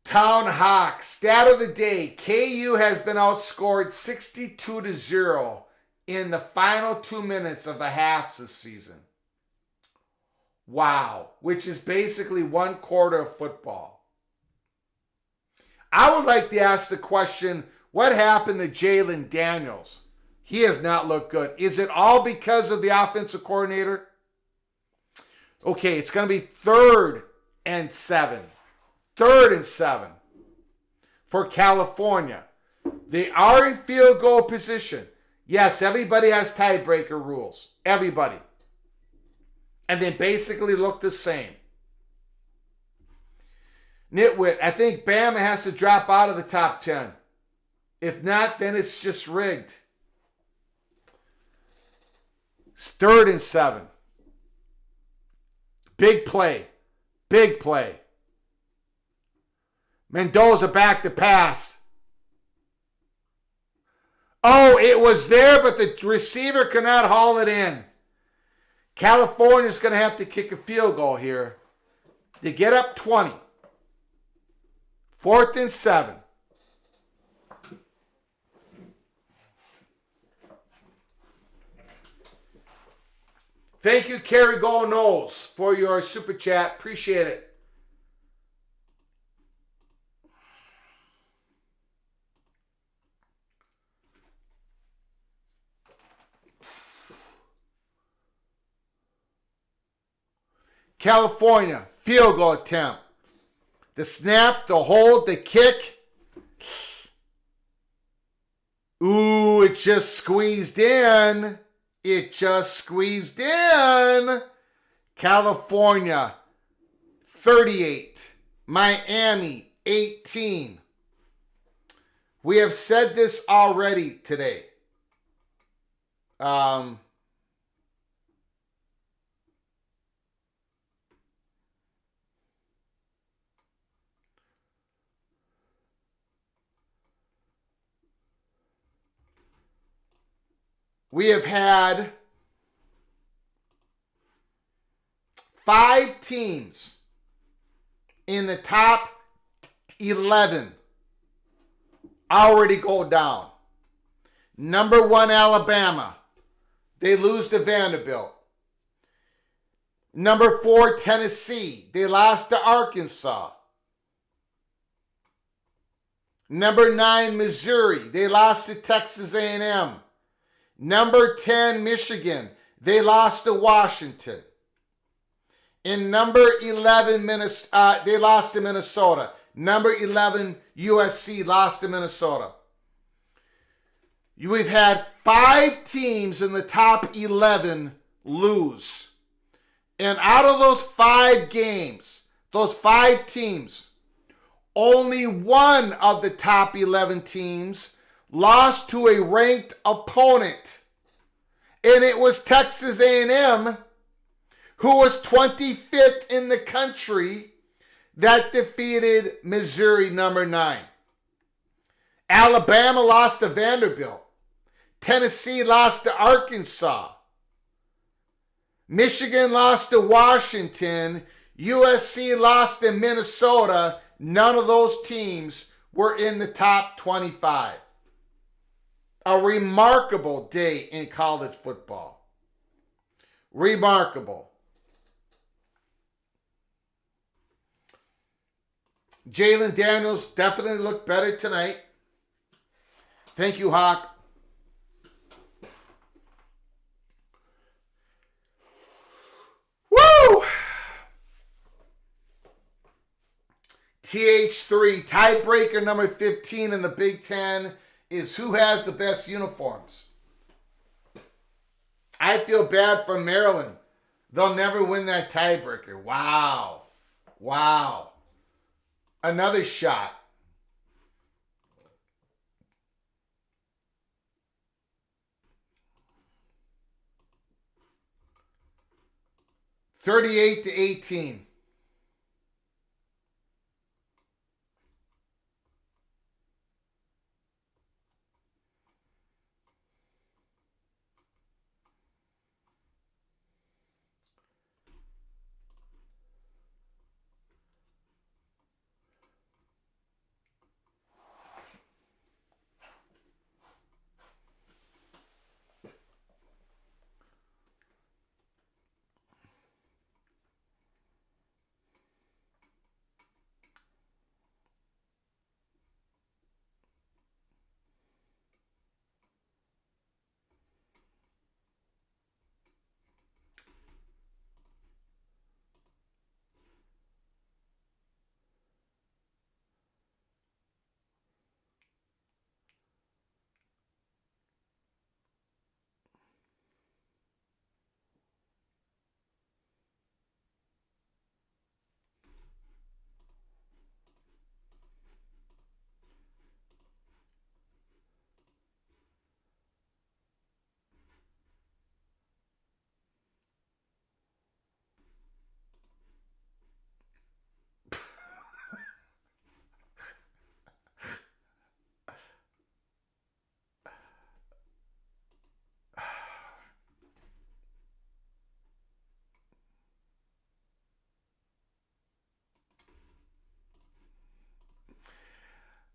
Town Hawk, stat of the day. KU has been outscored 62-0 in the final 2 minutes of the halves this season. Wow, which is basically 1 quarter of football. I would like to ask the question, what happened to Jalen Daniels? He has not looked good. Is it all because of the offensive coordinator? Okay, it's going to be 3rd and 7. 3rd and 7 for California. They are in field goal position. Yes, everybody has tiebreaker rules. Everybody. And they basically look the same. Nitwit, I think Bama has to drop out of the top 10. If not, then it's just rigged. It's 3rd and 7. Big play. Big play. Mendoza back to pass. Oh, it was there, but the receiver cannot haul it in. California's going to have to kick a field goal here to get up 20. 4th and 7. Thank you, Kerry Gold Knowles, for your super chat. Appreciate it. California, field goal attempt. The snap, the hold, the kick. Ooh, it just squeezed in. It just squeezed in. California, 38. Miami, 18. We have said this already today. We have had 5 teams in the top 11 already go down. Number 1, Alabama. They lose to Vanderbilt. Number 4, Tennessee. They lost to Arkansas. Number 9, Missouri. They lost to Texas A&M. Number 10, Michigan. They lost to Washington. In number 11, they lost to Minnesota. Number 11, USC lost to Minnesota. We've had 5 teams in the top 11 lose. And out of those 5 games, those 5 teams, only one of the top 11 teams lost to a ranked opponent, and it was Texas A&M, who was 25th in the country, that defeated Missouri, number 9. Alabama lost to Vanderbilt. Tennessee lost to Arkansas. Michigan lost to Washington. USC lost to Minnesota. None of those teams were in the top 25. A remarkable day in college football. Remarkable. Jalen Daniels definitely looked better tonight. Thank you, Hawk. Woo! TH3, tiebreaker number 15 in the Big Ten is who has the best uniforms. I feel bad for Maryland. They'll never win that tiebreaker. Wow. Wow. Another shot. $38-18.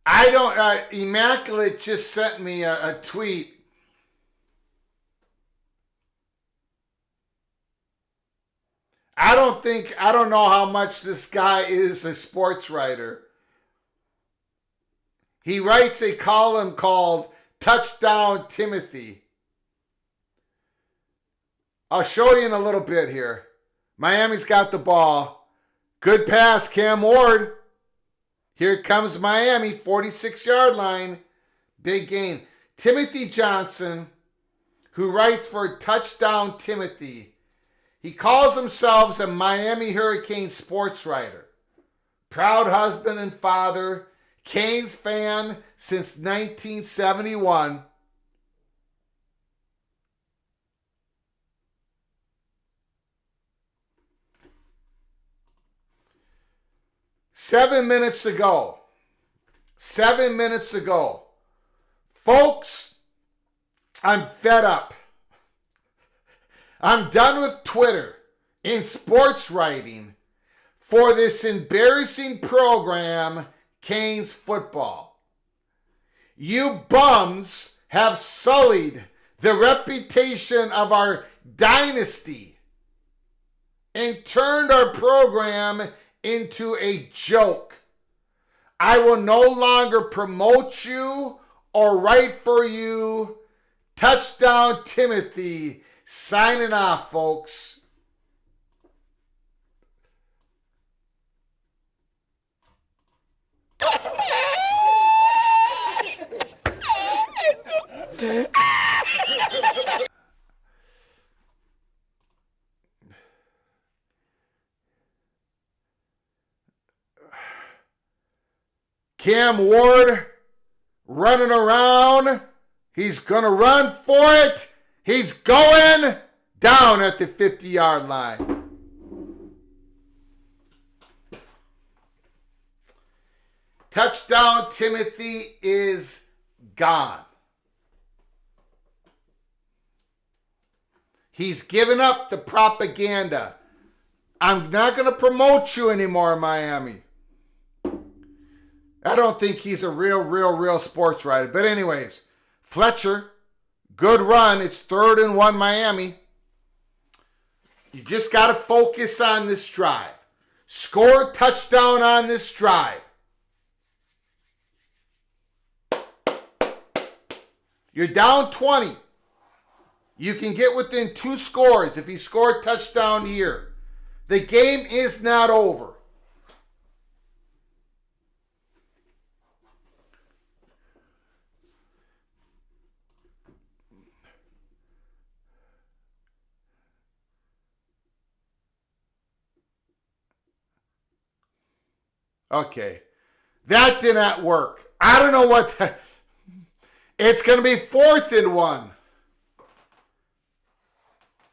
I don't. Immaculate just sent me a tweet. I don't know how much this guy is a sports writer. He writes a column called Touchdown Timothy. I'll show you in a little bit here. Miami's got the ball. Good pass, Cam Ward. Here comes Miami, 46-yard line. Big gain. Timothy Johnson, who writes for Touchdown Timothy. He calls himself a Miami Hurricane sports writer. Proud husband and father. Canes fan since 1971. Seven minutes ago. Folks, I'm fed up. I'm done with Twitter and sports writing for this embarrassing program, Canes football. You bums have sullied the reputation of our dynasty and turned our program into a joke. I will no longer promote you or write for you. Touchdown Timothy, signing off, folks. Cam Ward running around. He's going to run for it. He's going down at the 50-yard line. Touchdown Timothy is gone. He's given up the propaganda. I'm not going to promote you anymore, Miami. I don't think he's a real sports writer. But anyways, Fletcher, good run. It's 3rd and 1 Miami. You just got to focus on this drive. Score a touchdown on this drive. You're down 20. You can get within 2 scores if you score a touchdown here. The game is not over. Okay. That did not work. I don't know what it's going to be 4th and 1.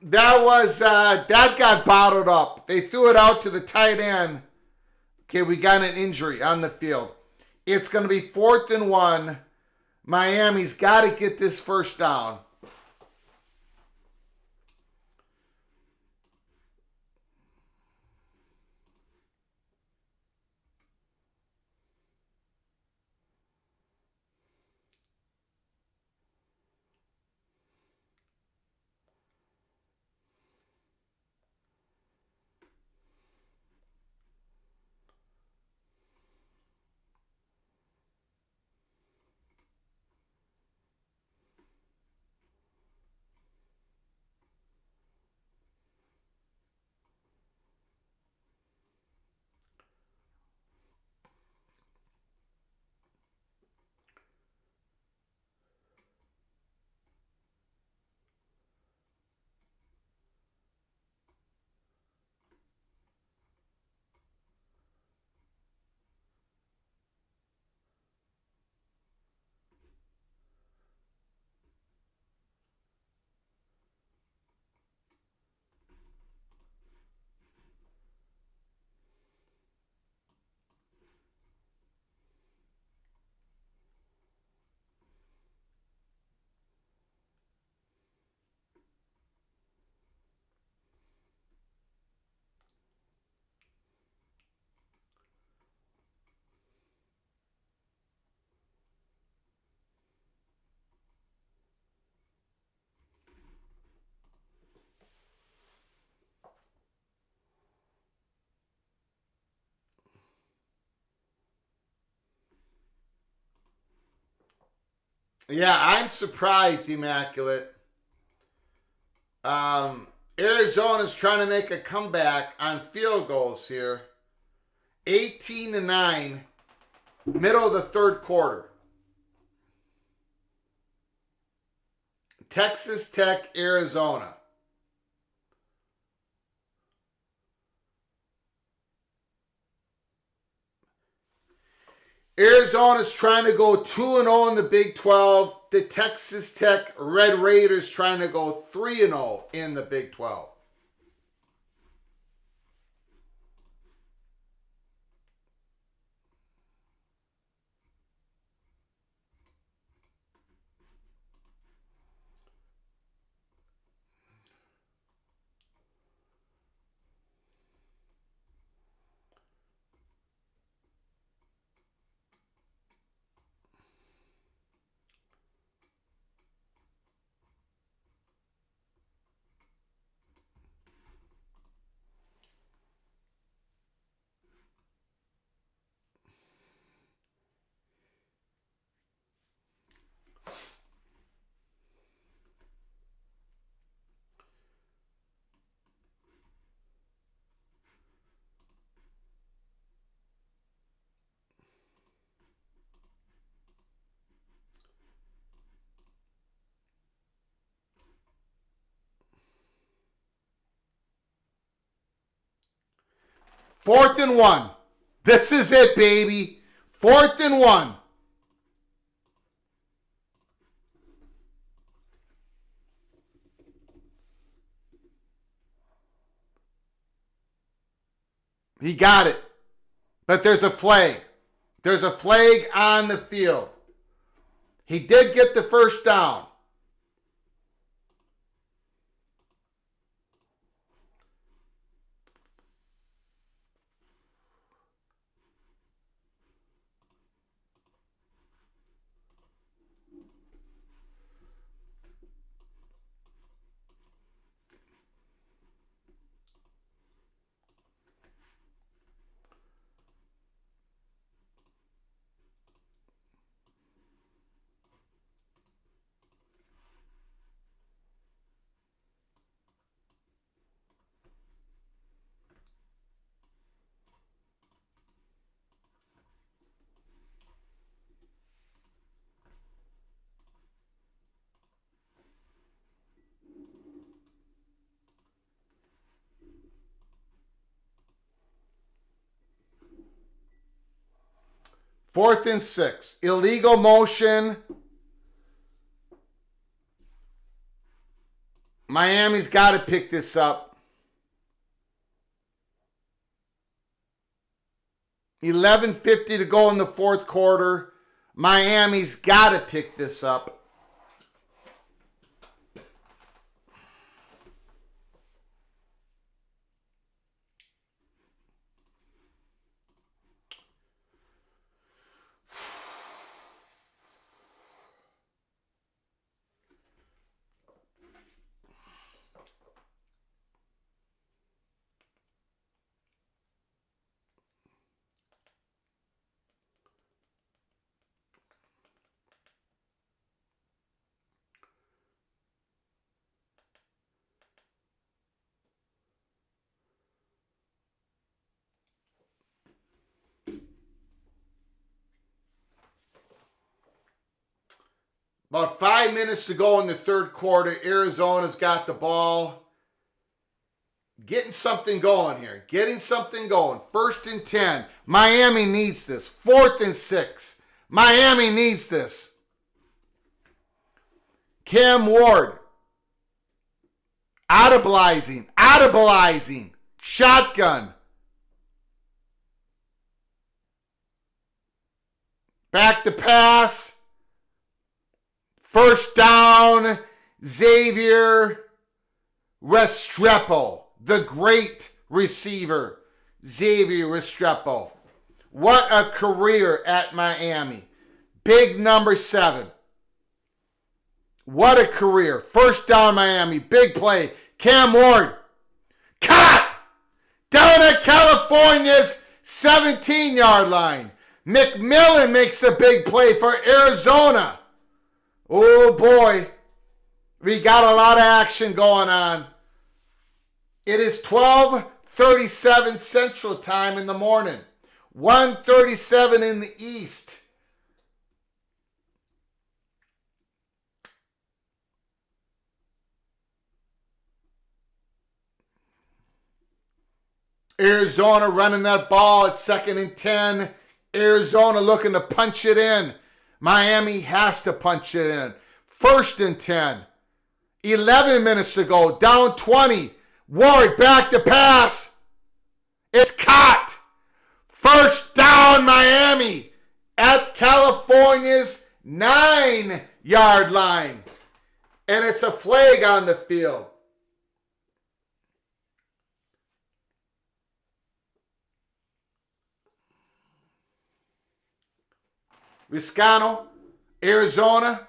That was that got bottled up. They threw it out to the tight end. Okay, we got an injury on the field. It's going to be 4th and 1. Miami's got to get this first down. Yeah, I'm surprised, Immaculate. Arizona's trying to make a comeback on field goals here. 18-9, middle of the 3rd quarter. Texas Tech, Arizona. Arizona's trying to go 2-0 in the Big 12. The Texas Tech Red Raiders trying to go 3-0 in the Big 12. Fourth and 1. This is it, baby. 4th and 1. He got it. But there's a flag. There's a flag on the field. He did get the first down. 4th and 6. Illegal motion. Miami's got to pick this up. 11:50 to go in the 4th quarter. Miami's got to pick this up. About 5 minutes to go in the 3rd quarter. Arizona's got the ball. Getting something going here. Getting something going. 1st and 10. Miami needs this. 4th and 6. Miami needs this. Cam Ward. Audibilizing. Shotgun. Back to pass. 1st down, Xavier Restrepo, the great receiver, Xavier Restrepo. What a career at Miami. Big number 7. What a career. 1st down, Miami. Big play. Cam Ward. Caught! Down at California's 17-yard line. McMillan makes a big play for Arizona. Oh boy, we got a lot of action going on. It is 12:37 Central Time in the morning, 1:37 in the East. Arizona running that ball at 2nd and 10. Arizona looking to punch it in. Miami has to punch it in. 1st and 10. 11 minutes to go. Down 20. Ward back to pass. It's caught. 1st down Miami at California's 9-yard line. And it's a flag on the field. Viscano, Arizona.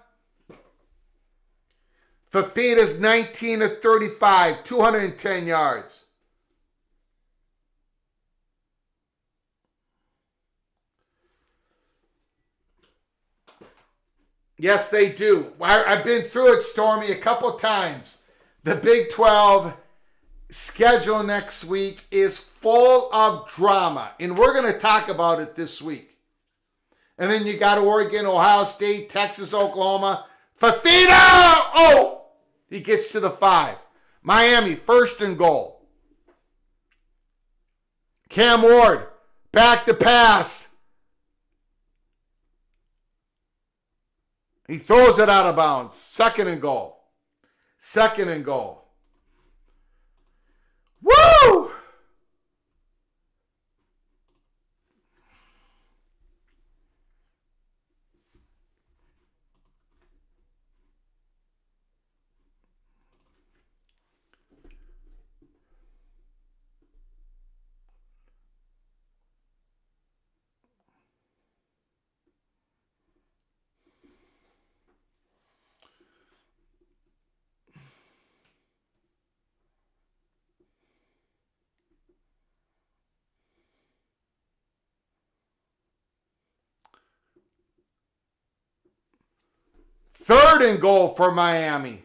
Fafita's 19 of 35, 210 yards. Yes, they do. I've been through it, Stormy, a couple times. The Big 12 schedule next week is full of drama, and we're going to talk about it this week. And then you got Oregon, Ohio State, Texas, Oklahoma. Fafita! Oh! He gets to the 5. Miami, 1st and goal. Cam Ward, back to pass. He throws it out of bounds. 2nd and goal. 2nd and goal. Woo! Third and goal for Miami.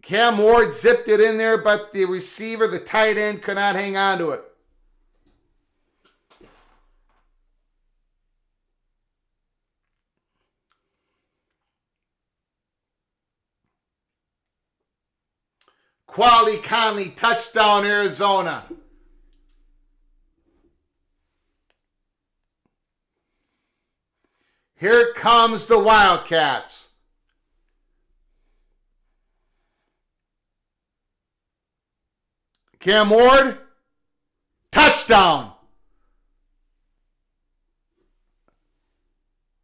Cam Ward zipped it in there, but the receiver, the tight end, could not hang on to it. Quali Conley, touchdown, Arizona. Here comes the Wildcats. Cam Ward, touchdown.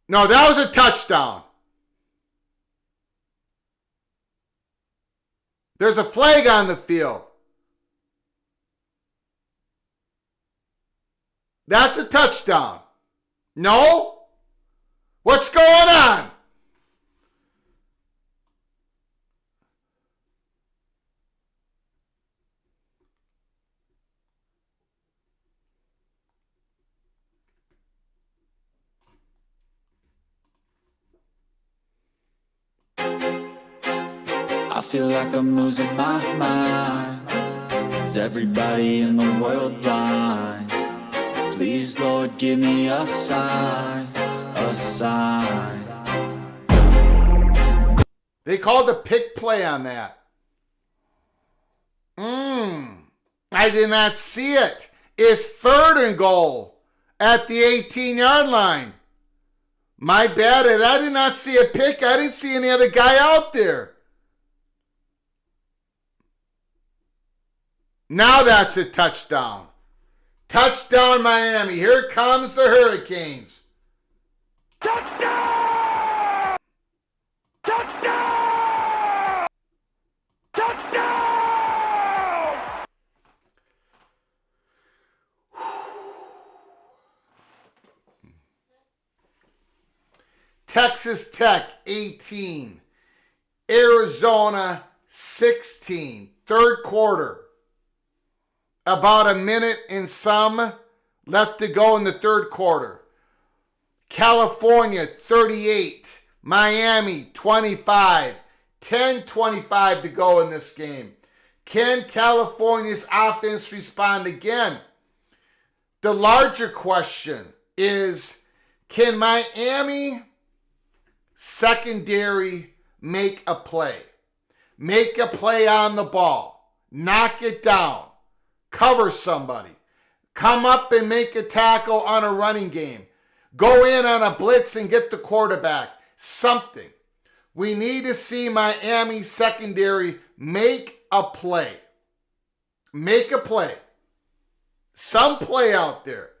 No, that was a touchdown. There's a flag on the field. That's a touchdown. No? What's going on? I feel like I'm losing my mind. Is everybody in the world blind? Please, Lord, give me a sign, a sign. They called a pick play on that. I did not see it. It's 3rd and goal at the 18-yard line. My bad. I did not see a pick. I didn't see any other guy out there. Now that's a touchdown. Touchdown, Miami. Here comes the Hurricanes. Touchdown! Touchdown! Touchdown! Texas Tech 18, Arizona 16, 3rd quarter. About a minute and some left to go in the 3rd quarter. California 38, Miami 25, 10:25 to go in this game. Can California's offense respond again? The larger question is, can Miami secondary make a play? Make a play on the ball. Knock it down. Cover somebody. Come up and make a tackle on a running game. Go in on a blitz and get the quarterback. Something. We need to see Miami secondary make a play. Make a play. Some play out there.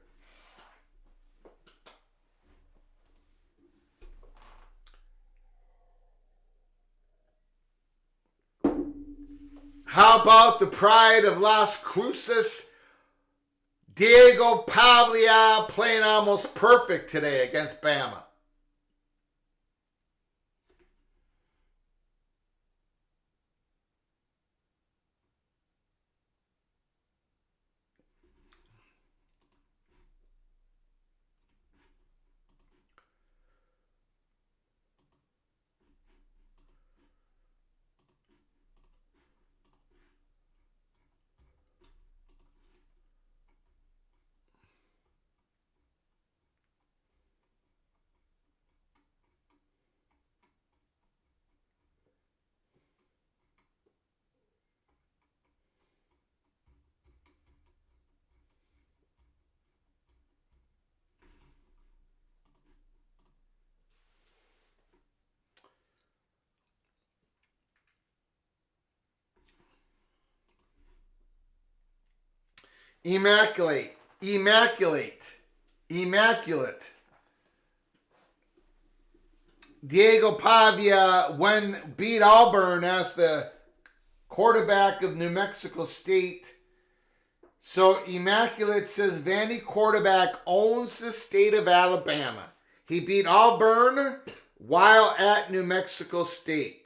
How about the pride of Las Cruces? Diego Pavlia playing almost perfect today against Bama. Immaculate. Diego Pavia, when beat Auburn as the quarterback of New Mexico State. So Immaculate says Vandy quarterback owns the state of Alabama. He beat Auburn while at New Mexico State.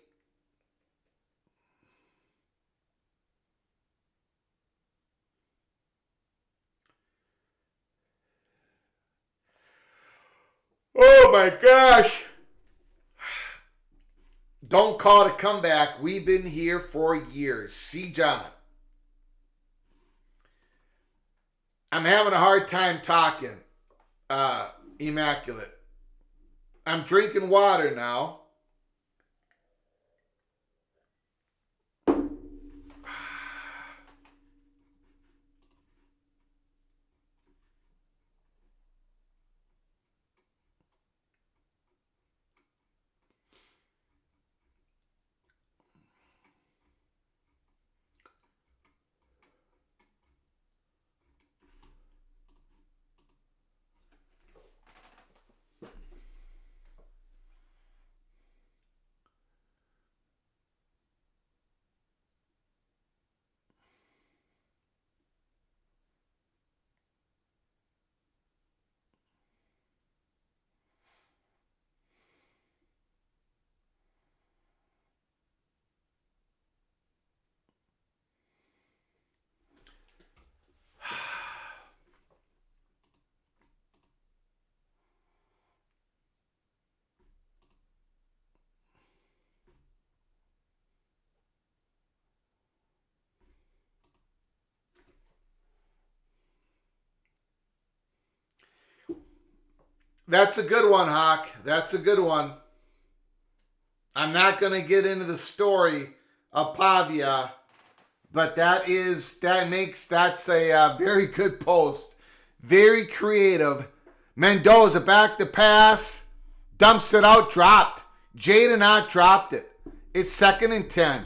Oh my gosh. Don't call it a comeback. We've been here for years. See John. I'm having a hard time talking, Immaculate. I'm drinking water now. That's a good one, Hawk. That's a good one. I'm not going to get into the story of Pavia, but that's a very good post. Very creative. Mendoza back to pass. Dumps it out, dropped. Jaden Ott dropped it. It's 2nd and 10.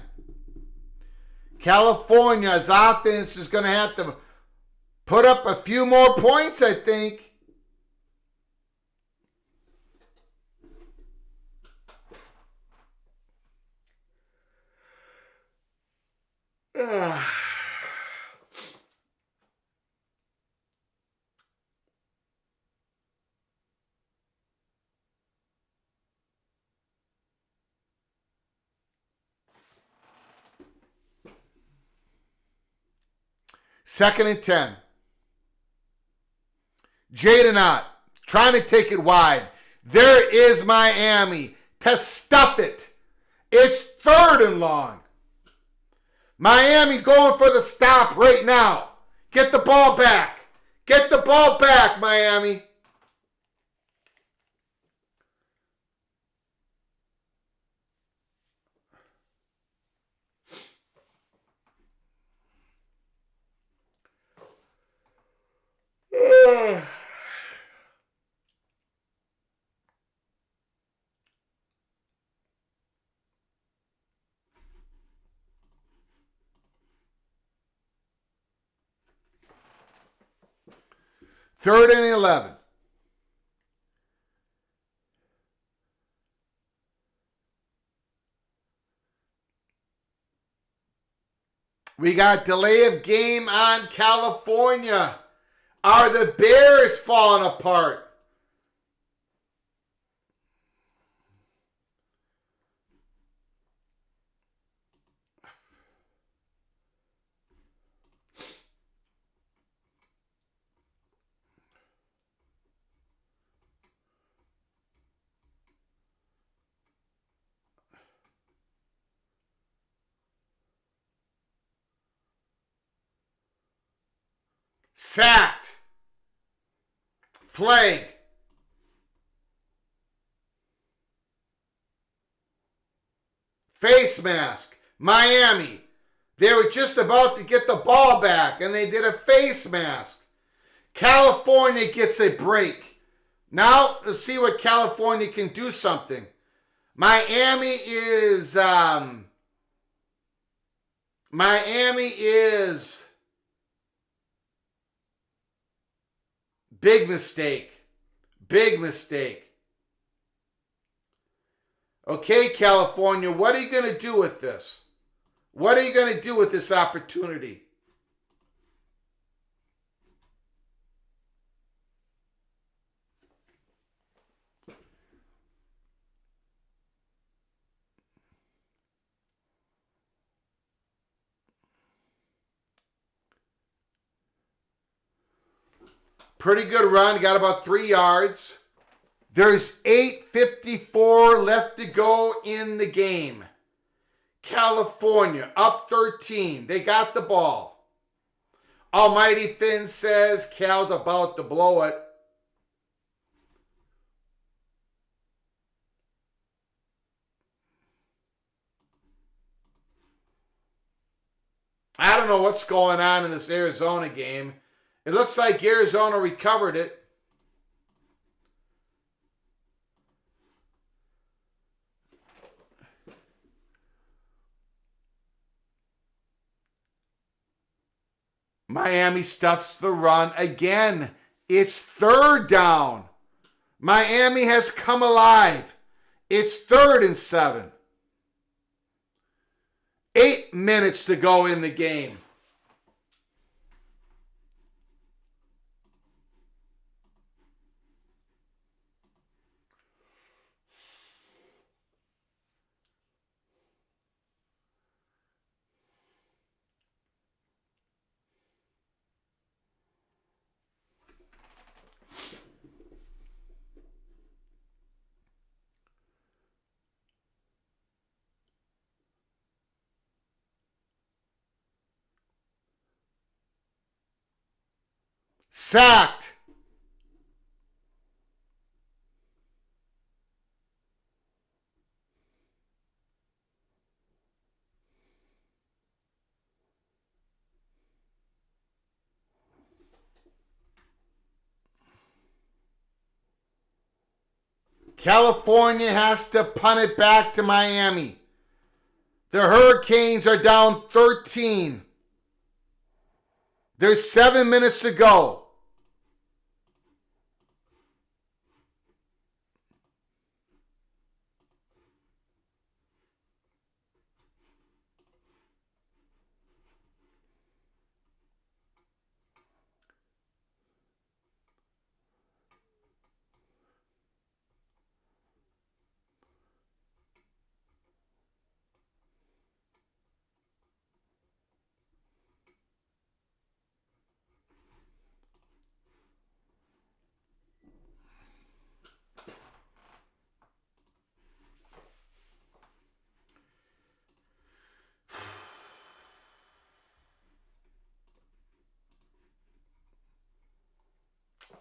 California's offense is going to have to put up a few more points, I think. Second and 10. Jaden Ott trying to take it wide. There is Miami to stuff it. It's 3rd and long. Miami going for the stop right now. Get the ball back. Get the ball back, Miami. Third and 11. We got delay of game on California. Are the Bears falling apart? Sacked. Flag. Face mask. Miami. They were just about to get the ball back, and they did a face mask. California gets a break. Now, let's see what California can do something. Miami is big mistake. Big mistake. Okay, California, what are you going to do with this? What are you going to do with this opportunity? Pretty good run. Got about 3 yards. There's 8:54 left to go in the game. California up 13. They got the ball. Almighty Finn says Cal's about to blow it. I don't know what's going on in this Arizona game. It looks like Arizona recovered it. Miami stuffs the run again. It's 3rd down. Miami has come alive. It's 3rd and 7. 8 minutes to go in the game. Sacked. California has to punt it back to Miami. The Hurricanes are down 13. There's 7 minutes to go.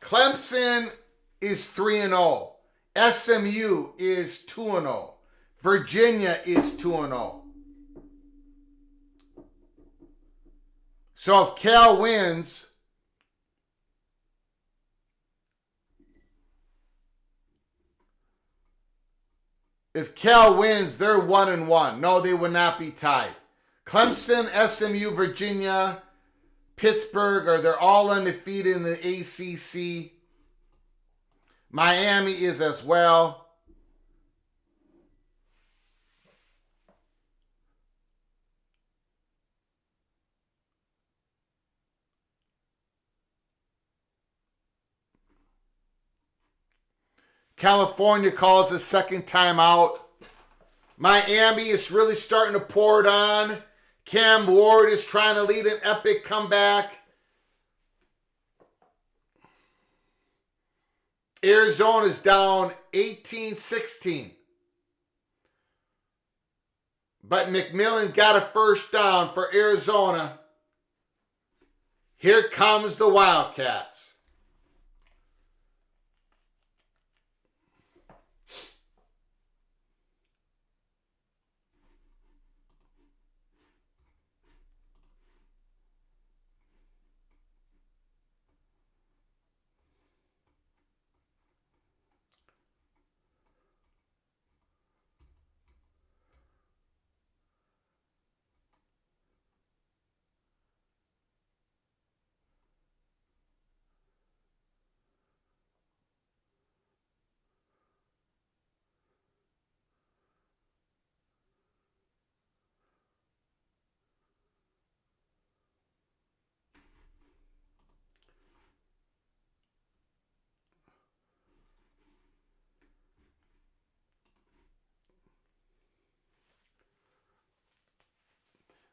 Clemson is 3-0. SMU is 2-0. Virginia is 2-0. So if Cal wins, they're 1-1. No, they would not be tied. Clemson, SMU, Virginia, Pittsburgh, they're all undefeated in the ACC. Miami is as well. California calls a second timeout. Miami is really starting to pour it on. Cam Ward is trying to lead an epic comeback. Arizona's down 18-16. But McMillan got a first down for Arizona. Here comes the Wildcats.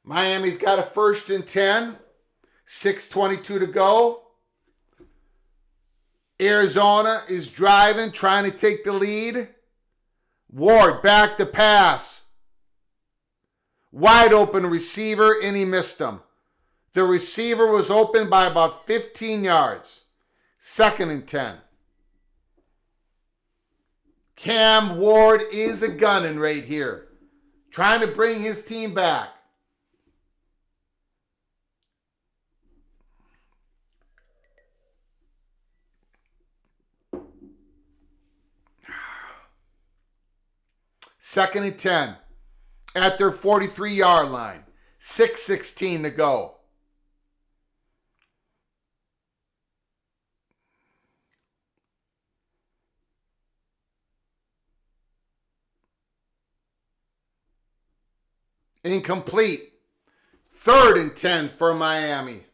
Miami's got a 1st and 10. 6:22 to go. Arizona is driving, trying to take the lead. Ward back to pass. Wide open receiver, and he missed him. The receiver was open by about 15 yards. 2nd and 10. Cam Ward is a gunning right here. Trying to bring his team back. Second and 10 at their 43-yard line. 6:16 to go. Incomplete. 3rd and 10 for Miami.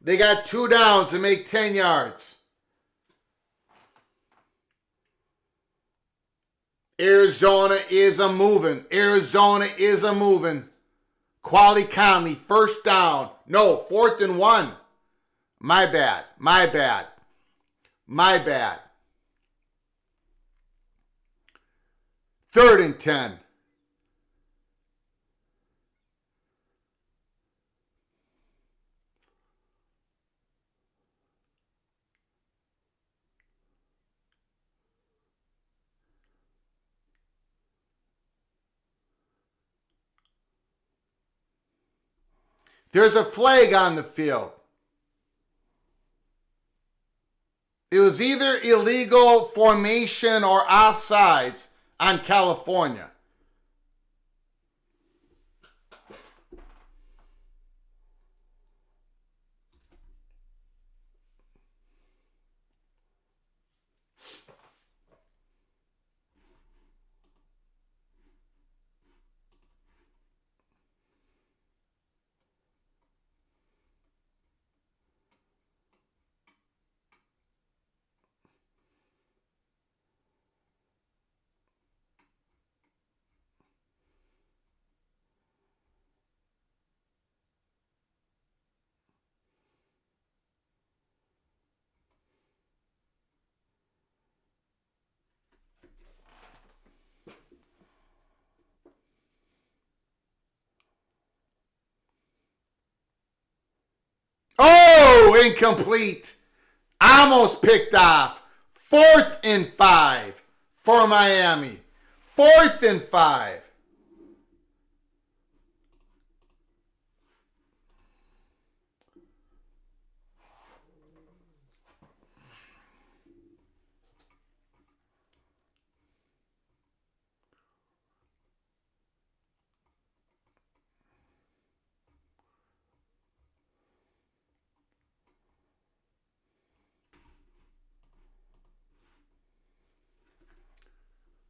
They got 2 downs to make 10 yards. Arizona is a moving. Quality Conley, 1st down. No, 4th and 1. My bad. 3rd and 10. There's a flag on the field. It was either illegal formation or offsides on California. Oh, incomplete. Almost picked off. 4th and 5 for Miami. 4th and 5.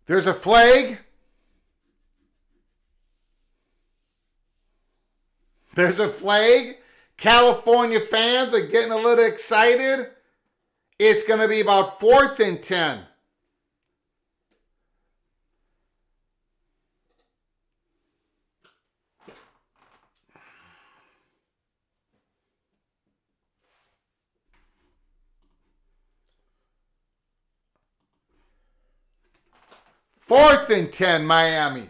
There's a flag. There's a flag. California fans are getting a little excited. It's going to be about 4th and 10. Fourth and 10, Miami.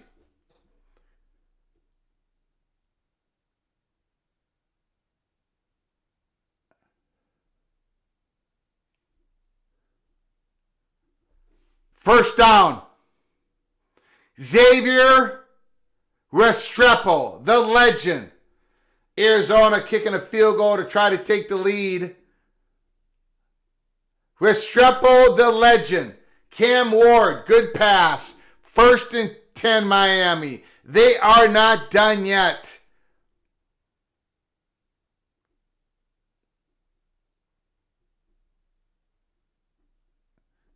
First down. Xavier Restrepo, the legend. Arizona kicking a field goal to try to take the lead. Restrepo, the legend. Cam Ward, good pass. 1st and 10, Miami. They are not done yet.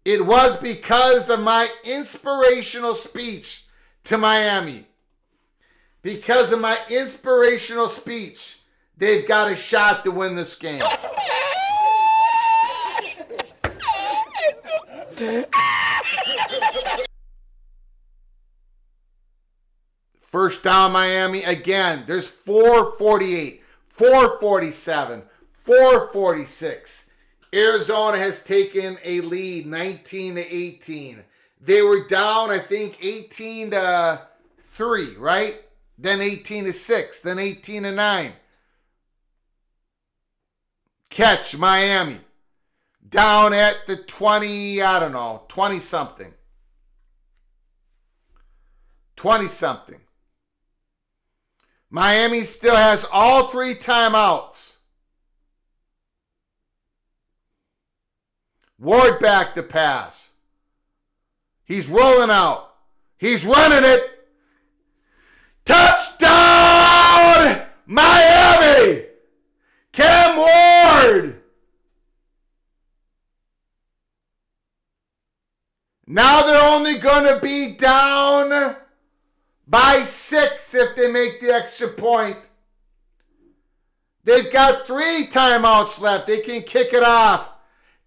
It was because of my inspirational speech to Miami. Because of my inspirational speech, they've got a shot to win this game. First down, Miami. Again, there's 4:48, 4:47, 4:46. Arizona has taken a lead, 19-18. They were down, I think, 18-3, right? Then 18-6, then 18-9. Catch, Miami. Down at the 20, I don't know, 20-something. 20-something. Miami still has all 3 timeouts. Ward back to pass. He's rolling out. He's running it. Touchdown, Miami! Cam Ward! Now they're only going to be down by 6 if they make the extra point. They've got 3 timeouts left. They can kick it off.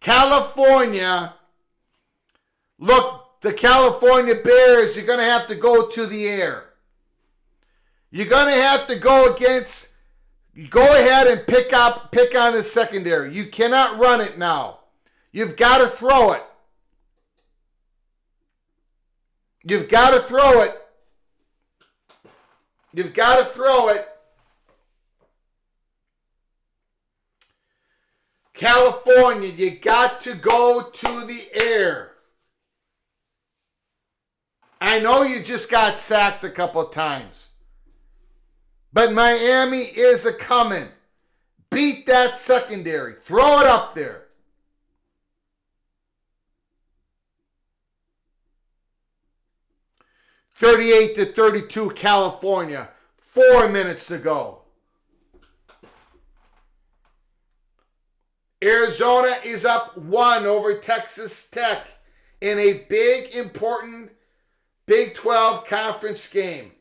California, look, the California Bears, you're going to have to go to the air. You're going to have to go ahead and pick on the secondary. You cannot run it now. You've got to throw it. You've got to throw it. You've got to throw it. California, you got to go to the air. I know you just got sacked a couple of times. But Miami is a coming. Beat that secondary. Throw it up there. 38-32 California. 4 minutes to go. Arizona is up 1 over Texas Tech in a big, important Big 12 conference game.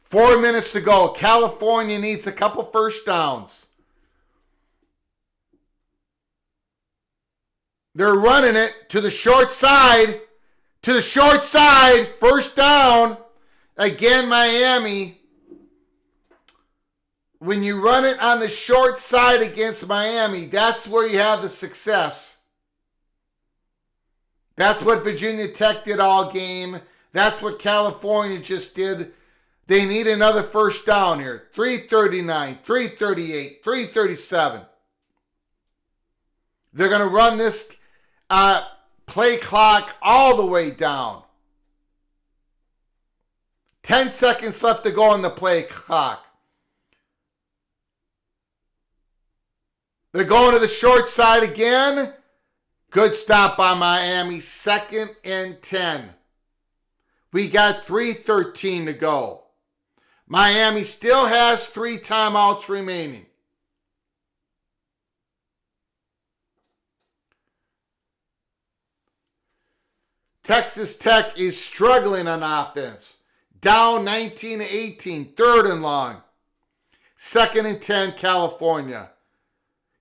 Four minutes to go. California needs a couple first downs. They're running it to the short side. To the short side. First down. Again, Miami. When you run it on the short side against Miami, that's where you have the success. That's what Virginia Tech did all game. That's what California just did. They need another first down here. 3:39, 3:38, 3:37. They're going to run this play clock all the way down. 10 seconds left to go on the play clock. They're going to the short side again. Good stop by Miami. 2nd and 10. We got 3:13 to go. Miami still has 3 timeouts remaining. Texas Tech is struggling on offense. Down 19-18, 3rd and long. 2nd and 10, California.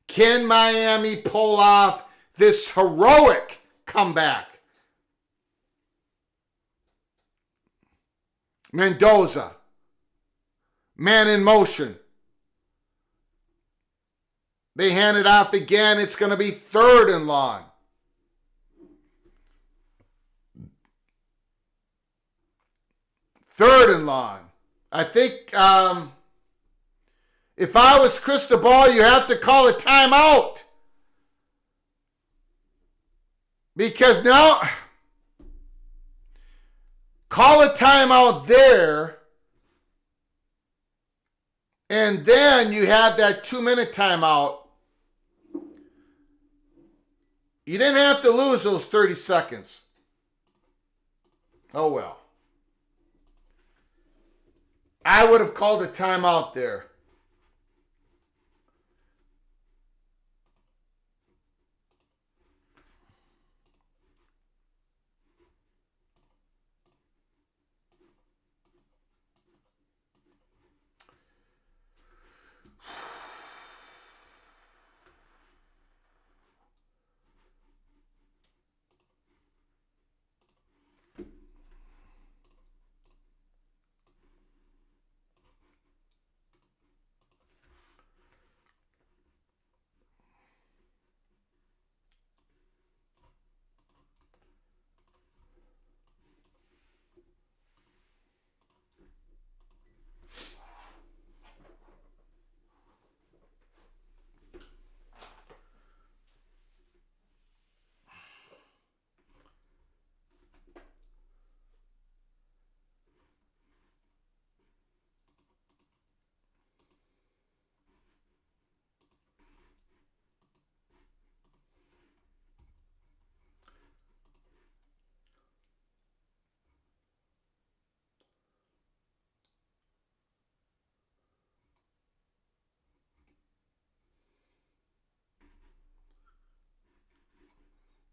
Can Miami pull off this heroic comeback? Mendoza. Man in motion. They hand it off again. It's going to be 3rd and long. Third and long. I think if I was Cristobal, you have to call a timeout. Because now, call a timeout there. And then you have that 2-minute timeout. You didn't have to lose those 30 seconds. Oh well. I would have called a timeout there.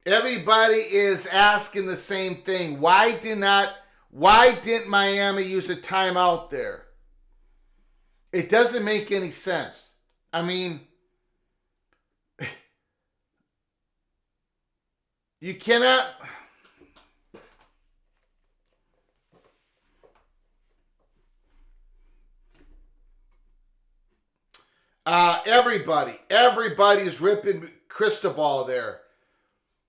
Everybody is asking the same thing. Why Why didn't Miami use a timeout there? It doesn't make any sense. I mean, you cannot... everybody's ripping Cristobal there.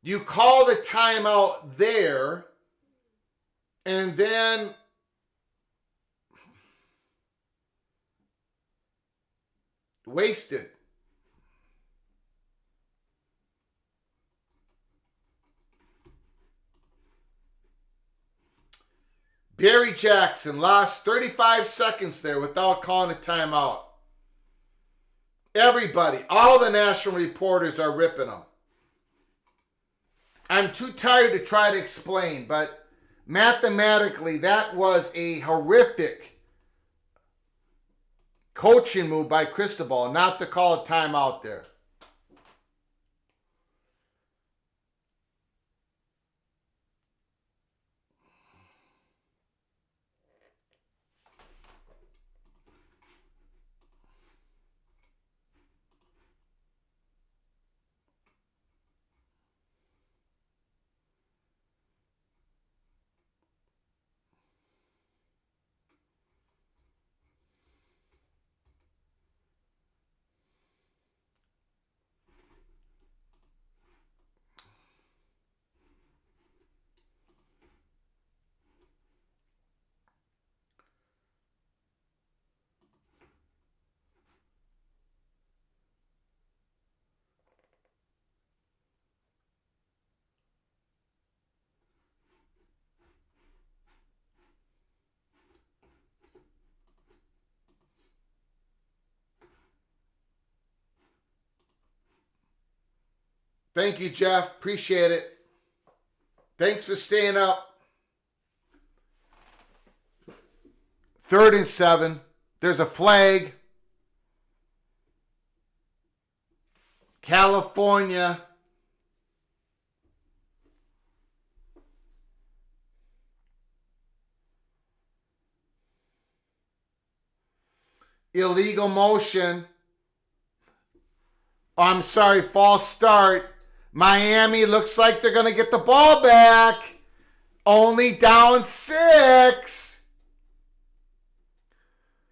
You call the timeout there, and then wasted. Barry Jackson lost 35 seconds there without calling a timeout. Everybody, all the national reporters are ripping them. I'm too tired to try to explain, but mathematically, that was a horrific coaching move by Cristobal not to call a timeout there. Thank you, Jeff. Appreciate it. Thanks for staying up. 3rd and 7. There's a flag. California. Illegal motion. Oh, I'm sorry, false start. Miami looks like they're going to get the ball back. Only down 6.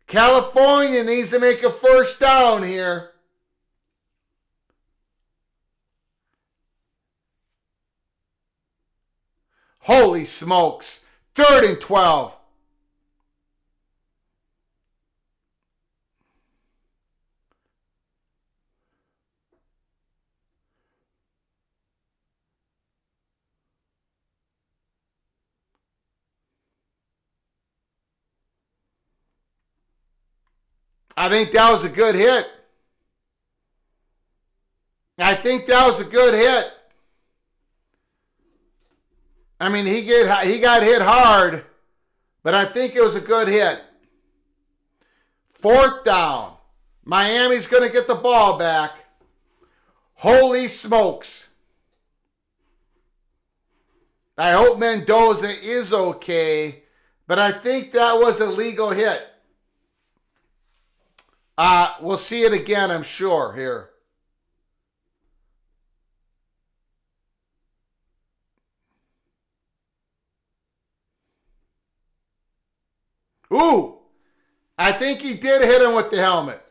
California needs to make a first down here. Holy smokes. 3rd and 12. I think that was a good hit. I think that was a good hit. I mean, he got hit hard, but I think it was a good hit. 4th down. Miami's going to get the ball back. Holy smokes. I hope Mendoza is okay, but I think that was a legal hit. We'll see it again, I'm sure, here. Ooh! I think he did hit him with the helmet.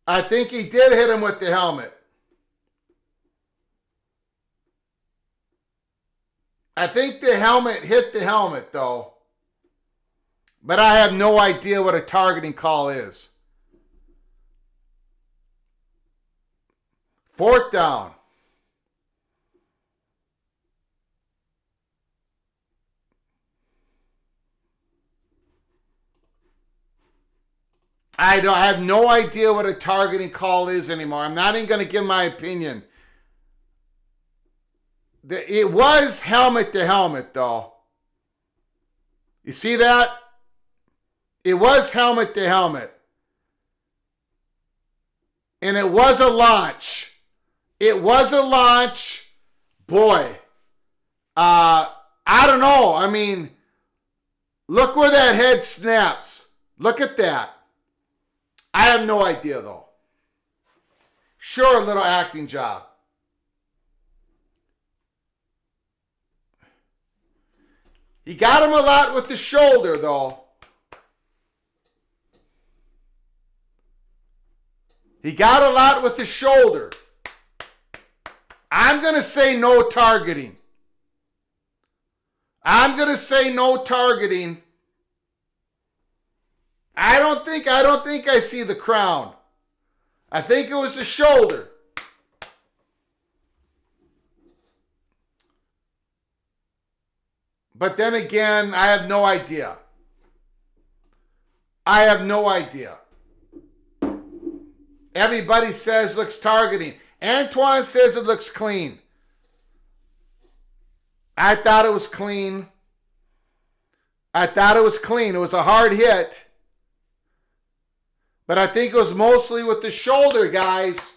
I think he did hit him with the helmet. I think the helmet hit the helmet, though. But I have no idea what a targeting call is. 4th down. I have no idea what a targeting call is anymore. I'm not even going to give my opinion. It was helmet to helmet, though. You see that? It was helmet to helmet. And it was a launch. It was a launch. Boy, I don't know. I mean, look where that head snaps. Look at that. I have no idea, though. Sure, a little acting job. He got him a lot with the shoulder, though. He got a lot with the shoulder. I'm going to say no targeting. I'm going to say no targeting. I don't think I see the crown. I think it was the shoulder. But then again, I have no idea. I have no idea. Everybody says looks targeting. Antoine says it looks clean. I thought it was clean. It was a hard hit. But I think it was mostly with the shoulder, guys.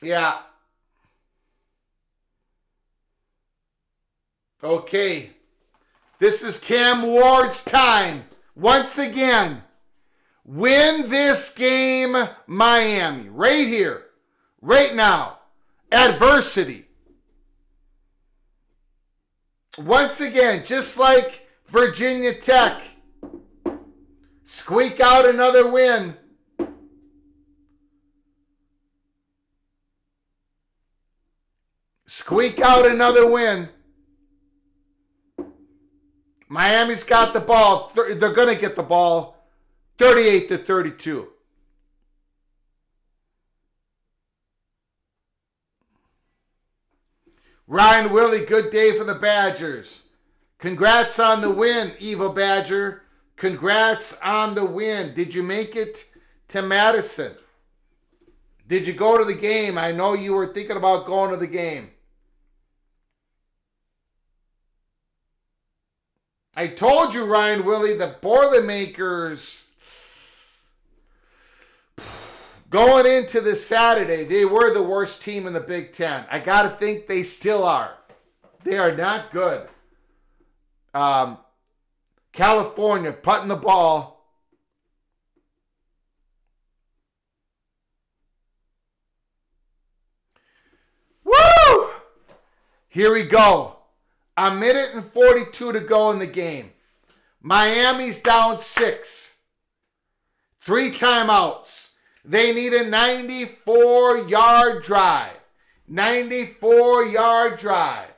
Yeah. Okay. This is Cam Ward's time. Once again, win this game, Miami. Right here. Right now. Adversity. Once again, just like Virginia Tech. Squeak out another win. Squeak out another win. Miami's got the ball. They're going to get the ball 38-32. Ryan Willie, good day for the Badgers. Congrats on the win, Eva Badger. Congrats on the win. Did you make it to Madison? Did you go to the game? I know you were thinking about going to the game. I told you, Ryan Willie, the Boilermakers going into this Saturday, they were the worst team in the Big Ten. I got to think they still are. They are not good. California putting the ball. Woo! Here we go. A minute and 42 to go in the game. Miami's down 6. 3 timeouts. They need a 94-yard drive. 94-yard drive.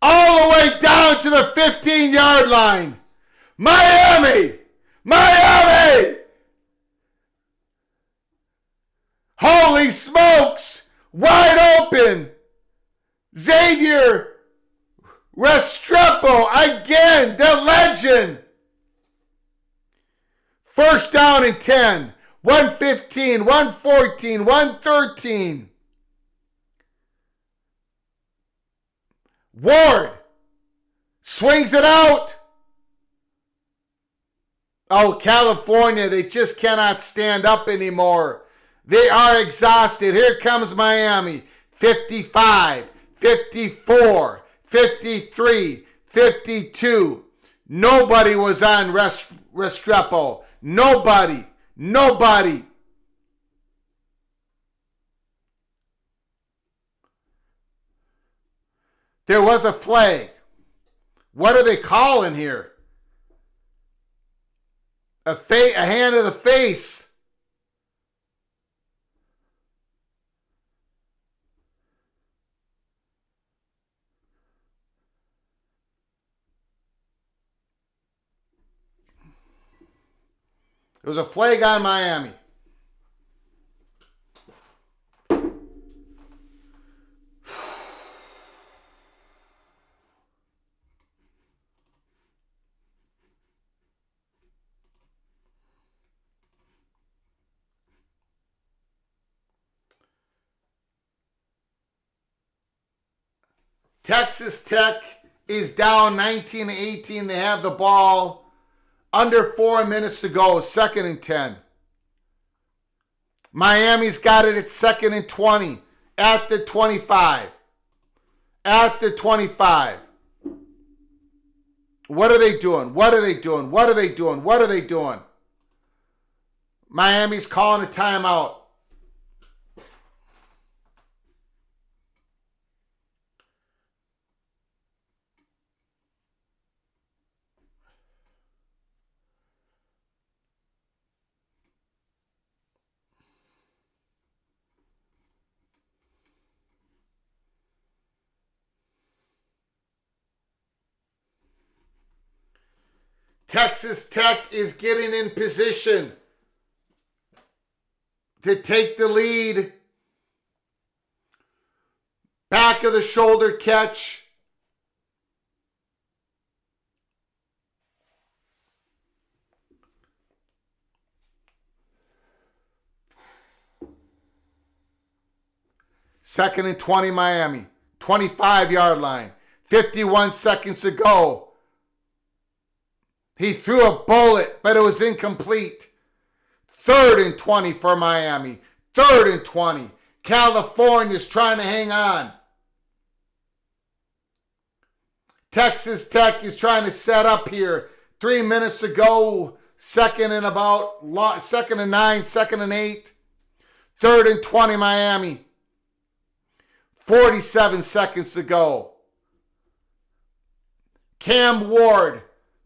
All the way down to the 15-yard line. Miami! Miami! Holy smokes! Wide open. Xavier Restrepo again, the legend. First down and 10. 115, 114, 113. Ward Swings it out. Oh, California, they just cannot stand up anymore. They are exhausted. Here comes Miami. 55, 54, 53, 52. Nobody was on Restrepo. Nobody. There was a flag. What are they calling here? A hand of the face. There was a flag on Miami. Texas Tech is down 19-18. They have the ball. Under 4 minutes to go. 2nd and 10. Miami's got it at 2nd and 20. At the 25. At the 25. What are they doing? What are they doing? What are they doing? What are they doing? Miami's calling a timeout. Texas Tech is getting in position to take the lead. Back of the shoulder catch. Second and 20 Miami. 25-yard line. 51 seconds to go. He threw a bullet, but it was incomplete. 3rd and 20 for Miami. 3rd and 20. California's trying to hang on. Texas Tech is trying to set up here. 3 minutes to go. 2nd and 9, 2nd and 8. 3rd and 20 Miami. 47 seconds to go. Cam Ward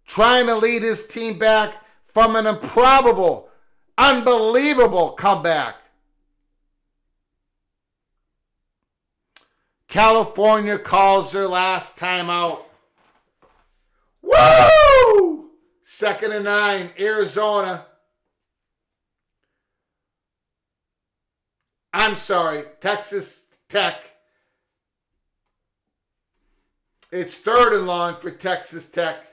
trying to lead his team back from an improbable, unbelievable comeback. California calls their last timeout. Woo! 2nd and 9, Arizona. I'm sorry, Texas Tech. It's 3rd and long for Texas Tech.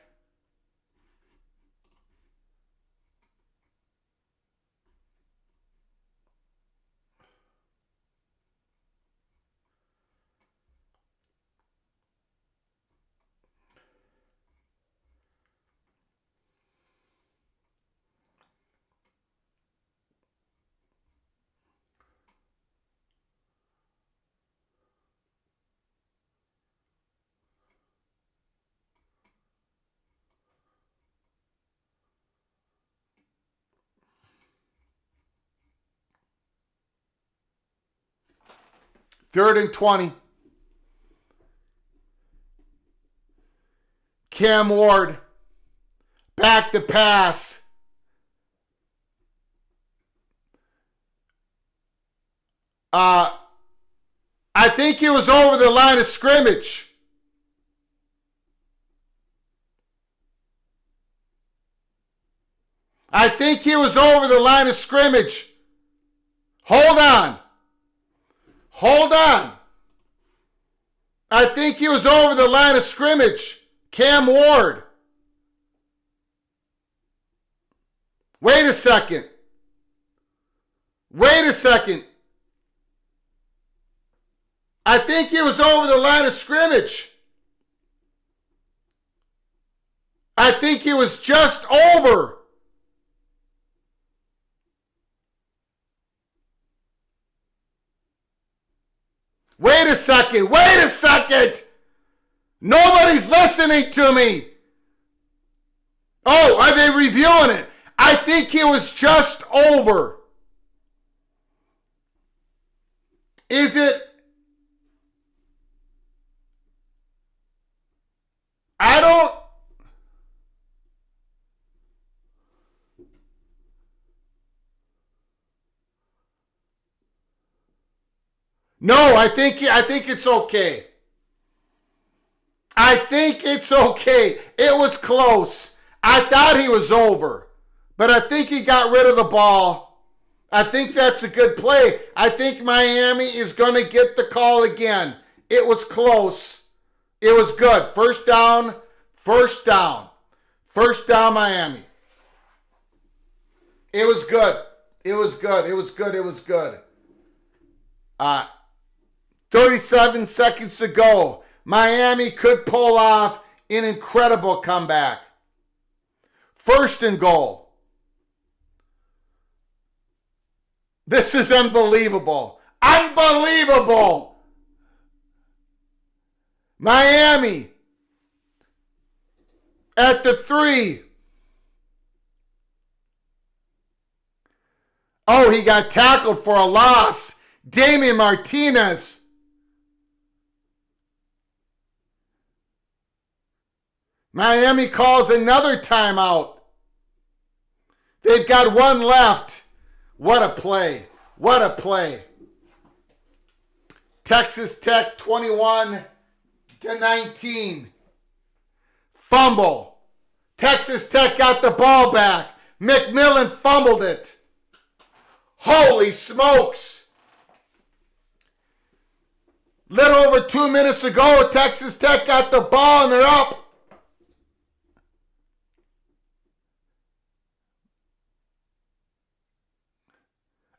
Third and 20. Cam Ward. Back to pass. I think he was over the line of scrimmage. I think he was over the line of scrimmage. Hold on. Hold on. I think he was over the line of scrimmage. Cam Ward. Wait a second. Wait a second. I think he was over the line of scrimmage. I think it was just over. Wait a second. Wait a second. Nobody's listening to me. Oh, are they reviewing it? I think it was just over. Is it? I don't. No, I think it's okay. I think it's okay. It was close. I thought he was over, but I think he got rid of the ball. I think that's a good play. I think Miami is going to get the call again. It was close. It was good. First down. First down, Miami. It was good. It was good. It was good. It was good. 37 seconds to go. Miami could pull off an incredible comeback. First and goal. This is unbelievable. Unbelievable. Miami at the 3. Oh, he got tackled for a loss. Damian Martinez. Miami calls another timeout. They've got one left. What a play. What a play. Texas Tech 21-19. Fumble. Texas Tech got the ball back. McMillan fumbled it. Holy smokes. Little over 2 minutes ago, Texas Tech got the ball and they're up.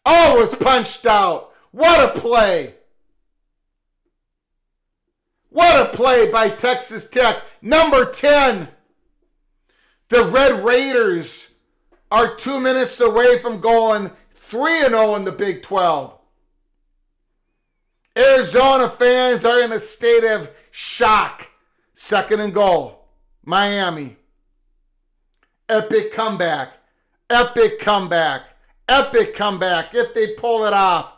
Oh, it was punched out. What a play. What a play by Texas Tech. Number 10. The Red Raiders are 2 minutes away from going 3-0 in the Big 12. Arizona fans are in a state of shock. Second and goal. Miami. Epic comeback. Epic comeback. Epic comeback if they pull it off.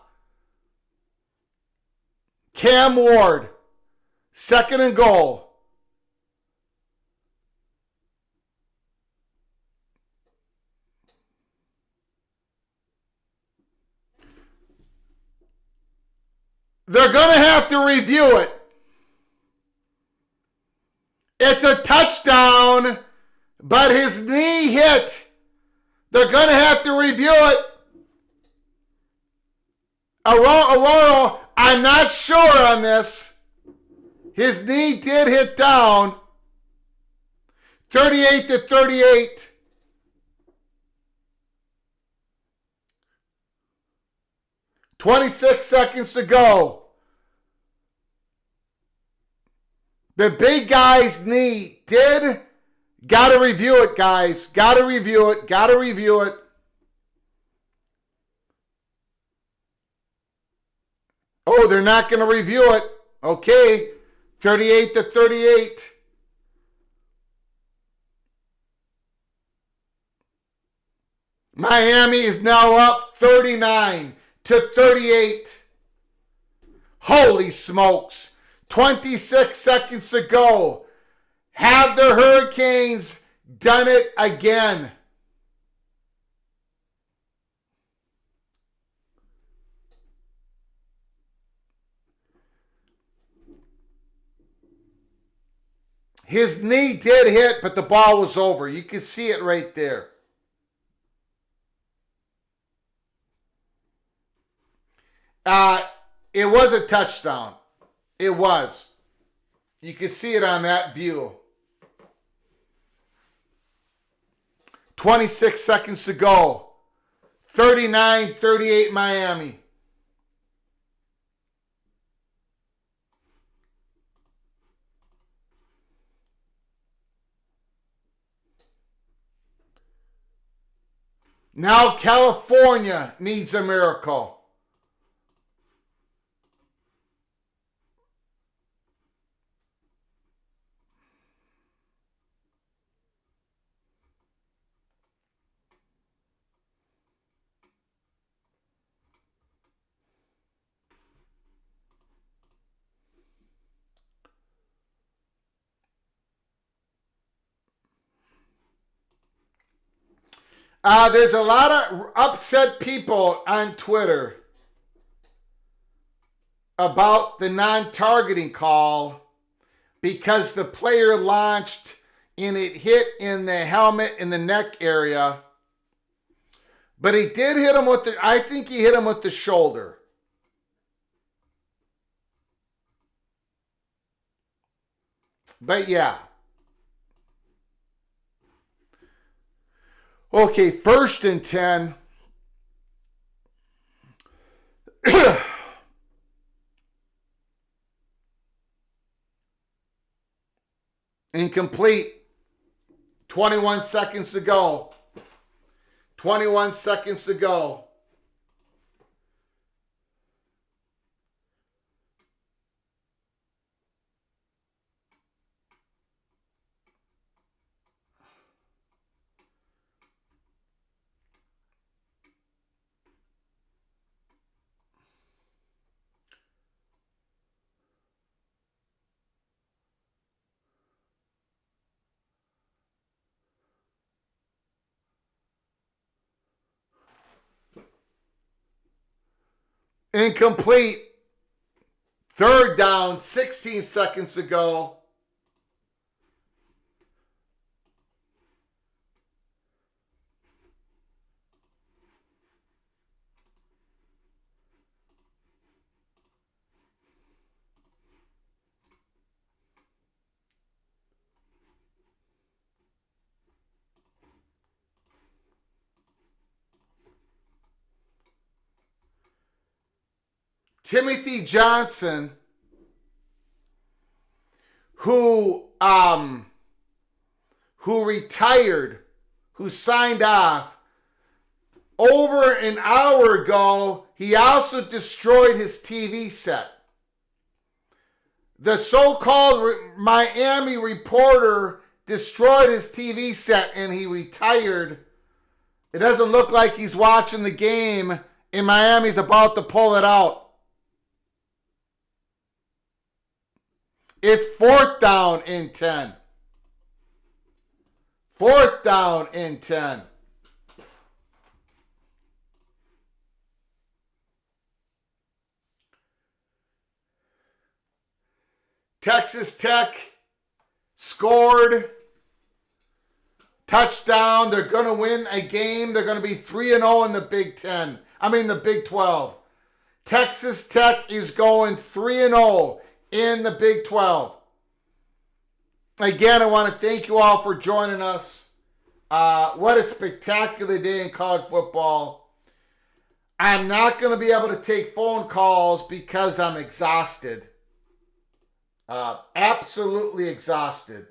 Cam Ward. Second and goal. They're going to have to review it. It's a touchdown, but his knee hit. They're going to have to review it. Aurora, I'm not sure on this. His knee did hit down. 38-38. "26 seconds to go. The big guy's knee did. Gotta review it, guys. Gotta review it. Gotta review it. Oh, they're not going to review it. Okay. 38-38. Miami is now up 39-38. Holy smokes. 26 seconds to go. Have the Hurricanes done it again? His knee did hit, but the ball was over. You can see it right there. It was a touchdown. It was. You can see it on that view. 26 seconds to go. 39-38 Miami. Now California needs a miracle. There's a lot of upset people on Twitter about the non-targeting call because the player launched and it hit in the helmet in the neck area. But he did hit him with I think he hit him with the shoulder. But yeah. Okay, 1st and 10. Incomplete. 21 seconds to go. 21 seconds to go. Incomplete. 3rd down, 16 seconds to go. Timothy Johnson, who retired, who signed off over an hour ago, he also destroyed his TV set. The so-called Miami reporter destroyed his TV set and he retired. It doesn't look like he's watching the game, and Miami's about to pull it out. It's 4th down and 10. 4th down and 10. Texas Tech scored. Touchdown. They're going to win a game. They're going to be 3-0 in the the Big 12. Texas Tech is going 3-0 in the Big 12. Again, I want to thank you all for joining us. What a spectacular day in college football. I'm not going to be able to take phone calls because I'm exhausted. Absolutely exhausted.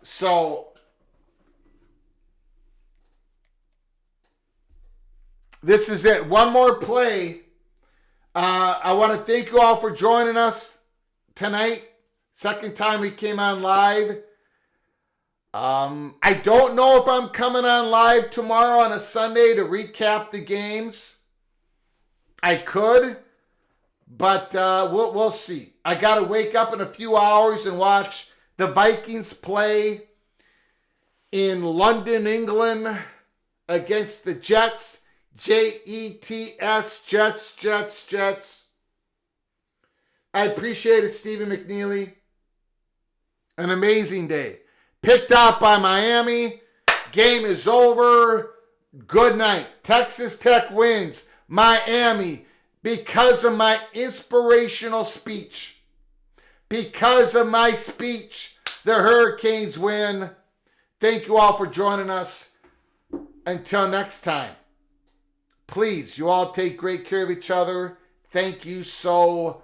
So this is it. One more play. I want to thank you all for joining us tonight. 2nd time we came on live. I don't know if I'm coming on live tomorrow on a Sunday to recap the games. I could, but we'll see. I got to wake up in a few hours and watch the Vikings play in London, England against the Jets. Jets, Jets. I appreciate it, Stephen McNeely. An amazing day. Picked out by Miami. Game is over. Good night. Texas Tech wins. Miami, because of my inspirational speech. Because of my speech, the Hurricanes win. Thank you all for joining us. Until next time. Please, you all take great care of each other. Thank you so